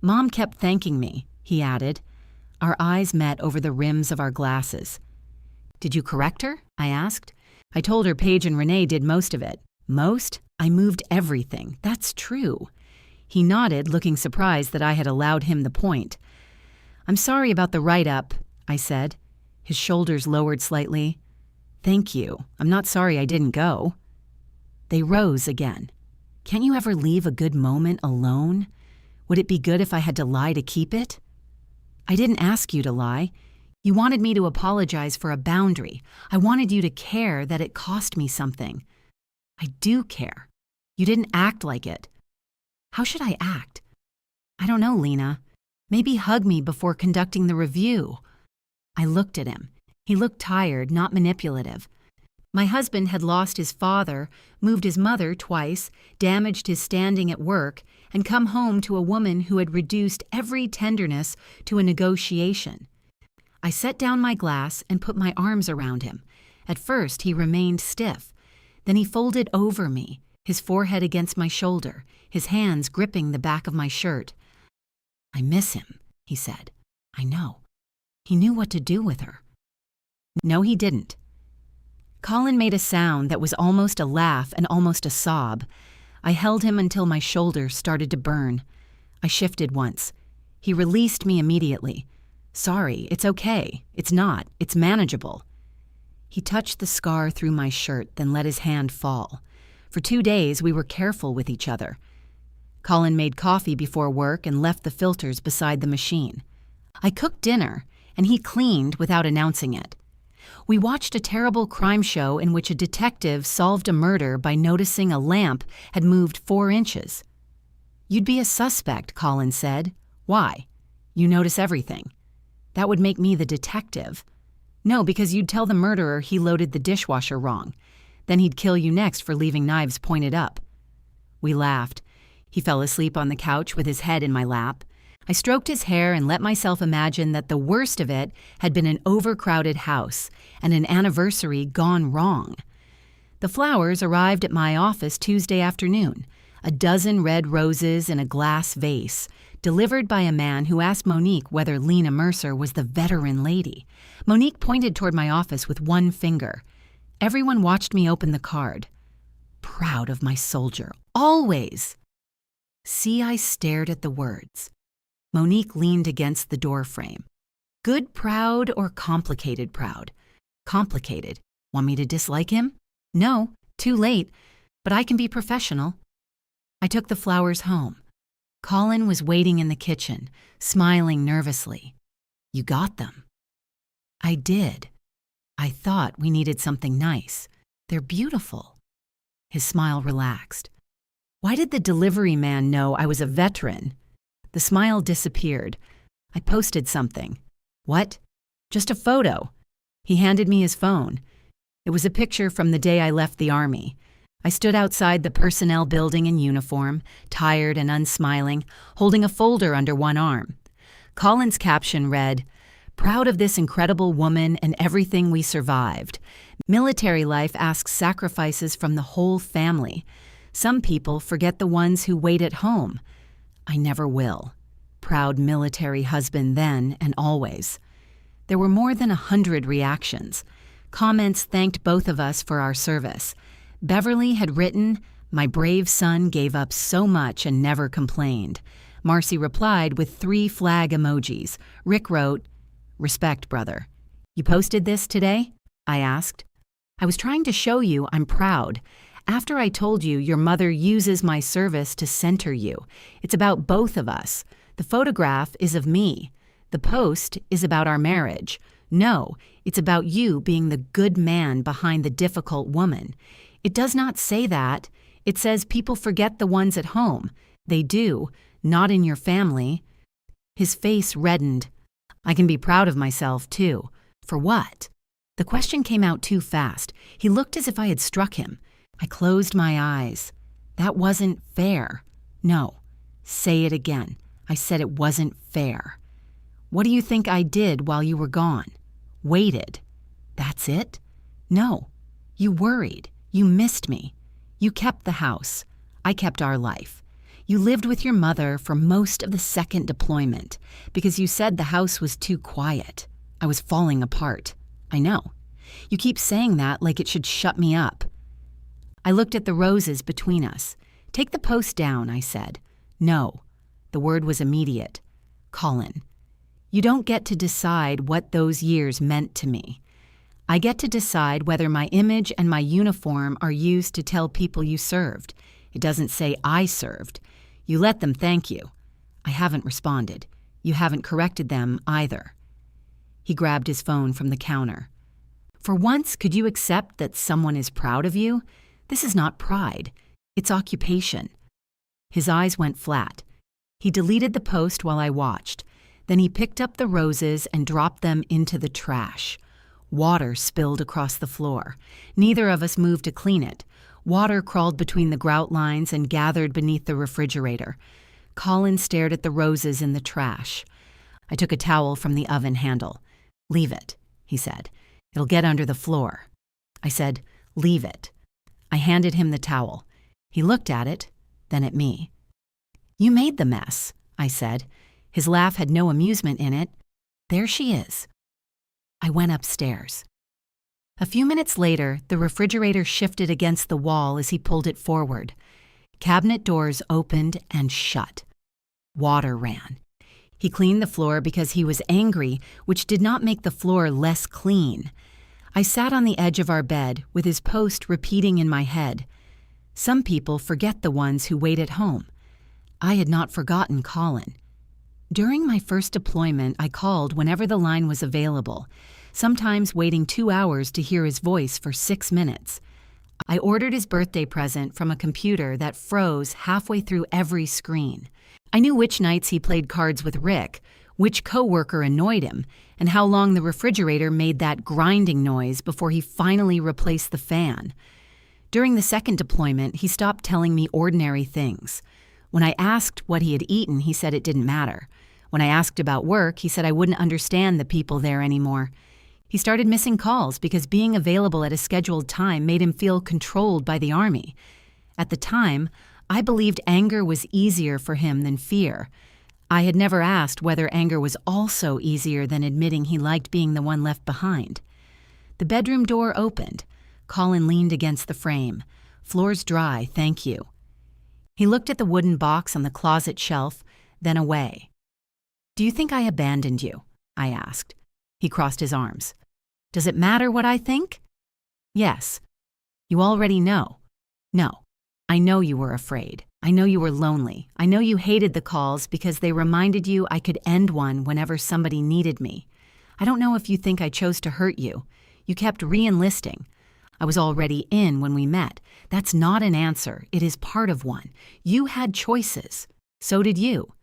A: "Mom kept thanking me," he added. Our eyes met over the rims of our glasses. "Did you correct her?" I asked. "I told her Paige and Renee did most of it." "Most? I moved everything. That's true." He nodded, looking surprised that I had allowed him the point. "I'm sorry about the write-up," I said. His shoulders lowered slightly. "Thank you. I'm not sorry I didn't go." They rose again. "Can't you ever leave a good moment alone? Would it be good if I had to lie to keep it?" "I didn't ask you to lie. You wanted me to apologize for a boundary. I wanted you to care that it cost me something." "I do care. You didn't act like it." "How should I act?" "I don't know, Lena. Maybe hug me before conducting the review." I looked at him. He looked tired, not manipulative. My husband had lost his father, moved his mother twice, damaged his standing at work, and come home to a woman who had reduced every tenderness to a negotiation. I set down my glass and put my arms around him. At first, he remained stiff. Then he folded over me, his forehead against my shoulder, his hands gripping the back of my shirt. "I miss him," he said. "I know." He knew what to do with her. No, he didn't. Colin made a sound that was almost a laugh and almost a sob. I held him until my shoulder started to burn. I shifted once. He released me immediately. "Sorry, it's okay. It's not. It's manageable." He touched the scar through my shirt, then let his hand fall. For 2 days, we were careful with each other. Colin made coffee before work and left the filters beside the machine. I cooked dinner, and he cleaned without announcing it. We watched a terrible crime show in which a detective solved a murder by noticing a lamp had moved 4 inches. "You'd be a suspect," Colin said. "Why?" "You notice everything." "That would make me the detective." "No, because you'd tell the murderer he loaded the dishwasher wrong. Then he'd kill you next for leaving knives pointed up." We laughed. He fell asleep on the couch with his head in my lap. I stroked his hair and let myself imagine that the worst of it had been an overcrowded house and an anniversary gone wrong. The flowers arrived at my office Tuesday afternoon, a dozen red roses in a glass vase, delivered by a man who asked Monique whether Lena Mercer was the veteran lady. Monique pointed toward my office with one finger. Everyone watched me open the card. Proud of my soldier, always. See, I stared at the words. Monique leaned against the doorframe. Good proud or complicated proud? Complicated. Want me to dislike him? No, too late, but I can be professional. I took the flowers home. Colin was waiting in the kitchen, smiling nervously. You got them. I did. I thought we needed something nice. They're beautiful. His smile relaxed. Why did the delivery man know I was a veteran? The smile disappeared. I posted something. What? Just a photo. He handed me his phone. It was a picture from the day I left the army. I stood outside the personnel building in uniform, tired and unsmiling, holding a folder under one arm. Colin's caption read, "Proud of this incredible woman and everything we survived. Military life asks sacrifices from the whole family. Some people forget the ones who wait at home. I never will. Proud military husband then and always." There were more than 100 reactions. Comments thanked both of us for our service. Beverly had written, "My brave son gave up so much and never complained." Marcy replied with 3 flag emojis. Rick wrote, Respect, brother. You posted this today? I asked. I was trying to show you I'm proud. After I told you your mother uses my service to center you. It's about both of us. The photograph is of me. The post is about our marriage. No, it's about you being the good man behind the difficult woman. It does not say that. It says people forget the ones at home. They do, not in your family. His face reddened. I can be proud of myself, too. For what? The question came out too fast. He looked as if I had struck him. I closed my eyes. That wasn't fair. No. Say it again. I said it wasn't fair. What do you think I did while you were gone? Waited. That's it? No. You worried. You missed me. You kept the house. I kept our life. You lived with your mother for most of the second deployment because you said the house was too quiet. I was falling apart. I know. You keep saying that like it should shut me up. I looked at the roses between us. Take the post down, I said. No. The word was immediate. Colin. You don't get to decide what those years meant to me. I get to decide whether my image and my uniform are used to tell people you served. It doesn't say I served. You let them thank you. I haven't responded. You haven't corrected them either. He grabbed his phone from the counter. For once, could you accept that someone is proud of you? This is not pride. It's occupation. His eyes went flat. He deleted the post while I watched. Then he picked up the roses and dropped them into the trash. Water spilled across the floor. Neither of us moved to clean it. Water crawled between the grout lines and gathered beneath the refrigerator. Colin stared at the roses in the trash. I took a towel from the oven handle. Leave it, he said. It'll get under the floor. I said, leave it. I handed him the towel. He looked at it, then at me. You made the mess, I said. His laugh had no amusement in it. There she is. I went upstairs. A few minutes later, the refrigerator shifted against the wall as he pulled it forward. Cabinet doors opened and shut. Water ran. He cleaned the floor because he was angry, which did not make the floor less clean. I sat on the edge of our bed with his post repeating in my head. Some people forget the ones who wait at home. I had not forgotten Colin. During my first deployment, I called whenever the line was available, sometimes waiting 2 hours to hear his voice for 6 minutes. I ordered his birthday present from a computer that froze halfway through every screen. I knew which nights he played cards with Rick, which coworker annoyed him, and how long the refrigerator made that grinding noise before he finally replaced the fan. During the second deployment, he stopped telling me ordinary things. When I asked what he had eaten, he said it didn't matter. When I asked about work, he said I wouldn't understand the people there anymore. He started missing calls because being available at a scheduled time made him feel controlled by the Army. At the time, I believed anger was easier for him than fear. I had never asked whether anger was also easier than admitting he liked being the one left behind. The bedroom door opened. Colin leaned against the frame. Floor's dry, thank you. He looked at the wooden box on the closet shelf, then away. Do you think I abandoned you? I asked. He crossed his arms. Does it matter what I think? Yes. You already know. No. I know you were afraid. I know you were lonely. I know you hated the calls because they reminded you I could end one whenever somebody needed me. I don't know if you think I chose to hurt you. You kept re-enlisting. I was already in when we met. That's not an answer. It is part of one. You had choices. So did you.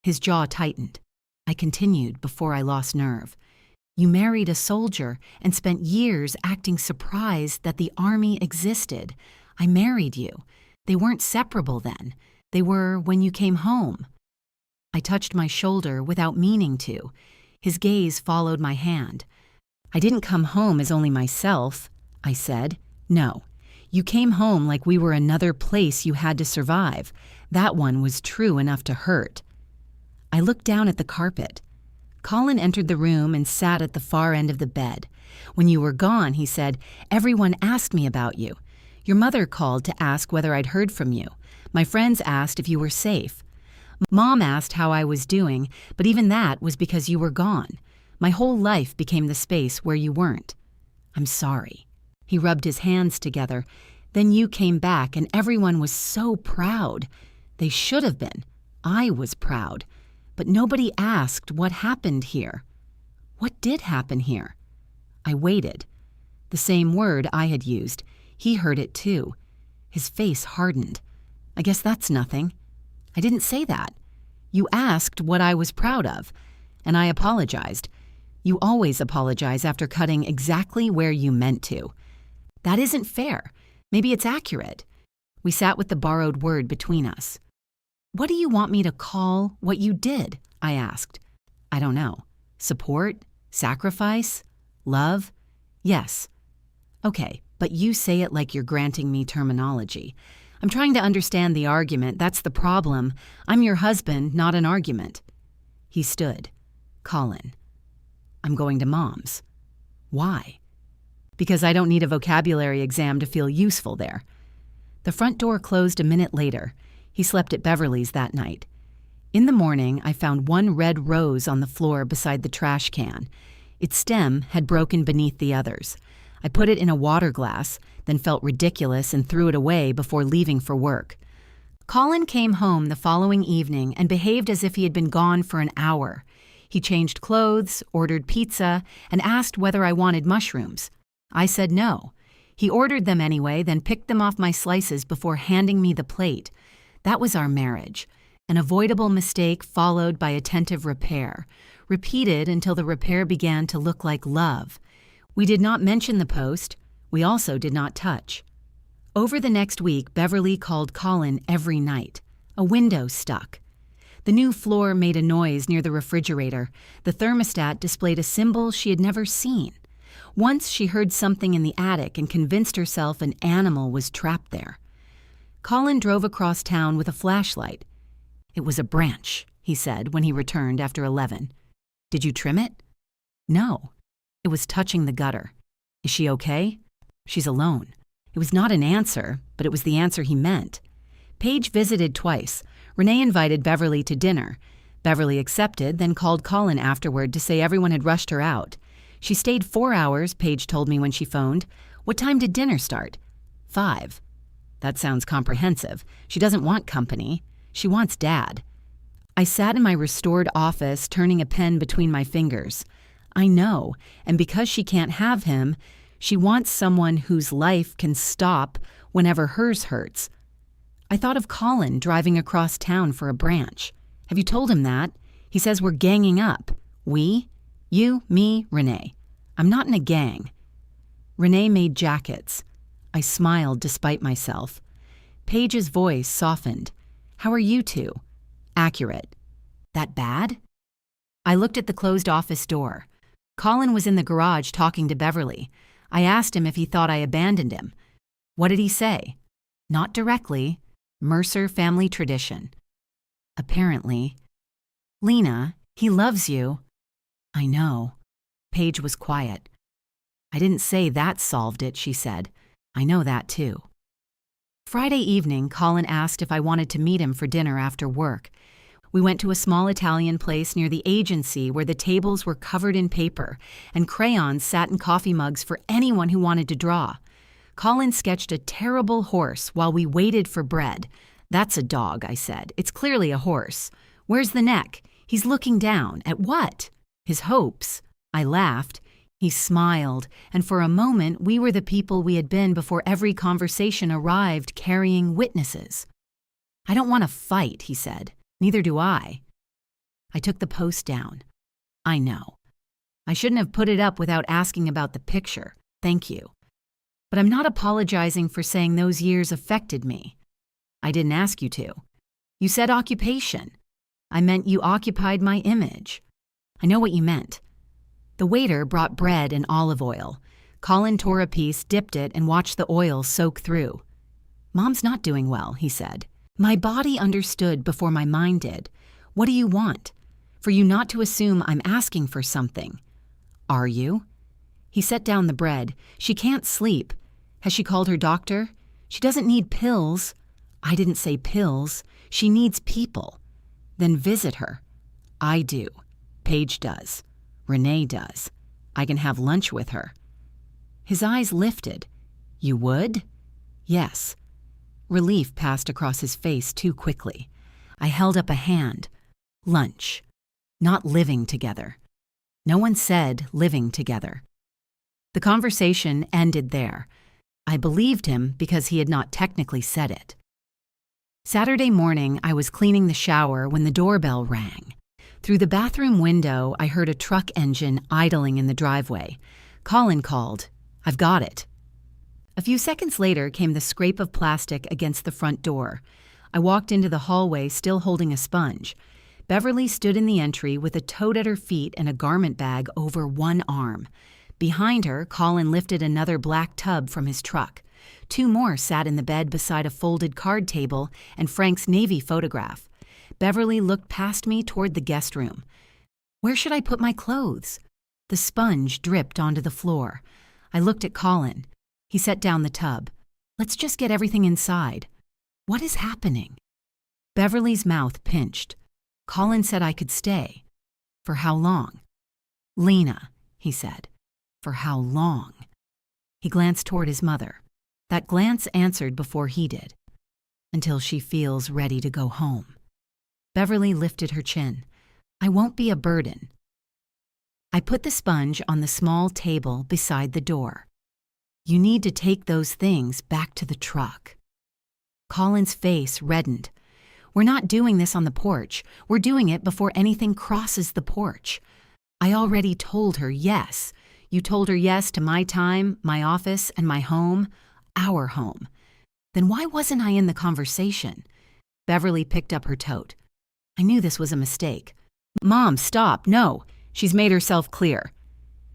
A: His jaw tightened. I continued before I lost nerve. You married a soldier and spent years acting surprised that the Army existed. I married you. They weren't separable then. They were when you came home. I touched my shoulder without meaning to. His gaze followed my hand. I didn't come home as only myself, I said. No. You came home like we were another place you had to survive. That one was true enough to hurt. I looked down at the carpet. Colin entered the room and sat at the far end of the bed. When you were gone, he said, everyone asked me about you. Your mother called to ask whether I'd heard from you. My friends asked if you were safe. Mom asked how I was doing, but even that was because you were gone. My whole life became the space where you weren't. I'm sorry." He rubbed his hands together. "Then you came back and everyone was so proud. They should have been. I was proud. But nobody asked what happened here." "What did happen here?" I waited. The same word I had used. He heard it too. His face hardened. "I guess that's nothing." "I didn't say that. You asked what I was proud of, and I apologized. You always apologize after cutting exactly where you meant to." "That isn't fair. Maybe it's accurate." We sat with the borrowed word between us. "What do you want me to call what you did?" I asked. "I don't know. Support? Sacrifice? Love? Yes." "Okay, but you say it like you're granting me terminology. I'm trying to understand the argument. That's the problem. I'm your husband, not an argument." He stood. "Colin, I'm going to Mom's." "Why?" "Because I don't need a vocabulary exam to feel useful there." The front door closed a minute later. He slept at Beverly's that night. In the morning, I found one red rose on the floor beside the trash can. Its stem had broken beneath the others. I put it in a water glass, then felt ridiculous and threw it away before leaving for work. Colin came home the following evening and behaved as if he had been gone for an hour. He changed clothes, ordered pizza, and asked whether I wanted mushrooms. I said no. He ordered them anyway, then picked them off my slices before handing me the plate. That was our marriage. An avoidable mistake followed by attentive repair, repeated until the repair began to look like love. We did not mention the post. We also did not touch. Over the next week, Beverly called Colin every night. A window stuck. The new floor made a noise near the refrigerator. The thermostat displayed a symbol she had never seen. Once she heard something in the attic and convinced herself an animal was trapped there. Colin drove across town with a flashlight. "It was a branch," he said when he returned after 11. "Did you trim it?" "No. It was touching the gutter." "Is she okay?" "She's alone." It was not an answer, but it was the answer he meant. Paige visited twice. Renee invited Beverly to dinner. Beverly accepted, then called Colin afterward to say everyone had rushed her out. She stayed 4 hours, Paige told me when she phoned. "What time did dinner start?" 5. "That sounds comprehensive. She doesn't want company. She wants Dad." I sat in my restored office, turning a pen between my fingers. I know, and because she can't have him, she wants someone whose life can stop whenever hers hurts. I thought of Colin driving across town for a branch. "Have you told him that? He says we're ganging up." "We?" "You, me, Renee." "I'm not in a gang." Renee made jackets. I smiled despite myself. Paige's voice softened. "How are you two?" "Accurate." "That bad?" I looked at the closed office door. Colin was in the garage talking to Beverly. I asked him if he thought I abandoned him. What did he say? "Not directly. Mercer family tradition." "Apparently." "Lena, he loves you." "I know." Paige was quiet. "I didn't say that solved it," she said. "I know that too." Friday evening, Colin asked if I wanted to meet him for dinner after work. We went to a small Italian place near the agency where the tables were covered in paper and crayons sat in coffee mugs for anyone who wanted to draw. Colin sketched a terrible horse while we waited for bread. "That's a dog," I said. "It's clearly a horse. Where's the neck? He's looking down. At what?" "His hopes." I laughed. He smiled, and for a moment we were the people we had been before every conversation arrived carrying witnesses. "I don't want to fight," he said. "Neither do I." I took the post down. "I know. I shouldn't have put it up without asking about the picture. Thank you. But I'm not apologizing for saying those years affected me." "I didn't ask you to." "You said occupation." "I meant you occupied my image." "I know what you meant." The waiter brought bread and olive oil. Colin tore a piece, dipped it, and watched the oil soak through. "Mom's not doing well," he said. My body understood before my mind did. "What do you want?" "For you not to assume I'm asking for something." "Are you?" He set down the bread. "She can't sleep. Has she called her doctor?" "She doesn't need pills." "I didn't say pills. She needs people." "Then visit her." "I do. Paige does." Renee does. I can have lunch with her. His eyes lifted. You would? Yes. Relief passed across his face too quickly. I held up a hand. Lunch. Not living together. No one said living together. The conversation ended there. I believed him because he had not technically said it. Saturday morning, I was cleaning the shower when the doorbell rang. Through the bathroom window, I heard a truck engine idling in the driveway. Colin called. I've got it. A few seconds later came the scrape of plastic against the front door. I walked into the hallway still holding a sponge. Beverly stood in the entry with a tote at her feet and a garment bag over one arm. Behind her, Colin lifted another black tub from his truck. 2 more sat in the bed beside a folded card table and Frank's Navy photograph. Beverly looked past me toward the guest room. Where should I put my clothes? The sponge dripped onto the floor. I looked at Colin. He set down the tub. Let's just get everything inside. What is happening? Beverly's mouth pinched. Colin said I could stay. For how long? Lena, he said. For how long? He glanced toward his mother. That glance answered before he did. Until she feels ready to go home. Beverly lifted her chin. I won't be a burden. I put the sponge on the small table beside the door. You need to take those things back to the truck. Colin's face reddened. We're not doing this on the porch. We're doing it before anything crosses the porch. I already told her yes. You told her yes to my time, my office, and my home, our home. Then why wasn't I in the conversation? Beverly picked up her tote. I knew this was a mistake. Mom, stop, no. She's made herself clear.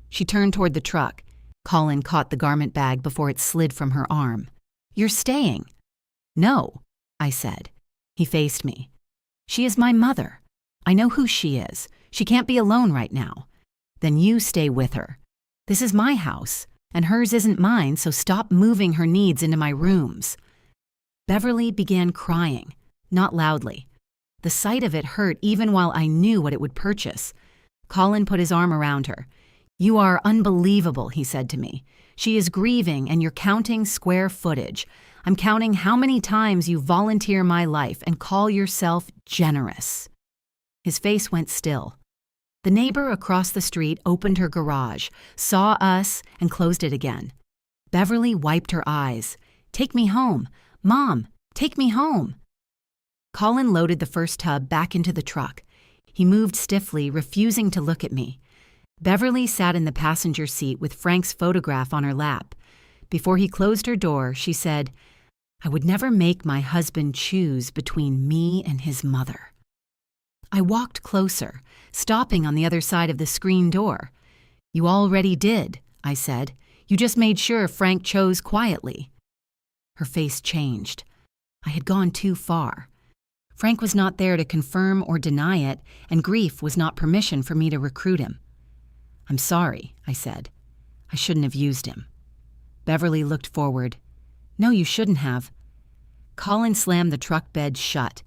A: She turned toward the truck. Colin caught the garment bag before it slid from her arm. You're staying. No, I said. He faced me. She is my mother. I know who she is. She can't be alone right now. Then you stay with her. This is my house, and hers isn't mine, so stop moving her needs into my rooms. Beverly began crying, not loudly. The sight of it hurt even while I knew what it would purchase. Colin put his arm around her. You are unbelievable, he said to me. She is grieving, and you're counting square footage. I'm counting how many times you volunteer my life and call yourself generous. His face went still. The neighbor across the street opened her garage, saw us, and closed it again. Beverly wiped her eyes. Take me home. Mom, take me home. Colin loaded the first tub back into the truck. He moved stiffly, refusing to look at me. Beverly sat in the passenger seat with Frank's photograph on her lap. Before he closed her door, she said, I would never make my husband choose between me and his mother. I walked closer, stopping on the other side of the screen door. You already did, I said. You just made sure Frank chose quietly. Her face changed. I had gone too far. Frank was not there to confirm or deny it, and grief was not permission for me to recruit him. I'm sorry, I said. I shouldn't have used him. Beverly looked forward. No, you shouldn't have. Colin slammed the truck bed shut.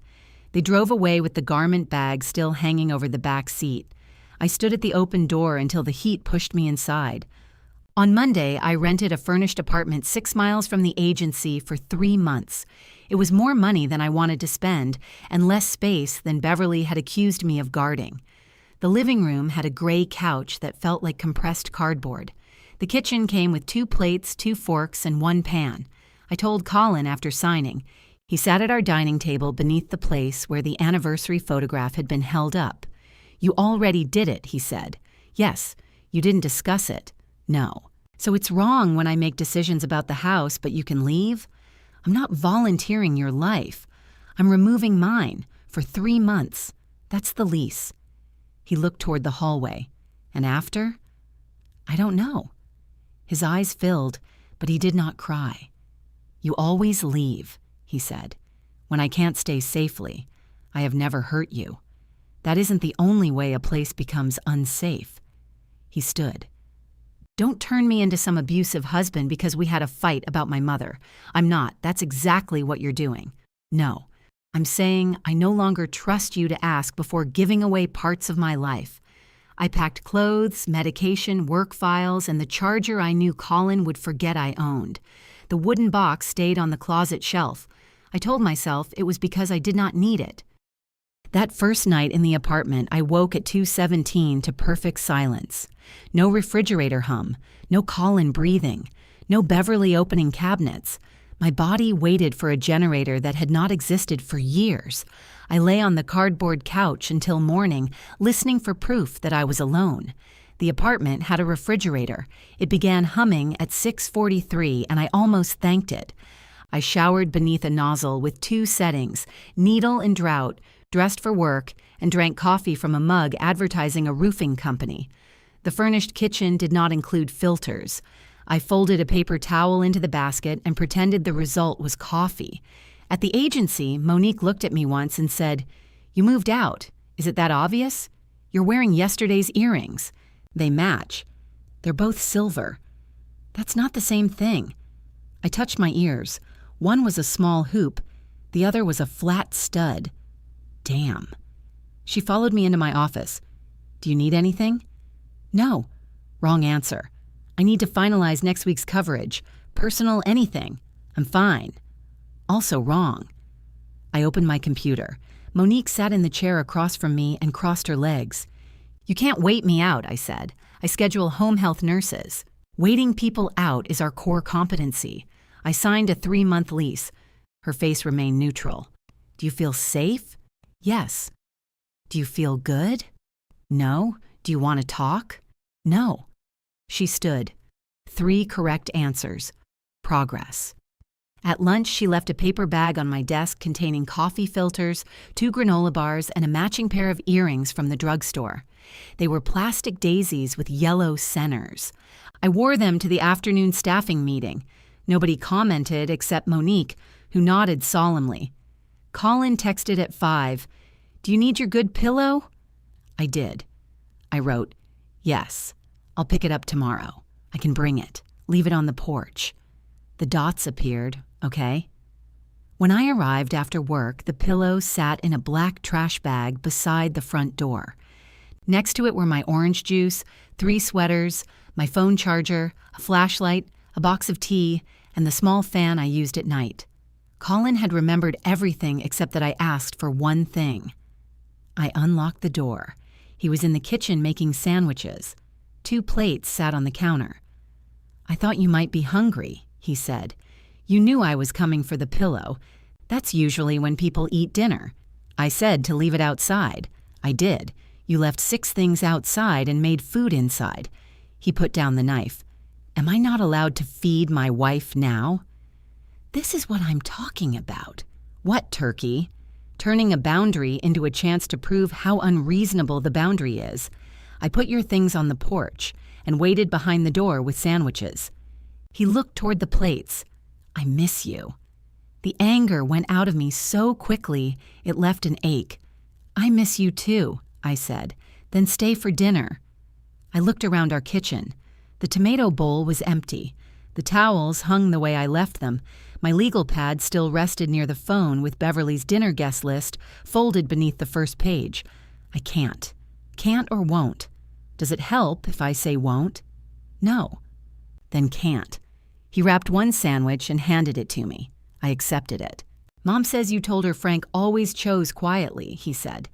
A: They drove away with the garment bag still hanging over the back seat. I stood at the open door until the heat pushed me inside. On Monday, I rented a furnished apartment 6 miles from the agency for 3 months. It was more money than I wanted to spend and less space than Beverly had accused me of guarding. The living room had a gray couch that felt like compressed cardboard. The kitchen came with 2 plates, 2 forks, and 1 pan. I told Colin after signing. He sat at our dining table beneath the place where the anniversary photograph had been held up. You already did it, he said. Yes, you didn't discuss it. No. So it's wrong when I make decisions about the house, but you can leave? I'm not volunteering your life. I'm removing mine for 3 months. That's the lease. He looked toward the hallway. And after? I don't know. His eyes filled, but he did not cry. You always leave, he said. When I can't stay safely, I have never hurt you. That isn't the only way a place becomes unsafe. He stood. Don't turn me into some abusive husband because we had a fight about my mother. I'm not. That's exactly what you're doing. No. I'm saying I no longer trust you to ask before giving away parts of my life. I packed clothes, medication, work files, and the charger I knew Colin would forget I owned. The wooden box stayed on the closet shelf. I told myself it was because I did not need it. That first night in the apartment, I woke at 2:17 to perfect silence. No refrigerator hum, no Colin breathing, no Beverly opening cabinets. My body waited for a generator that had not existed for years. I lay on the cardboard couch until morning, listening for proof that I was alone. The apartment had a refrigerator. It began humming at 6:43, and I almost thanked it. I showered beneath a nozzle with 2 settings, needle and drought, dressed for work, and drank coffee from a mug advertising a roofing company. The furnished kitchen did not include filters. I folded a paper towel into the basket and pretended the result was coffee. At the agency, Monique looked at me once and said, "You moved out. Is it that obvious? You're wearing yesterday's earrings. They match. They're both silver." That's not the same thing. I touched my ears. One was a small hoop. The other was a flat stud. Damn. She followed me into my office. "Do you need anything?" "No." Wrong answer. "I need to finalize next week's coverage. Personal anything. I'm fine." Also wrong. I opened my computer. Monique sat in the chair across from me and crossed her legs. "You can't wait me out," I said. "I schedule home health nurses. Waiting people out is our core competency. I signed a 3-month lease." Her face remained neutral. "Do you feel safe?" "Yes." "Do you feel good?" "No." "Do you want to talk?" "No." She stood. 3 correct answers. Progress. At lunch, she left a paper bag on my desk containing coffee filters, 2 granola bars, and a matching pair of earrings from the drugstore. They were plastic daisies with yellow centers. I wore them to the afternoon staffing meeting. Nobody commented except Monique, who nodded solemnly. Colin texted at 5. "Do you need your good pillow?" I did. I wrote, "Yes. I'll pick it up tomorrow. I can bring it. Leave it on the porch." The dots appeared, okay? When I arrived after work, the pillow sat in a black trash bag beside the front door. Next to it were my orange juice, 3 sweaters, my phone charger, a flashlight, a box of tea, and the small fan I used at night. Colin had remembered everything except that I asked for one thing. I unlocked the door. He was in the kitchen making sandwiches. 2 plates sat on the counter. "I thought you might be hungry," he said. "You knew I was coming for the pillow. That's usually when people eat dinner. I said to leave it outside. I did. You left 6 things outside and made food inside." He put down the knife. "Am I not allowed to feed my wife now?" This is what I'm talking about. What, Turkey? Turning a boundary into a chance to prove how unreasonable the boundary is. I put your things on the porch and waited behind the door with sandwiches. He looked toward the plates. "I miss you." The anger went out of me so quickly it left an ache. "I miss you too," I said. "Then stay for dinner." I looked around our kitchen. The tomato bowl was empty. The towels hung the way I left them. My legal pad still rested near the phone with Beverly's dinner guest list folded beneath the first page. I can't. Can't or won't. Does it help if I say won't? No. Then can't. He wrapped one sandwich and handed it to me. I accepted it. "Mom says you told her Frank always chose quietly," he said.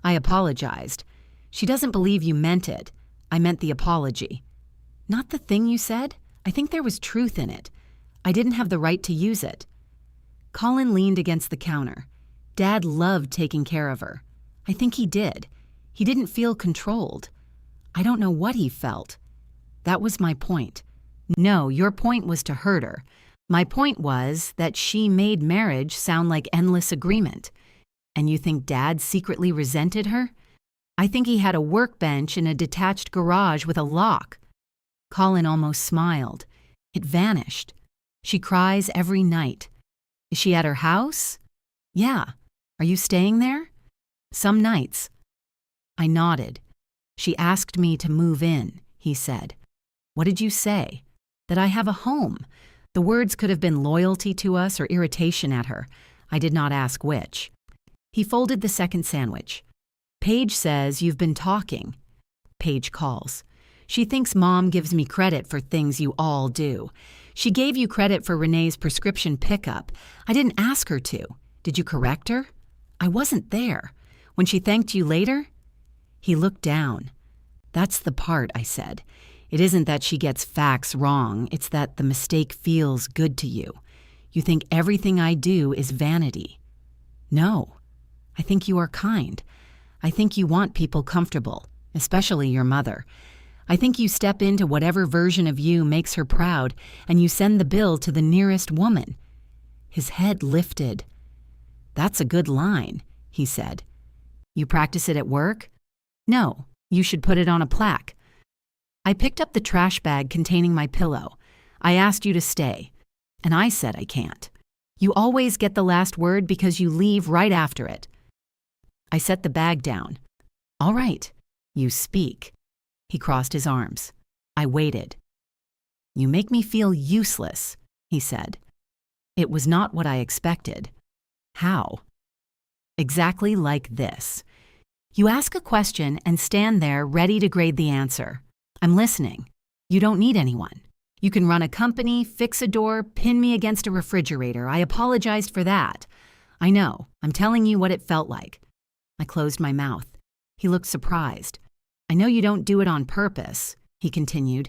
A: I apologized. "She doesn't believe you meant it." I meant the apology. "Not the thing you said? I think there was truth in it. I didn't have the right to use it." Colin leaned against the counter. Dad loved taking care of her. I think he did. He didn't feel controlled. I don't know what he felt. That was my point. No, your point was to hurt her. My point was that she made marriage sound like endless agreement. And you think Dad secretly resented her? I think he had a workbench in a detached garage with a lock. Colin almost smiled. It vanished. "She cries every night." "Is she at her house?" "Yeah." "Are you staying there?" "Some nights." I nodded. "She asked me to move in," he said. "What did you say?" "That I have a home." The words could have been loyalty to us or irritation at her. I did not ask which. He folded the second sandwich. "Paige says you've been talking." Paige calls. She thinks Mom gives me credit for things you all do. She gave you credit for Renee's prescription pickup. I didn't ask her to. Did you correct her? I wasn't there. When she thanked you later? He looked down. That's the part, I said. It isn't that she gets facts wrong, it's that the mistake feels good to you. You think everything I do is vanity. No, I think you are kind. I think you want people comfortable, especially your mother. I think you step into whatever version of you makes her proud, and you send the bill to the nearest woman. His head lifted. That's a good line, he said. You practice it at work? No, you should put it on a plaque. I picked up the trash bag containing my pillow. I asked you to stay, and I said I can't. You always get the last word because you leave right after it. I set the bag down. All right, you speak. He crossed his arms. I waited. You make me feel useless, he said. It was not what I expected. How? Exactly like this. You ask a question and stand there ready to grade the answer. I'm listening. You don't need anyone. You can run a company, fix a door, pin me against a refrigerator. I apologized for that. I know. I'm telling you what it felt like. I closed my mouth. He looked surprised. I know you don't do it on purpose, he continued,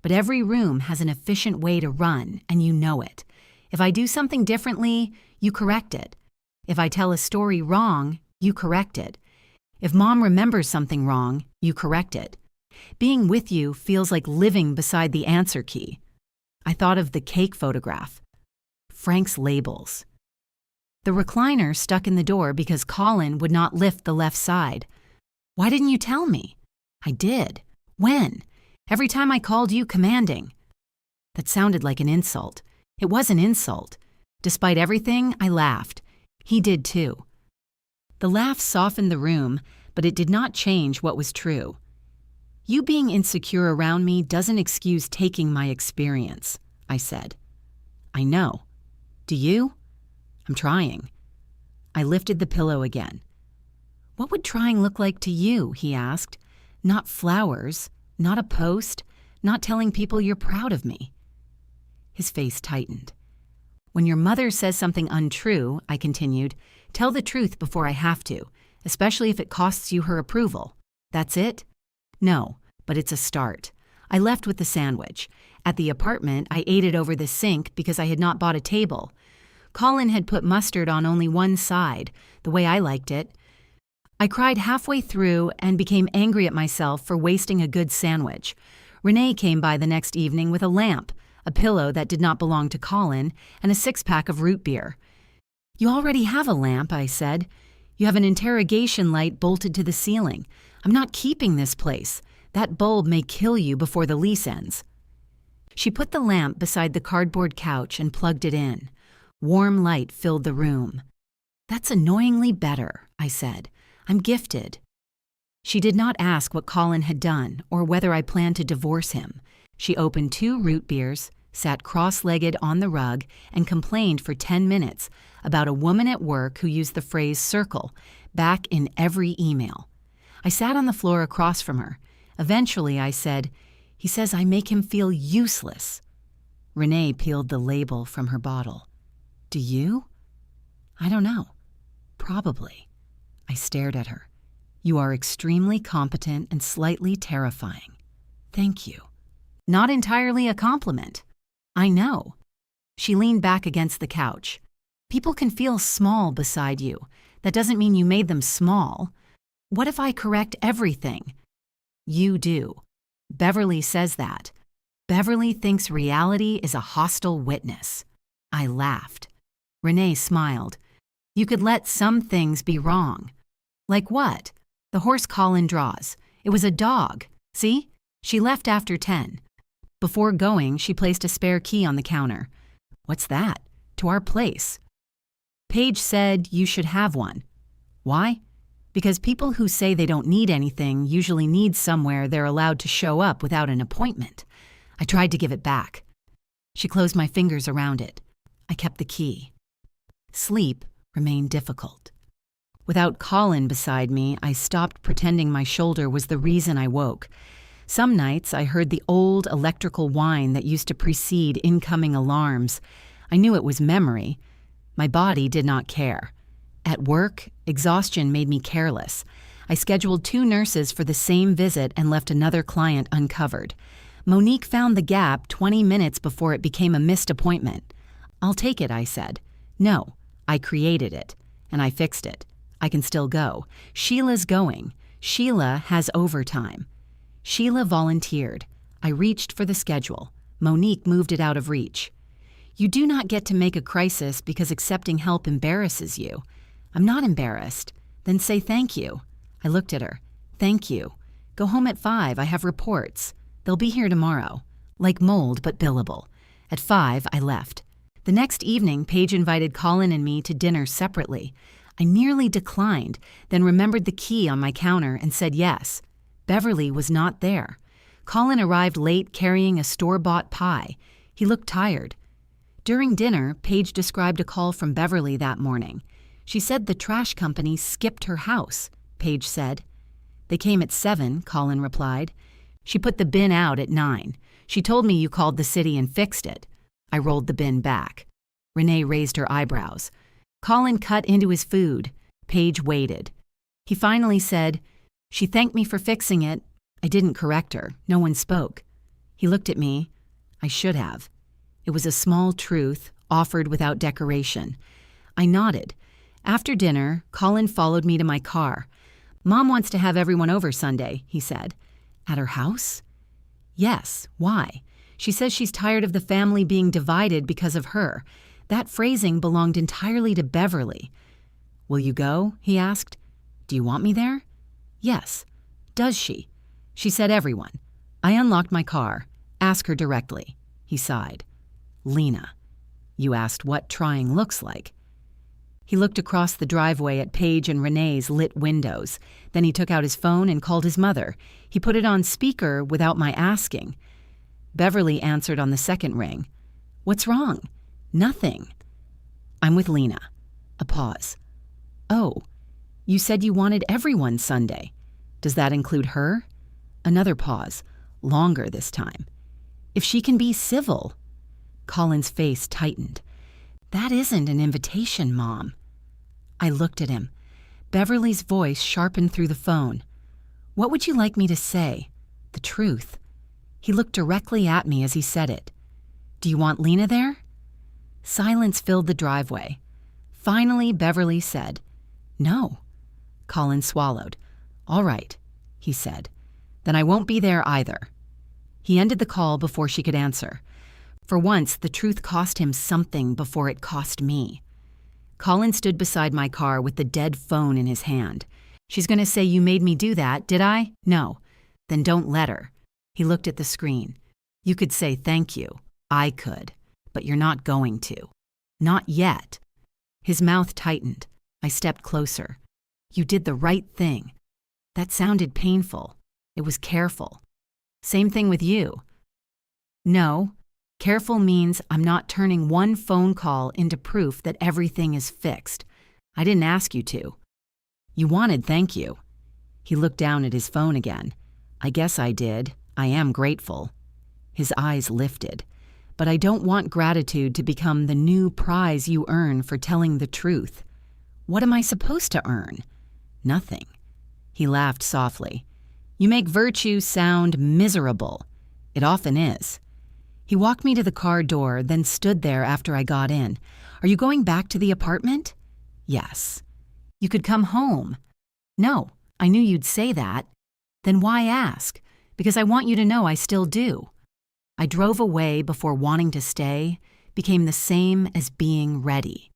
A: but every room has an efficient way to run, and you know it. If I do something differently, you correct it. If I tell a story wrong, you correct it. If Mom remembers something wrong, you correct it. Being with you feels like living beside the answer key. I thought of the cake photograph. Frank's labels. The recliner stuck in the door because Colin would not lift the left side. Why didn't you tell me? I did. When? Every time I called you commanding. That sounded like an insult. It was an insult. Despite everything, I laughed. He did too. The laugh softened the room, but it did not change what was true. You being insecure around me doesn't excuse taking my experience, I said. I know. Do you? I'm trying. I lifted the pillow again. What would trying look like to you, he asked. Not flowers, not a post, not telling people you're proud of me. His face tightened. When your mother says something untrue, I continued, tell the truth before I have to, especially if it costs you her approval. That's it? No, but it's a start. I left with the sandwich. At the apartment, I ate it over the sink because I had not bought a table. Colin had put mustard on only one side, the way I liked it. I cried halfway through and became angry at myself for wasting a good sandwich. Renee came by the next evening with a lamp, a pillow that did not belong to Colin, and a 6-pack of root beer. You already have a lamp, I said. You have an interrogation light bolted to the ceiling. I'm not keeping this place. That bulb may kill you before the lease ends. She put the lamp beside the cardboard couch and plugged it in. Warm light filled the room. That's annoyingly better, I said. I'm gifted. She did not ask what Colin had done or whether I planned to divorce him. She opened 2 root beers, sat cross-legged on the rug, and complained for 10 minutes about a woman at work who used the phrase circle back in every email. I sat on the floor across from her. Eventually, I said, he says I make him feel useless. Renee peeled the label from her bottle. Do you? I don't know. Probably. I stared at her. You are extremely competent and slightly terrifying. Thank you. Not entirely a compliment. I know. She leaned back against the couch. People can feel small beside you. That doesn't mean you made them small. What if I correct everything? You do. Beverly says that. Beverly thinks reality is a hostile witness. I laughed. Renee smiled. You could let some things be wrong. Like what? The horse Colin draws. It was a dog. See? She left after 10. Before going, she placed a spare key on the counter. What's that? To our place. Paige said you should have one. Why? Because people who say they don't need anything usually need somewhere they're allowed to show up without an appointment. I tried to give it back. She closed my fingers around it. I kept the key. Sleep remained difficult. Without Colin beside me, I stopped pretending my shoulder was the reason I woke. Some nights I heard the old electrical whine that used to precede incoming alarms. I knew it was memory. My body did not care. At work, exhaustion made me careless. I scheduled 2 nurses for the same visit and left another client uncovered. Monique found the gap 20 minutes before it became a missed appointment. "I'll take it," I said. "No, I created it, and I fixed it. I can still go. Sheila's going. Sheila has overtime." Sheila volunteered. I reached for the schedule. Monique moved it out of reach. "You do not get to make a crisis because accepting help embarrasses you." "I'm not embarrassed." "Then say thank you." I looked at her. "Thank you. Go home at 5. I have reports. They'll be here tomorrow. Like mold, but billable." At 5, I left. The next evening, Paige invited Colin and me to dinner separately. I nearly declined, then remembered the key on my counter and said yes. Beverly was not there. Colin arrived late carrying a store-bought pie. He looked tired. During dinner, Paige described a call from Beverly that morning. She said the trash company skipped her house, Paige said. "They came at 7, Colin replied. "She put the bin out at 9. She told me you called the city and fixed it." I rolled the bin back. Renee raised her eyebrows. Colin cut into his food. Paige waited. He finally said, "She thanked me for fixing it." I didn't correct her. No one spoke. He looked at me. I should have. It was a small truth, offered without decoration. I nodded. After dinner, Colin followed me to my car. "Mom wants to have everyone over Sunday," he said. "At her house?" "Yes. Why? She says she's tired of the family being divided because of her. That phrasing belonged entirely to Beverly." "Will you go?" he asked. "Do you want me there?" "Yes." "Does she?" "She said everyone." I unlocked my car. "Ask her directly." He sighed. "Lena, you asked what trying looks like." He looked across the driveway at Paige and Renee's lit windows. Then he took out his phone and called his mother. He put it on speaker without my asking. Beverly answered on the second ring. "What's wrong?" "Nothing." "I'm with Lena." A pause. "Oh, you said you wanted everyone Sunday. Does that include her?" Another pause, longer this time. "If she can be civil." Colin's face tightened. "That isn't an invitation, Mom." I looked at him. Beverly's voice sharpened through the phone. "What would you like me to say?" "The truth." He looked directly at me as he said it. "Do you want Lena there?" Silence filled the driveway. Finally, Beverly said, "No." Colin swallowed. "All right," he said. "Then I won't be there either." He ended the call before she could answer. For once, the truth cost him something before it cost me. Colin stood beside my car with the dead phone in his hand. "She's going to say you made me do that, did I?" "No." "Then don't let her." He looked at the screen. "You could say thank you. I could. But you're not going to. Not yet." His mouth tightened. I stepped closer. "You did the right thing." That sounded painful. It was careful. "Same thing with you." "No. Careful means I'm not turning one phone call into proof that everything is fixed. I didn't ask you to." "You wanted thank you." He looked down at his phone again. "I guess I did. I am grateful." His eyes lifted. "But I don't want gratitude to become the new prize you earn for telling the truth." "What am I supposed to earn?" "Nothing." He laughed softly. "You make virtue sound miserable." "It often is." He walked me to the car door, then stood there after I got in. "Are you going back to the apartment?" "Yes." "You could come home." "No, I knew you'd say that." "Then why ask?" "Because I want you to know I still do." I drove away before wanting to stay became the same as being ready.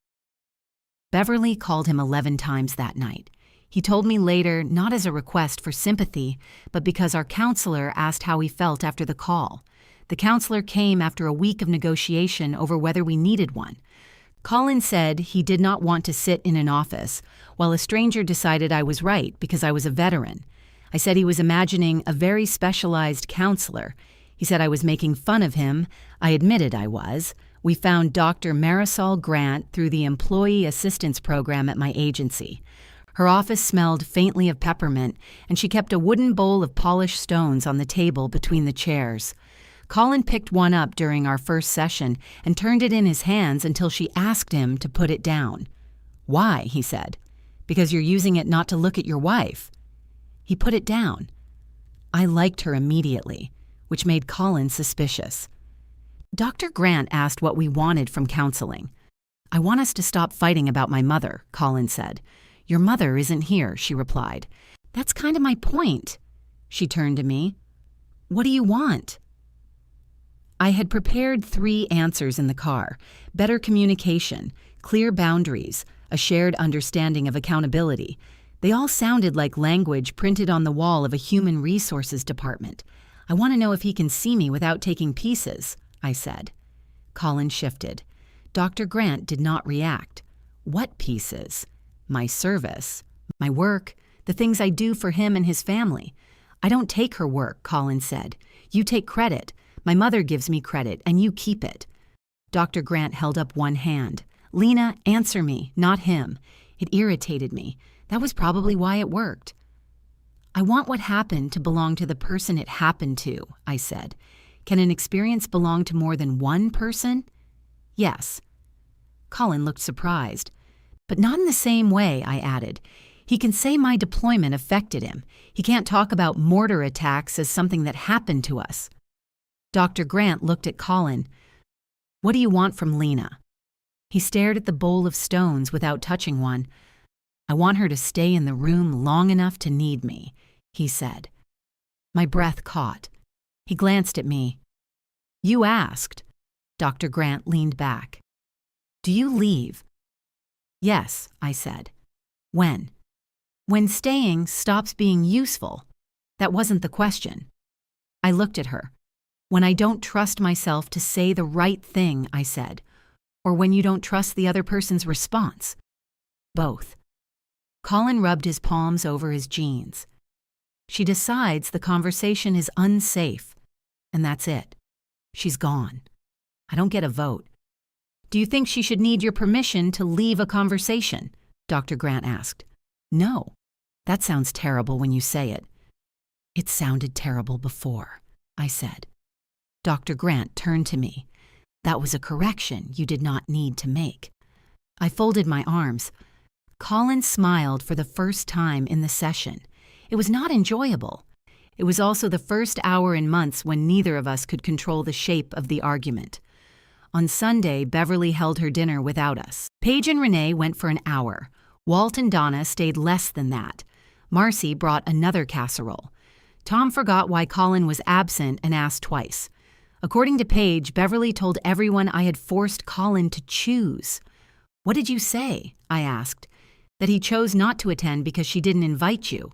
A: Beverly called him 11 times that night. He told me later, not as a request for sympathy, but because our counselor asked how he felt after the call. The counselor came after a week of negotiation over whether we needed one. Colin said he did not want to sit in an office, while a stranger decided I was right because I was a veteran. I said he was imagining a very specialized counselor. He said I was making fun of him. I admitted I was. We found Dr. Marisol Grant through the Employee Assistance Program at my agency. Her office smelled faintly of peppermint, and she kept a wooden bowl of polished stones on the table between the chairs. Colin picked one up during our first session and turned it in his hands until she asked him to put it down. "Why?" he said. "Because you're using it not to look at your wife." He put it down. I liked her immediately, which made Colin suspicious. Dr. Grant asked what we wanted from counseling. "I want us to stop fighting about my mother," Colin said. "Your mother isn't here," she replied. "That's kind of my point." She turned to me. "What do you want?" I had prepared 3 answers in the car: better communication, clear boundaries, a shared understanding of accountability. They all sounded like language printed on the wall of a human resources department. "I want to know if he can see me without taking pieces," I said. Colin shifted. Dr. Grant did not react. "What pieces?" "My service, my work, the things I do for him and his family." "I don't take her work," Colin said. "You take credit. My mother gives me credit, and you keep it." Dr. Grant held up one hand. "Lena, answer me, not him." It irritated me. That was probably why it worked. "I want what happened to belong to the person it happened to," I said. "Can an experience belong to more than one person?" "Yes." Colin looked surprised. "But not in the same way," I added. "He can say my deployment affected him. He can't talk about mortar attacks as something that happened to us." Dr. Grant looked at Colin. "What do you want from Lena?" He stared at the bowl of stones without touching one. "I want her to stay in the room long enough to need me," he said. My breath caught. He glanced at me. "You asked." Dr. Grant leaned back. "Do you leave?" "Yes," I said. "When?" "When staying stops being useful." That wasn't the question. I looked at her. "When I don't trust myself to say the right thing," I said. "Or when you don't trust the other person's response." "Both." Colin rubbed his palms over his jeans. "She decides the conversation is unsafe, and that's it. She's gone. I don't get a vote." "Do you think she should need your permission to leave a conversation?" Dr. Grant asked. "No. That sounds terrible when you say it." "It sounded terrible before," I said. Dr. Grant turned to me. "That was a correction you did not need to make." I folded my arms. Colin smiled for the first time in the session. It was not enjoyable. It was also the first hour in months when neither of us could control the shape of the argument. On Sunday, Beverly held her dinner without us. Paige and Renee went for an hour. Walt and Donna stayed less than that. Marcy brought another casserole. Tom forgot why Colin was absent and asked twice. According to Paige, Beverly told everyone I had forced Colin to choose. "What did you say?" I asked. "That he chose not to attend because she didn't invite you."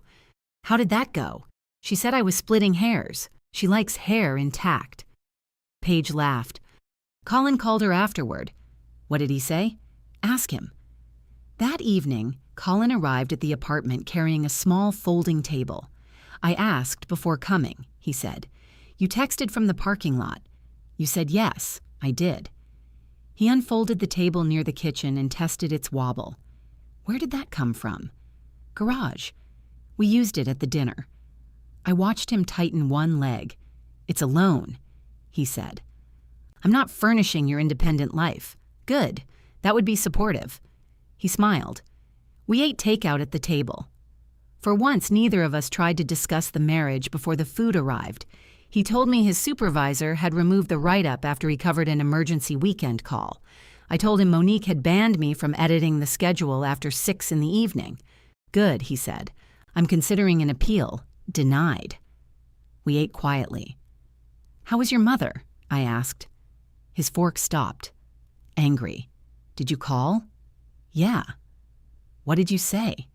A: "How did that go?" "She said I was splitting hairs. She likes hair intact." Paige laughed. Colin called her afterward. "What did he say?" "Ask him." That evening, Colin arrived at the apartment carrying a small folding table. "I asked before coming," he said. "You texted from the parking lot." "You said yes." "I did." He unfolded the table near the kitchen and tested its wobble. "Where did that come from?" "Garage. We used it at the dinner." I watched him tighten one leg. "It's a loan," he said. "I'm not furnishing your independent life." "Good. That would be supportive." He smiled. We ate takeout at the table. For once, neither of us tried to discuss the marriage before the food arrived. He told me his supervisor had removed the write-up after he covered an emergency weekend call. I told him Monique had banned me from editing the schedule after 6 in the evening. "Good," he said. "I'm considering an appeal." Denied. We ate quietly. "How was your mother?" I asked. His fork stopped. Angry. "Did you call?" "Yeah." "What did you say?"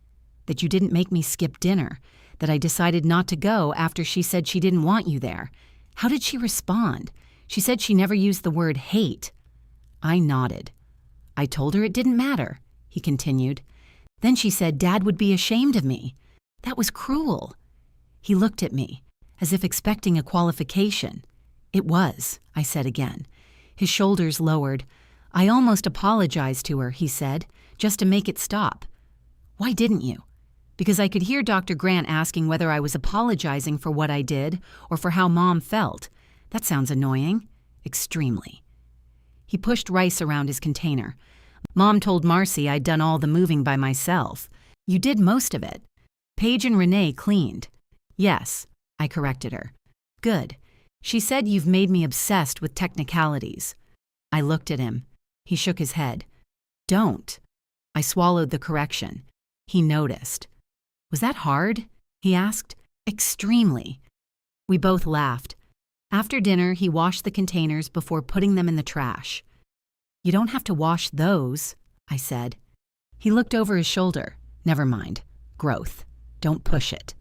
A: "That you didn't make me skip dinner. That I decided not to go after she said she didn't want you there." "How did she respond?" "She said she never used the word hate." I nodded. "I told her it didn't matter," he continued. "Then she said Dad would be ashamed of me. That was cruel." He looked at me, as if expecting a qualification. "It was," I said again. His shoulders lowered. "I almost apologized to her," he said, "just to make it stop." "Why didn't you?" because I could hear Dr. Grant asking whether I was apologizing for what I did or for how Mom felt. That sounds annoying. Extremely. He pushed rice around his container. Mom told Marcy I'd done all the moving by myself. You did most of it. Paige and Renee cleaned. Yes, I corrected her. Good. She said you've made me obsessed with technicalities. I looked at him. He shook his head. Don't. I swallowed the correction. He noticed. Was that hard? He asked. Extremely. We both laughed. After dinner, he washed the containers before putting them in the trash. You don't have to wash those, I said. He looked over his shoulder. Never mind. Growth. Don't push it.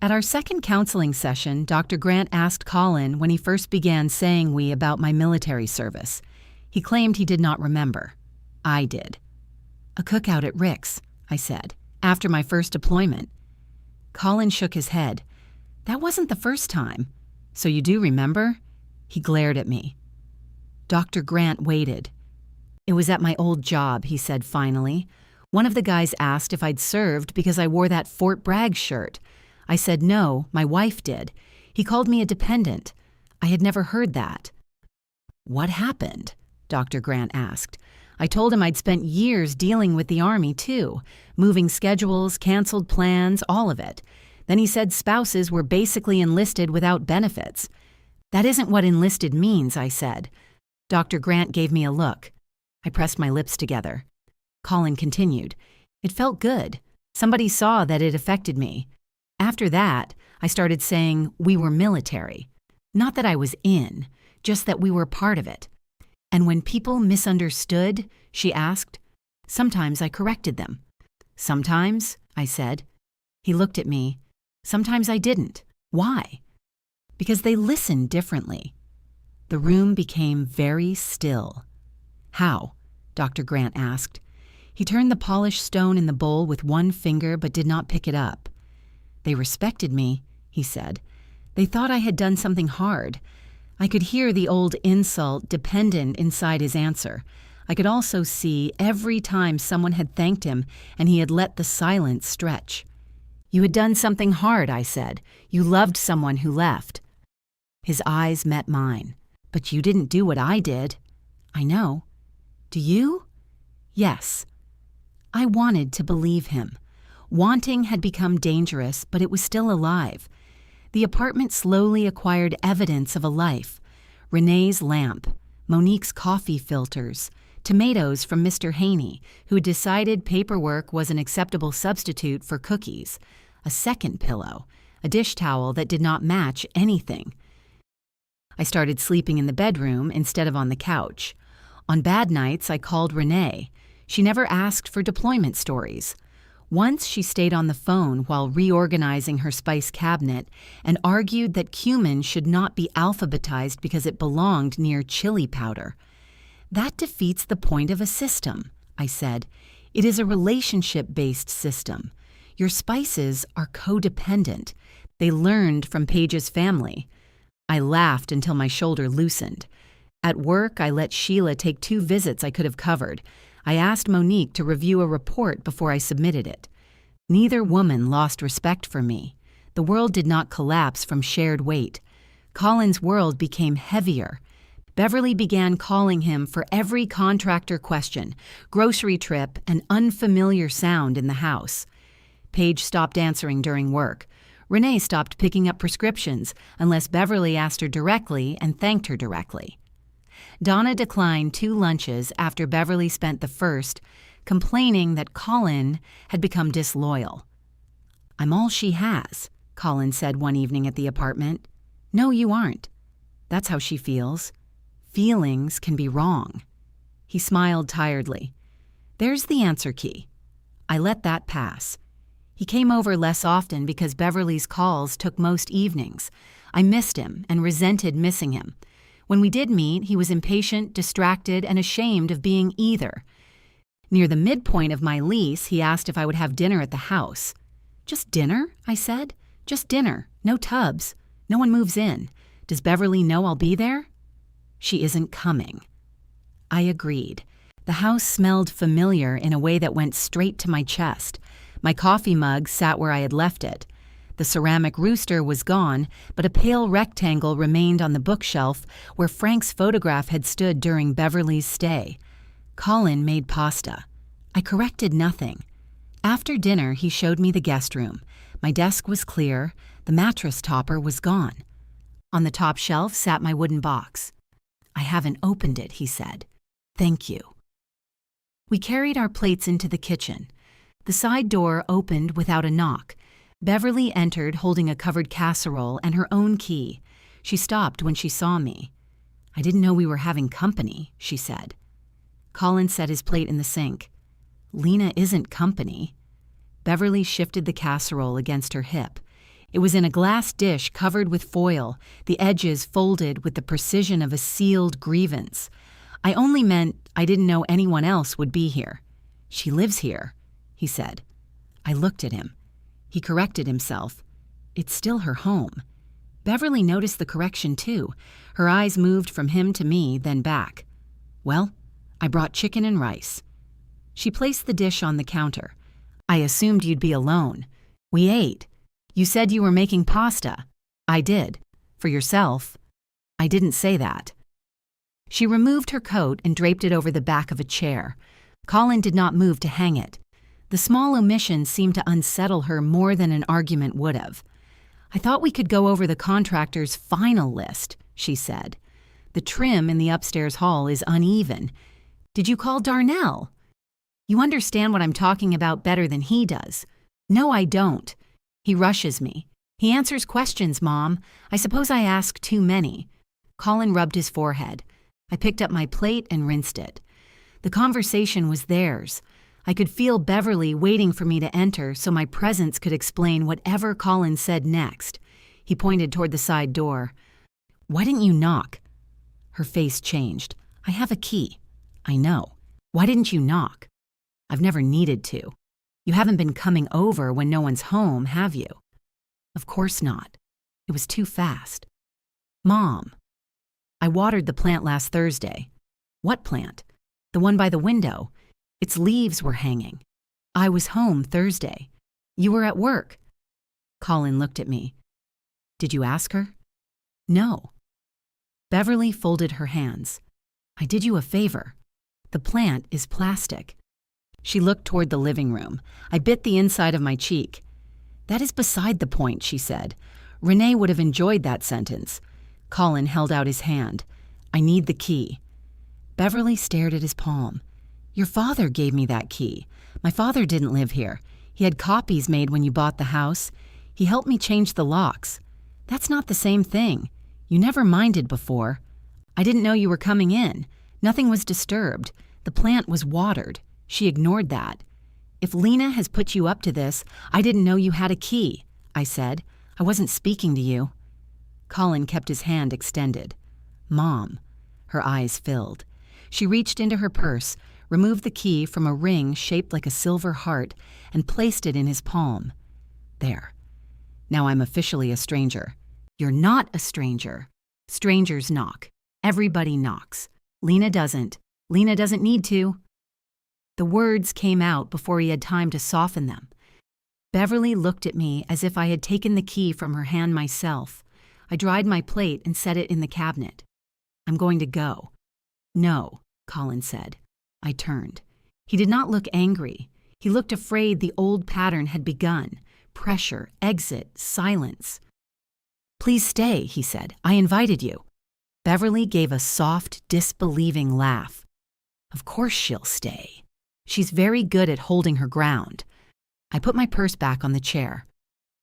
A: At our second counseling session, Dr. Grant asked Colin when he first began saying we about my military service. He claimed he did not remember. I did. A cookout at Rick's, I said, after my first deployment. Colin shook his head. That wasn't the first time. So you do remember? He glared at me. Dr. Grant waited. It was at my old job, he said finally. One of the guys asked if I'd served because I wore that Fort Bragg shirt. I said no, my wife did. He called me a dependent. I had never heard that. What happened? Dr. Grant asked. I told him I'd spent years dealing with the Army, too. Moving schedules, canceled plans, all of it. Then he said spouses were basically enlisted without benefits. That isn't what enlisted means, I said. Dr. Grant gave me a look. I pressed my lips together. Colin continued. It felt good. Somebody saw that it affected me. After that, I started saying we were military. Not that I was in, just that we were part of it. And when people misunderstood, she asked, sometimes I corrected them. Sometimes, I said. He looked at me. Sometimes I didn't. Why? Because they listened differently. The room became very still. How? Dr. Grant asked. He turned the polished stone in the bowl with one finger but did not pick it up. They respected me, he said. They thought I had done something hard. I could hear the old insult dependent inside his answer. I could also see every time someone had thanked him and he had let the silence stretch. You had done something hard, I said. You loved someone who left. His eyes met mine. But you didn't do what I did. I know. Do you? Yes. I wanted to believe him. Wanting had become dangerous, but it was still alive. The apartment slowly acquired evidence of a life. Renee's lamp, Monique's coffee filters, tomatoes from Mr. Haney, who had decided paperwork was an acceptable substitute for cookies, a second pillow, a dish towel that did not match anything. I started sleeping in the bedroom instead of on the couch. On bad nights, I called Renee. She never asked for deployment stories. Once she stayed on the phone while reorganizing her spice cabinet and argued that cumin should not be alphabetized because it belonged near chili powder. That defeats the point of a system, I said. It is a relationship-based system. Your spices are codependent. They learned from Paige's family. I laughed until my shoulder loosened. At work, I let Sheila take 2 visits I could have covered. I asked Monique to review a report before I submitted it. Neither woman lost respect for me. The world did not collapse from shared weight. Colin's world became heavier. Beverly began calling him for every contractor question, grocery trip, and unfamiliar sound in the house. Paige stopped answering during work. Renee stopped picking up prescriptions unless Beverly asked her directly and thanked her directly. Donna declined 2 lunches after Beverly spent the first, complaining that Colin had become disloyal. I'm all she has, Colin said one evening at the apartment. No, you aren't. That's how she feels. Feelings can be wrong. He smiled tiredly. There's the answer key. I let that pass. He came over less often because Beverly's calls took most evenings. I missed him and resented missing him. When we did meet, he was impatient, distracted, and ashamed of being either. Near the midpoint of my lease, he asked if I would have dinner at the house. Just dinner, I said. Just dinner. No tubs. No one moves in. Does Beverly know I'll be there? She isn't coming. I agreed. The house smelled familiar in a way that went straight to my chest. My coffee mug sat where I had left it. The ceramic rooster was gone, but a pale rectangle remained on the bookshelf where Frank's photograph had stood during Beverly's stay. Colin made pasta. I corrected nothing. After dinner, he showed me the guest room. My desk was clear. The mattress topper was gone. On the top shelf sat my wooden box. "I haven't opened it," he said. "Thank you." We carried our plates into the kitchen. The side door opened without a knock. Beverly entered holding a covered casserole and her own key. She stopped when she saw me. "I didn't know we were having company," she said. Colin set his plate in the sink. "Lena isn't company." Beverly shifted the casserole against her hip. It was in a glass dish covered with foil, the edges folded with the precision of a sealed grievance. "I only meant I didn't know anyone else would be here." "She lives here," he said. I looked at him. He corrected himself. "It's still her home." Beverly noticed the correction too. Her eyes moved from him to me, then back. "Well, I brought chicken and rice." She placed the dish on the counter. "I assumed you'd be alone. We ate. You said you were making pasta." "I did. For yourself." "I didn't say that." She removed her coat and draped it over the back of a chair. Colin did not move to hang it. The small omission seemed to unsettle her more than an argument would have. "I thought we could go over the contractor's final list," she said. "The trim in the upstairs hall is uneven. Did you call Darnell?" "You understand what I'm talking about better than he does." "No, I don't. He rushes me. He answers questions, Mom. I suppose I ask too many." Colin rubbed his forehead. I picked up my plate and rinsed it. The conversation was theirs. I could feel Beverly waiting for me to enter so my presence could explain whatever Colin said next. He pointed toward the side door. "Why didn't you knock?" Her face changed. "I have a key." "I know. Why didn't you knock?" "I've never needed to." "You haven't been coming over when no one's home, have you?" "Of course not. It was too fast." "Mom." "I watered the plant last Thursday." "What plant?" "The one by the window. Its leaves were hanging." "I was home Thursday." "You were at work." Colin looked at me. "Did you ask her?" "No." Beverly folded her hands. "I did you a favor. The plant is plastic." She looked toward the living room. I bit the inside of my cheek. "That is beside the point," she said. "Renee would have enjoyed that sentence." Colin held out his hand. "I need the key." Beverly stared at his palm. "Your father gave me that key. My father didn't live here. He had copies made when you bought the house. He helped me change the locks." "That's not the same thing. You never minded before." "I didn't know you were coming in. Nothing was disturbed. The plant was watered." She ignored that. "If Lena has put you up to this, I didn't know you had a key," I said. "I wasn't speaking to you." Colin kept his hand extended. "Mom." Her eyes filled. She reached into her purse, removed the key from a ring shaped like a silver heart, and placed it in his palm. "There. Now I'm officially a stranger." "You're not a stranger. Strangers knock. Everybody knocks. Lena doesn't. Lena doesn't need to." The words came out before he had time to soften them. Beverly looked at me as if I had taken the key from her hand myself. I dried my plate and set it in the cabinet. "I'm going to go." "No," Colin said. I turned. He did not look angry. He looked afraid the old pattern had begun. Pressure, exit, silence. "Please stay," he said. "I invited you." Beverly gave a soft, disbelieving laugh. "Of course she'll stay. She's very good at holding her ground." I put my purse back on the chair.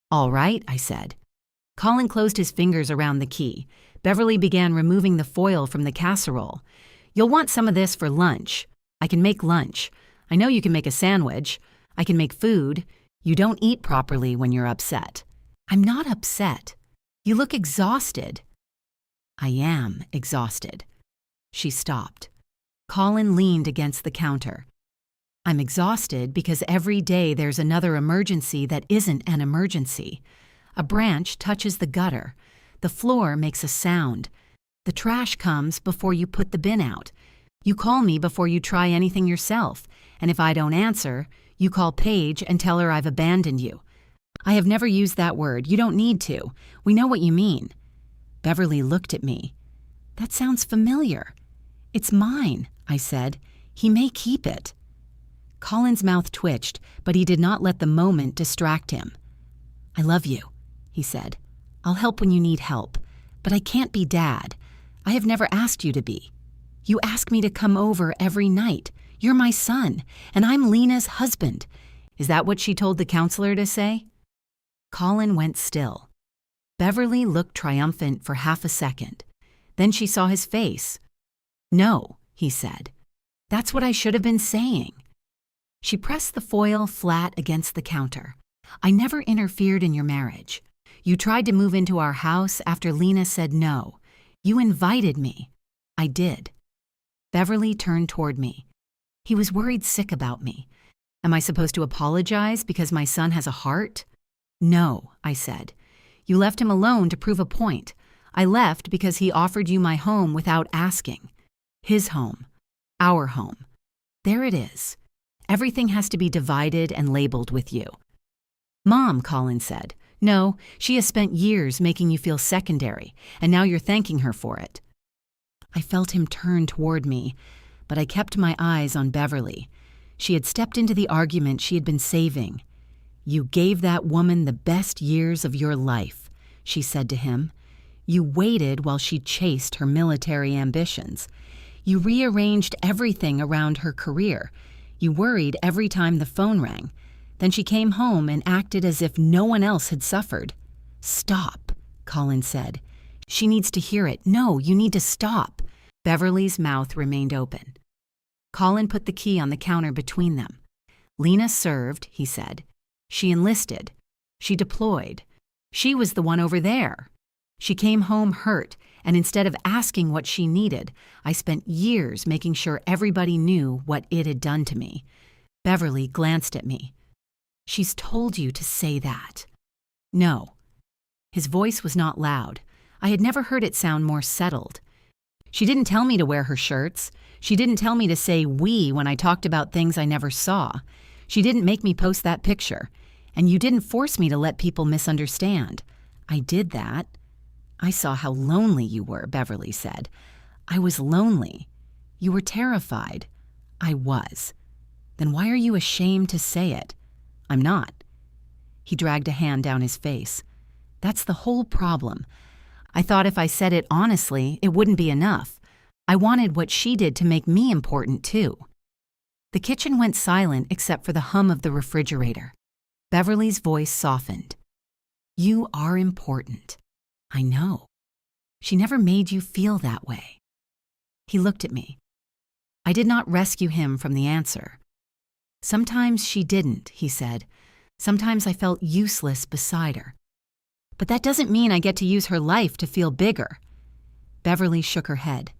A: "All right," I said. Colin closed his fingers around the key. Beverly began removing the foil from the casserole. "You'll want some of this for lunch. I can make lunch. I know you can make a sandwich. I can make food. You don't eat properly when you're upset." "I'm not upset. You look exhausted." "I am exhausted." She stopped. Colin leaned against the counter. "I'm exhausted because every day there's another emergency that isn't an emergency. A branch touches the gutter. The floor makes a sound. The trash comes before you put the bin out. You call me before you try anything yourself, and if I don't answer, You call Paige and tell her I've abandoned you. I have never used that word. You don't need to. We know what you mean. Beverly looked at me. That sounds familiar. It's mine, I said. He may keep it. Colin's mouth twitched, but he did not let the moment distract him. I love you, he said. I'll help when you need help, but I can't be Dad. I have never asked you to be. You ask me to come over every night. You're my son, and I'm Lena's husband. Is that what she told the counselor to say? Colin went still. Beverly looked triumphant for half a second. Then she saw his face. No, he said. That's what I should have been saying. She pressed the foil flat against the counter. I never interfered in your marriage. You tried to move into our house after Lena said no. You invited me. I did. Beverly turned toward me. He was worried sick about me. Am I supposed to apologize because my son has a heart? No, I said. You left him alone to prove a point. I left because he offered you my home without asking. His home. Our home. There it is. Everything has to be divided and labeled with you. Mom, Colin said. No, she has spent years making you feel secondary, and now you're thanking her for it. I felt him turn toward me, but I kept my eyes on Beverly. She had stepped into the argument she had been saving. You gave that woman the best years of your life, she said to him. You waited while she chased her military ambitions. You rearranged everything around her career. You worried every time the phone rang. Then she came home and acted as if no one else had suffered. Stop, Colin said. She needs to hear it. No, you need to stop. Beverly's mouth remained open. Colin put the key on the counter between them. Lena served, he said. She enlisted. She deployed. She was the one over there. She came home hurt, and instead of asking what she needed, I spent years making sure everybody knew what it had done to me. Beverly glanced at me. She's told you to say that. No. His voice was not loud. I had never heard it sound more settled. She didn't tell me to wear her shirts. She didn't tell me to say we when I talked about things I never saw. She didn't make me post that picture. And you didn't force me to let people misunderstand. I did that. I saw how lonely you were, Beverly said. I was lonely. You were terrified. I was. Then why are you ashamed to say it? I'm not. He dragged a hand down his face. That's the whole problem. I thought if I said it honestly, it wouldn't be enough. I wanted what she did to make me important, too. The kitchen went silent except for the hum of the refrigerator. Beverly's voice softened. You are important. I know. She never made you feel that way. He looked at me. I did not rescue him from the answer. Sometimes she didn't, he said. Sometimes I felt useless beside her. But that doesn't mean I get to use her life to feel bigger. Beverly shook her head.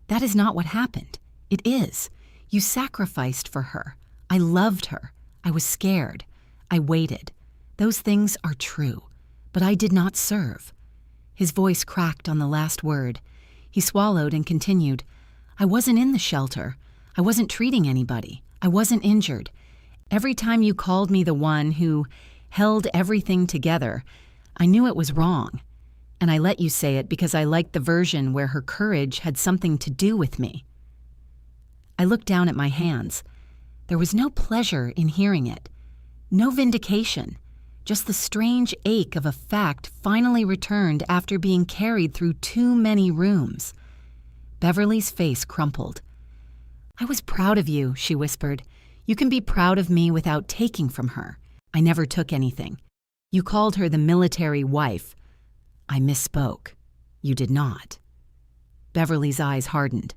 A: That is not what happened. It is. You sacrificed for her. I loved her. I was scared. I waited. Those things are true. But I did not serve. His voice cracked on the last word. He swallowed and continued. I wasn't in the shelter. I wasn't treating anybody. I wasn't injured. Every time you called me the one who held everything together, I knew it was wrong. And I let you say it because I liked the version where her courage had something to do with me. I looked down at my hands. There was no pleasure in hearing it. No vindication. Just the strange ache of a fact finally returned after being carried through too many rooms. Beverly's face crumpled. I was proud of you, she whispered. You can be proud of me without taking from her. I never took anything. You called her the military wife. I misspoke. You did not. Beverly's eyes hardened.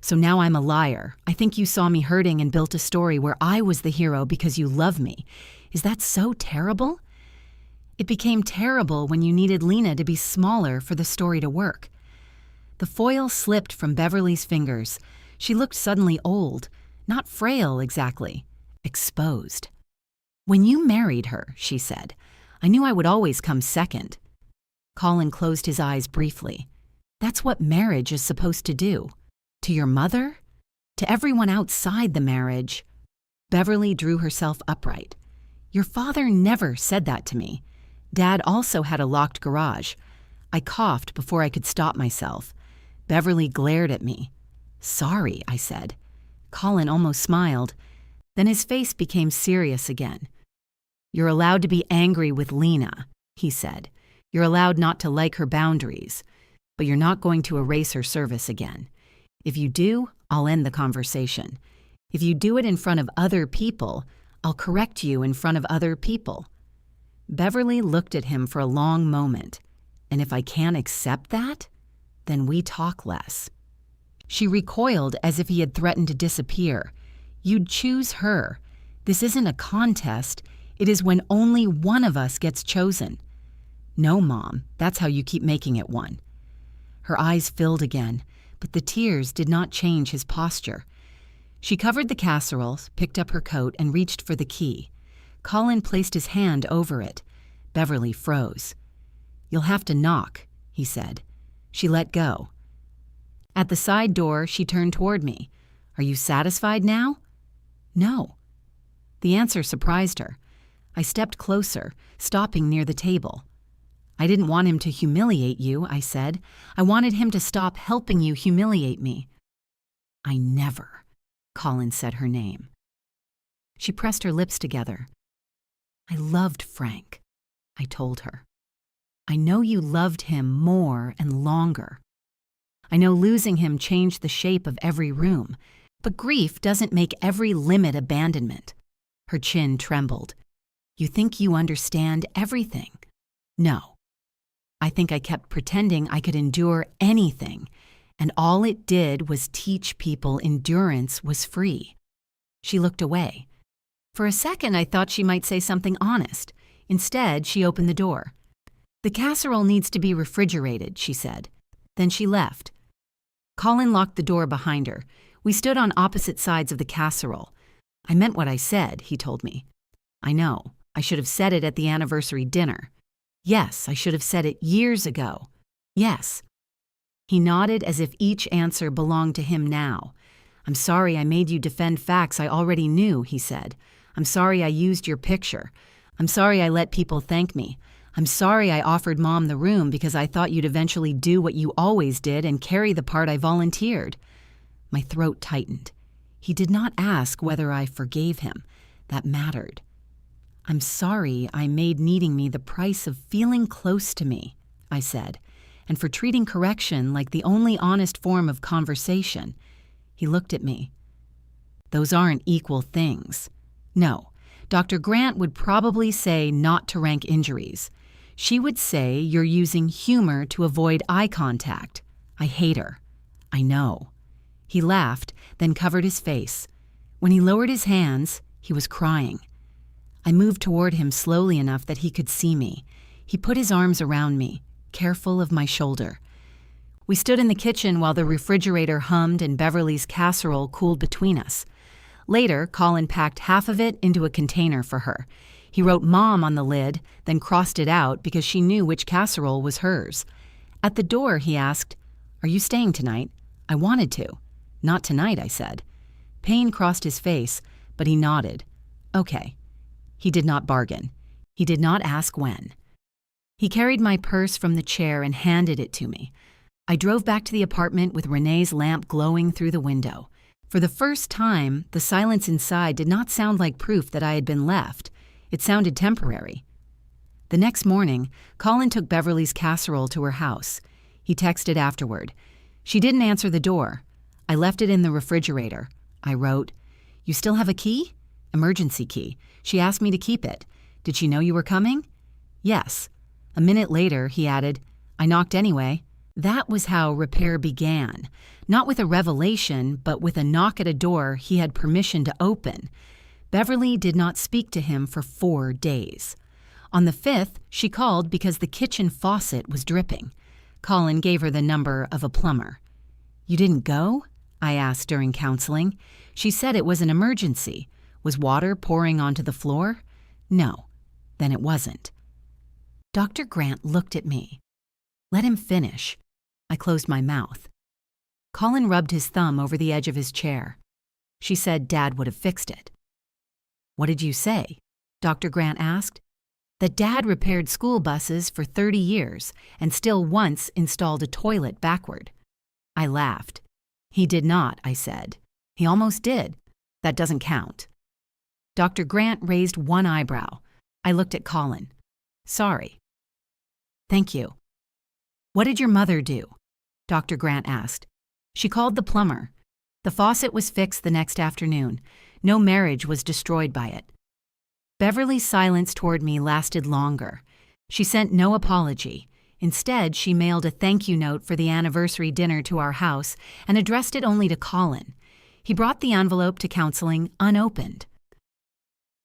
A: So now I'm a liar. I think you saw me hurting and built a story where I was the hero because you love me. Is that so terrible? It became terrible when you needed Lena to be smaller for the story to work. The foil slipped from Beverly's fingers. She looked suddenly old, not frail exactly, exposed. When you married her, she said, I knew I would always come second. Colin closed his eyes briefly. That's what marriage is supposed to do. To your mother? To everyone outside the marriage. Beverly drew herself upright. "Your father never said that to me. Dad also had a locked garage." I coughed before I could stop myself. Beverly glared at me. "Sorry," I said. Colin almost smiled. Then his face became serious again. "You're allowed to be angry with Lena," he said. "You're allowed not to like her boundaries, but you're not going to erase her service again. If you do, I'll end the conversation. If you do it in front of other people, I'll correct you in front of other people." Beverly looked at him for a long moment. "And if I can't accept that, then we talk less." She recoiled as if he had threatened to disappear. "You'd choose her. This isn't a contest. It is when only one of us gets chosen." "No, Mom, that's how you keep making it one." Her eyes filled again, but the tears did not change his posture. She covered the casseroles, picked up her coat, and reached for the key. Colin placed his hand over it. Beverly froze. "You'll have to knock," he said. She let go. At the side door, she turned toward me. "Are you satisfied now?" "No." The answer surprised her. I stepped closer, stopping near the table. "I didn't want him to humiliate you," I said. "I wanted him to stop helping you humiliate me." "I never," Colin said her name. She pressed her lips together. "I loved Frank," I told her. "I know you loved him more and longer. I know losing him changed the shape of every room, but grief doesn't make every limit abandonment." Her chin trembled. "You think you understand everything?" "No. I think I kept pretending I could endure anything, and all it did was teach people endurance was free." She looked away. For a second, I thought she might say something honest. Instead, she opened the door. "The casserole needs to be refrigerated," she said. Then she left. Colin locked the door behind her. We stood on opposite sides of the casserole. "I meant what I said," he told me. "I know. I should have said it at the anniversary dinner." "Yes, I should have said it years ago." "Yes." He nodded as if each answer belonged to him now. "I'm sorry I made you defend facts I already knew," he said. "I'm sorry I used your picture. I'm sorry I let people thank me. I'm sorry I offered Mom the room because I thought you'd eventually do what you always did and carry the part I volunteered." My throat tightened. He did not ask whether I forgave him. That mattered. "I'm sorry I made needing me the price of feeling close to me," I said, "and for treating correction like the only honest form of conversation." He looked at me. "Those aren't equal things. No, Dr. Grant would probably say not to rank injuries. She would say you're using humor to avoid eye contact. I hate her." "I know." He laughed, then covered his face. When he lowered his hands, he was crying. I moved toward him slowly enough that he could see me. He put his arms around me, careful of my shoulder. We stood in the kitchen while the refrigerator hummed and Beverly's casserole cooled between us. Later, Colin packed half of it into a container for her. He wrote Mom on the lid, then crossed it out because she knew which casserole was hers. At the door, he asked, "Are you staying tonight?" I wanted to. "Not tonight," I said. Pain crossed his face, but he nodded. "Okay." He did not bargain. He did not ask when. He carried my purse from the chair and handed it to me. I drove back to the apartment with Renee's lamp glowing through the window. For the first time, the silence inside did not sound like proof that I had been left. It sounded temporary. The next morning, Colin took Beverly's casserole to her house. He texted afterward. She didn't answer the door. I left it in the refrigerator. I wrote, "You still have a key?" "Emergency key. She asked me to keep it. Did she know you were coming?" "Yes." A minute later, he added, "I knocked anyway." That was how repair began. Not with a revelation, but with a knock at a door he had permission to open. Beverly did not speak to him for 4 days. On the 5th, she called because the kitchen faucet was dripping. Colin gave her the number of a plumber. "You didn't go?" I asked during counseling. She said it was an emergency. Was water pouring onto the floor? No. Then it wasn't. Dr. Grant looked at me. Let him finish. I closed my mouth. Colin rubbed his thumb over the edge of his chair. She said Dad would have fixed it. What did you say? Dr. Grant asked. That Dad repaired school buses for 30 years and still once installed a toilet backward. I laughed. He did not, I said. He almost did. That doesn't count. Dr. Grant raised one eyebrow. I looked at Colin. Sorry. Thank you. What did your mother do? Dr. Grant asked. She called the plumber. The faucet was fixed the next afternoon. No marriage was destroyed by it. Beverly's silence toward me lasted longer. She sent no apology. Instead, she mailed a thank you note for the anniversary dinner to our house and addressed it only to Colin. He brought the envelope to counseling unopened.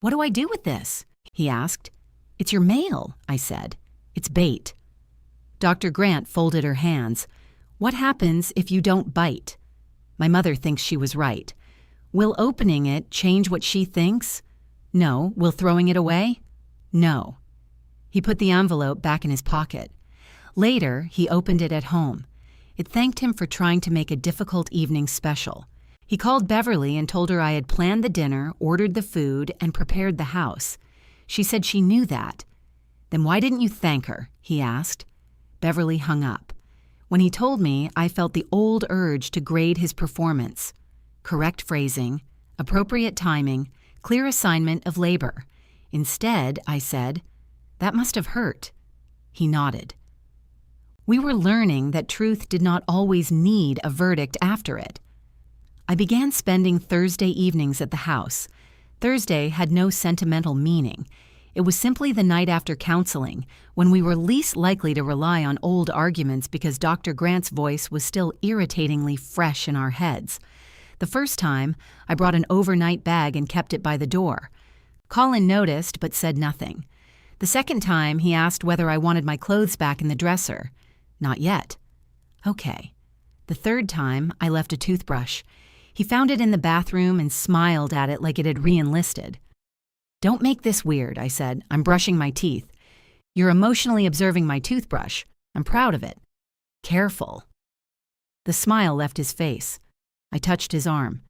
A: What do I do with this? He asked. It's your mail, I said. It's bait. Dr. Grant folded her hands. What happens if you don't bite? My mother thinks she was right. Will opening it change what she thinks? No. Will throwing it away? No. He put the envelope back in his pocket. Later, he opened it at home. It thanked him for trying to make a difficult evening special. He called Beverly and told her I had planned the dinner, ordered the food, and prepared the house. She said she knew that. Then why didn't you thank her? He asked. Beverly hung up. When he told me, I felt the old urge to grade his performance. Correct phrasing, appropriate timing, clear assignment of labor. Instead, I said, that must have hurt. He nodded. We were learning that truth did not always need a verdict after it. I began spending Thursday evenings at the house. Thursday had no sentimental meaning. It was simply the night after counseling, when we were least likely to rely on old arguments because Dr. Grant's voice was still irritatingly fresh in our heads. The first time, I brought an overnight bag and kept it by the door. Colin noticed but said nothing. The second time, he asked whether I wanted my clothes back in the dresser. Not yet. Okay. The third time, I left a toothbrush. He found it in the bathroom and smiled at it like it had re-enlisted. Don't make this weird, I said. I'm brushing my teeth. You're emotionally observing my toothbrush. I'm proud of it. Careful. The smile left his face. I touched his arm.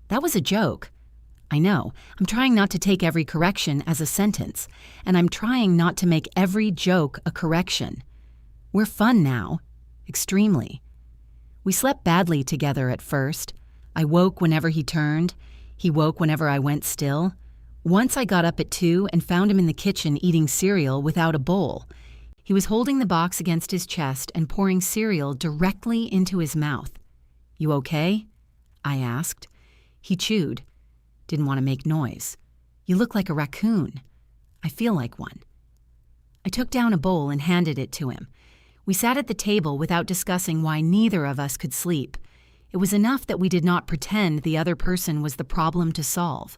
A: That was a joke. I know. I'm trying not to take every correction as a sentence, and I'm trying not to make every joke a correction. We're fun now. Extremely. We slept badly together at first. I woke whenever he turned. He woke whenever I went still. Once I got up at 2 and found him in the kitchen eating cereal without a bowl. He was holding the box against his chest and pouring cereal directly into his mouth. You okay? I asked. He chewed. Didn't want to make noise. You look like a raccoon. I feel like one. I took down a bowl and handed it to him. We sat at the table without discussing why neither of us could sleep. It was enough that we did not pretend the other person was the problem to solve.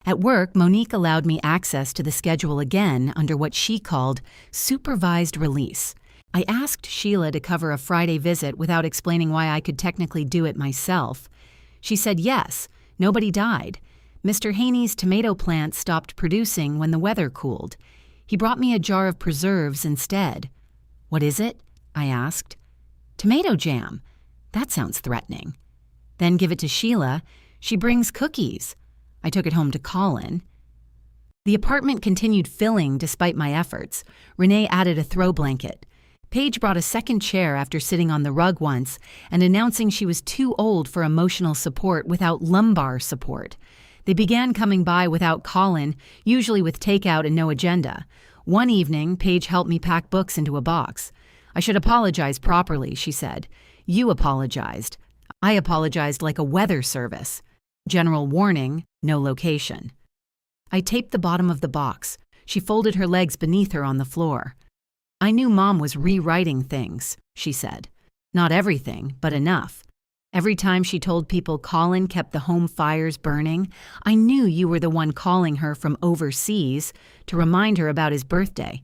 A: At work, Monique allowed me access to the schedule again under what she called supervised release. I asked Sheila to cover a Friday visit without explaining why I could technically do it myself. She said yes, nobody died. Mr. Haney's tomato plant stopped producing when the weather cooled. He brought me a jar of preserves instead. What is it? I asked. Tomato jam. That sounds threatening. Then give it to Sheila. She brings cookies. I took it home to Colin. The apartment continued filling despite my efforts. Renee added a throw blanket. Paige brought a second chair after sitting on the rug once and announcing she was too old for emotional support without lumbar support. They began coming by without Colin, usually with takeout and no agenda. One evening, Paige helped me pack books into a box. I should apologize properly, she said. You apologized. I apologized like a weather service. General warning, no location. I taped the bottom of the box. She folded her legs beneath her on the floor. I knew Mom was rewriting things, she said. Not everything, but enough. Every time she told people Colin kept the home fires burning, I knew you were the one calling her from overseas to remind her about his birthday.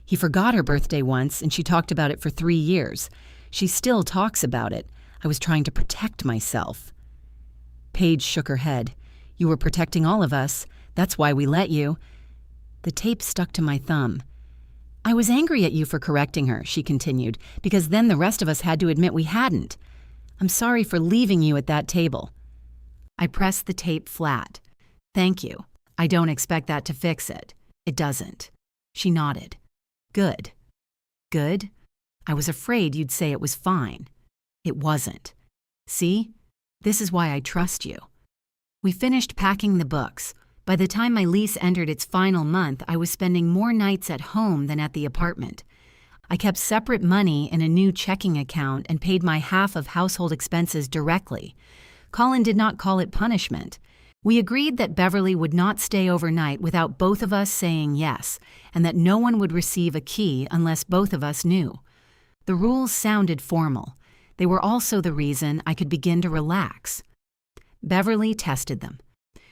A: He forgot her birthday once, and she talked about it for 3 years. She still talks about it. I was trying to protect myself. Paige shook her head. You were protecting all of us. That's why we let you. The tape stuck to my thumb. I was angry at you for correcting her, she continued, because then the rest of us had to admit we hadn't. I'm sorry for leaving you at that table. I pressed the tape flat. Thank you. I don't expect that to fix it. It doesn't. She nodded. Good. Good? I was afraid you'd say it was fine. It wasn't. See? This is why I trust you. We finished packing the books. By the time my lease entered its final month, I was spending more nights at home than at the apartment. I kept separate money in a new checking account and paid my half of household expenses directly. Colin did not call it punishment. We agreed that Beverly would not stay overnight without both of us saying yes, and that no one would receive a key unless both of us knew. The rules sounded formal. They were also the reason I could begin to relax. Beverly tested them.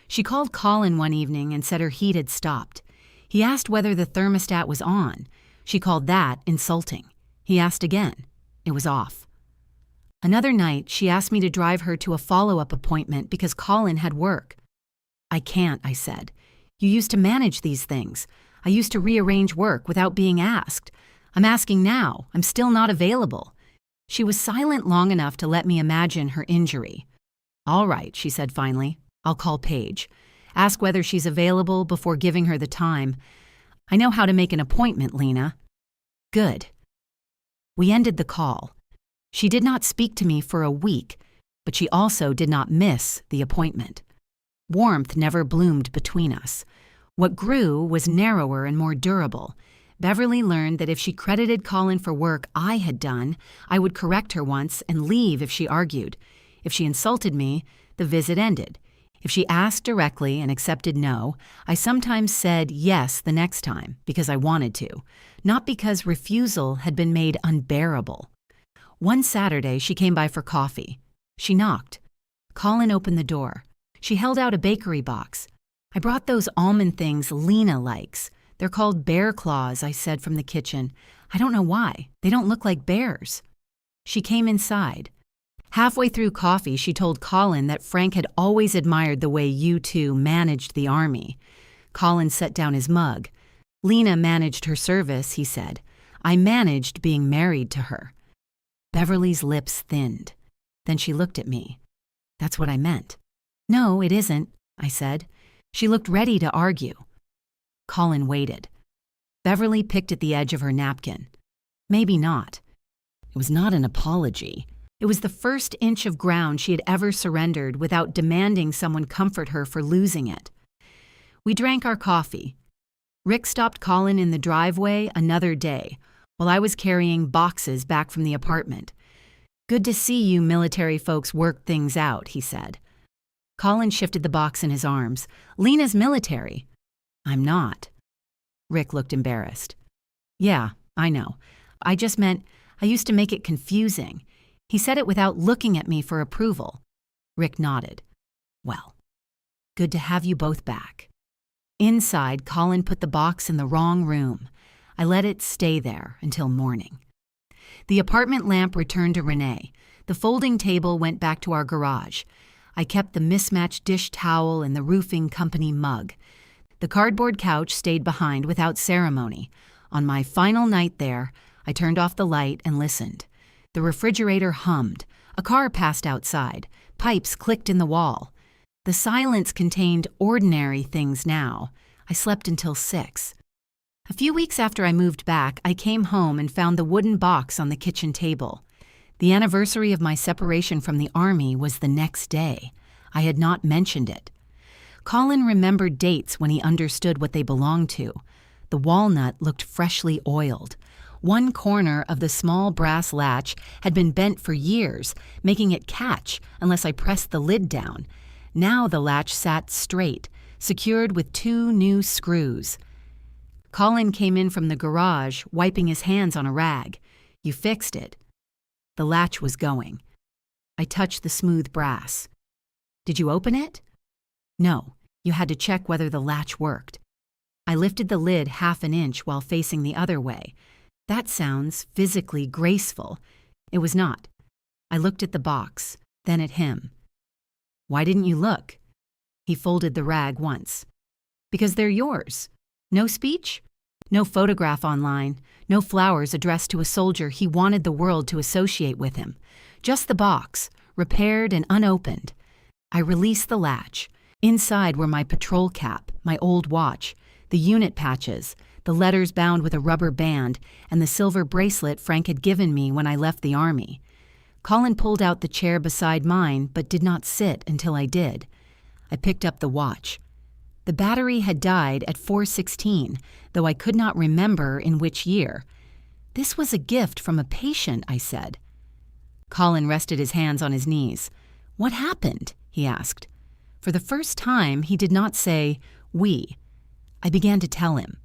A: She called Colin one evening and said her heat had stopped. He asked whether the thermostat was on. She called that insulting. He asked again. It was off. Another night, she asked me to drive her to a follow-up appointment because Colin had work. I can't, I said. You used to manage these things. I used to rearrange work without being asked. I'm asking now. I'm still not available. She was silent long enough to let me imagine her injury. All right, she said finally. I'll call Paige. Ask whether she's available before giving her the time. I know how to make an appointment, Lena. Good. We ended the call. She did not speak to me for a week, but she also did not miss the appointment. Warmth never bloomed between us. What grew was narrower and more durable. Beverly learned that if she credited Colin for work I had done, I would correct her once and leave if she argued. If she insulted me, the visit ended. If she asked directly and accepted no, I sometimes said yes the next time because I wanted to, not because refusal had been made unbearable. One Saturday, she came by for coffee. She knocked. Colin opened the door. She held out a bakery box. I brought those almond things Lena likes. They're called bear claws, I said from the kitchen. I don't know why. They don't look like bears. She came inside. Halfway through coffee, she told Colin that Frank had always admired the way you two managed the army. Colin set down his mug. Lena managed her service, he said. I managed being married to her. Beverly's lips thinned. Then she looked at me. That's what I meant. No, it isn't, I said. She looked ready to argue. Colin waited. Beverly picked at the edge of her napkin. Maybe not. It was not an apology. It was the first inch of ground she had ever surrendered without demanding someone comfort her for losing it. We drank our coffee. Rick stopped Colin in the driveway another day while I was carrying boxes back from the apartment. Good to see you military folks work things out, he said. Colin shifted the box in his arms. Lena's military. I'm not. Rick looked embarrassed. Yeah, I know. I just meant I used to make it confusing. He said it without looking at me for approval. Rick nodded. Well, good to have you both back. Inside, Colin put the box in the wrong room. I let it stay there until morning. The apartment lamp returned to Renee. The folding table went back to our garage. I kept the mismatched dish towel and the roofing company mug. The cardboard couch stayed behind without ceremony. On my final night there, I turned off the light and listened. The refrigerator hummed. A car passed outside. Pipes clicked in the wall. The silence contained ordinary things now. I slept until 6. A few weeks after I moved back, I came home and found the wooden box on the kitchen table. The anniversary of my separation from the Army was the next day. I had not mentioned it. Colin remembered dates when he understood what they belonged to. The walnut looked freshly oiled. One corner of the small brass latch had been bent for years, making it catch unless I pressed the lid down. Now the latch sat straight, secured with 2 new screws. Colin came in from the garage, wiping his hands on a rag. You fixed it. The latch was going. I touched the smooth brass. Did you open it? No, you had to check whether the latch worked. I lifted the lid half an inch while facing the other way. That sounds physically graceful. It was not. I looked at the box, then at him. Why didn't you look? He folded the rag once. Because they're yours. No speech? No photograph online. No flowers addressed to a soldier he wanted the world to associate with him. Just the box, repaired and unopened. I released the latch. Inside were my patrol cap, my old watch, the unit patches, the letters bound with a rubber band, and the silver bracelet Frank had given me when I left the Army. Colin pulled out the chair beside mine, but did not sit until I did. I picked up the watch. The battery had died at 4:16, though I could not remember in which year. "This was a gift from a patient," I said. Colin rested his hands on his knees. "What happened?" he asked. For the first time, he did not say, "we." I began to tell him.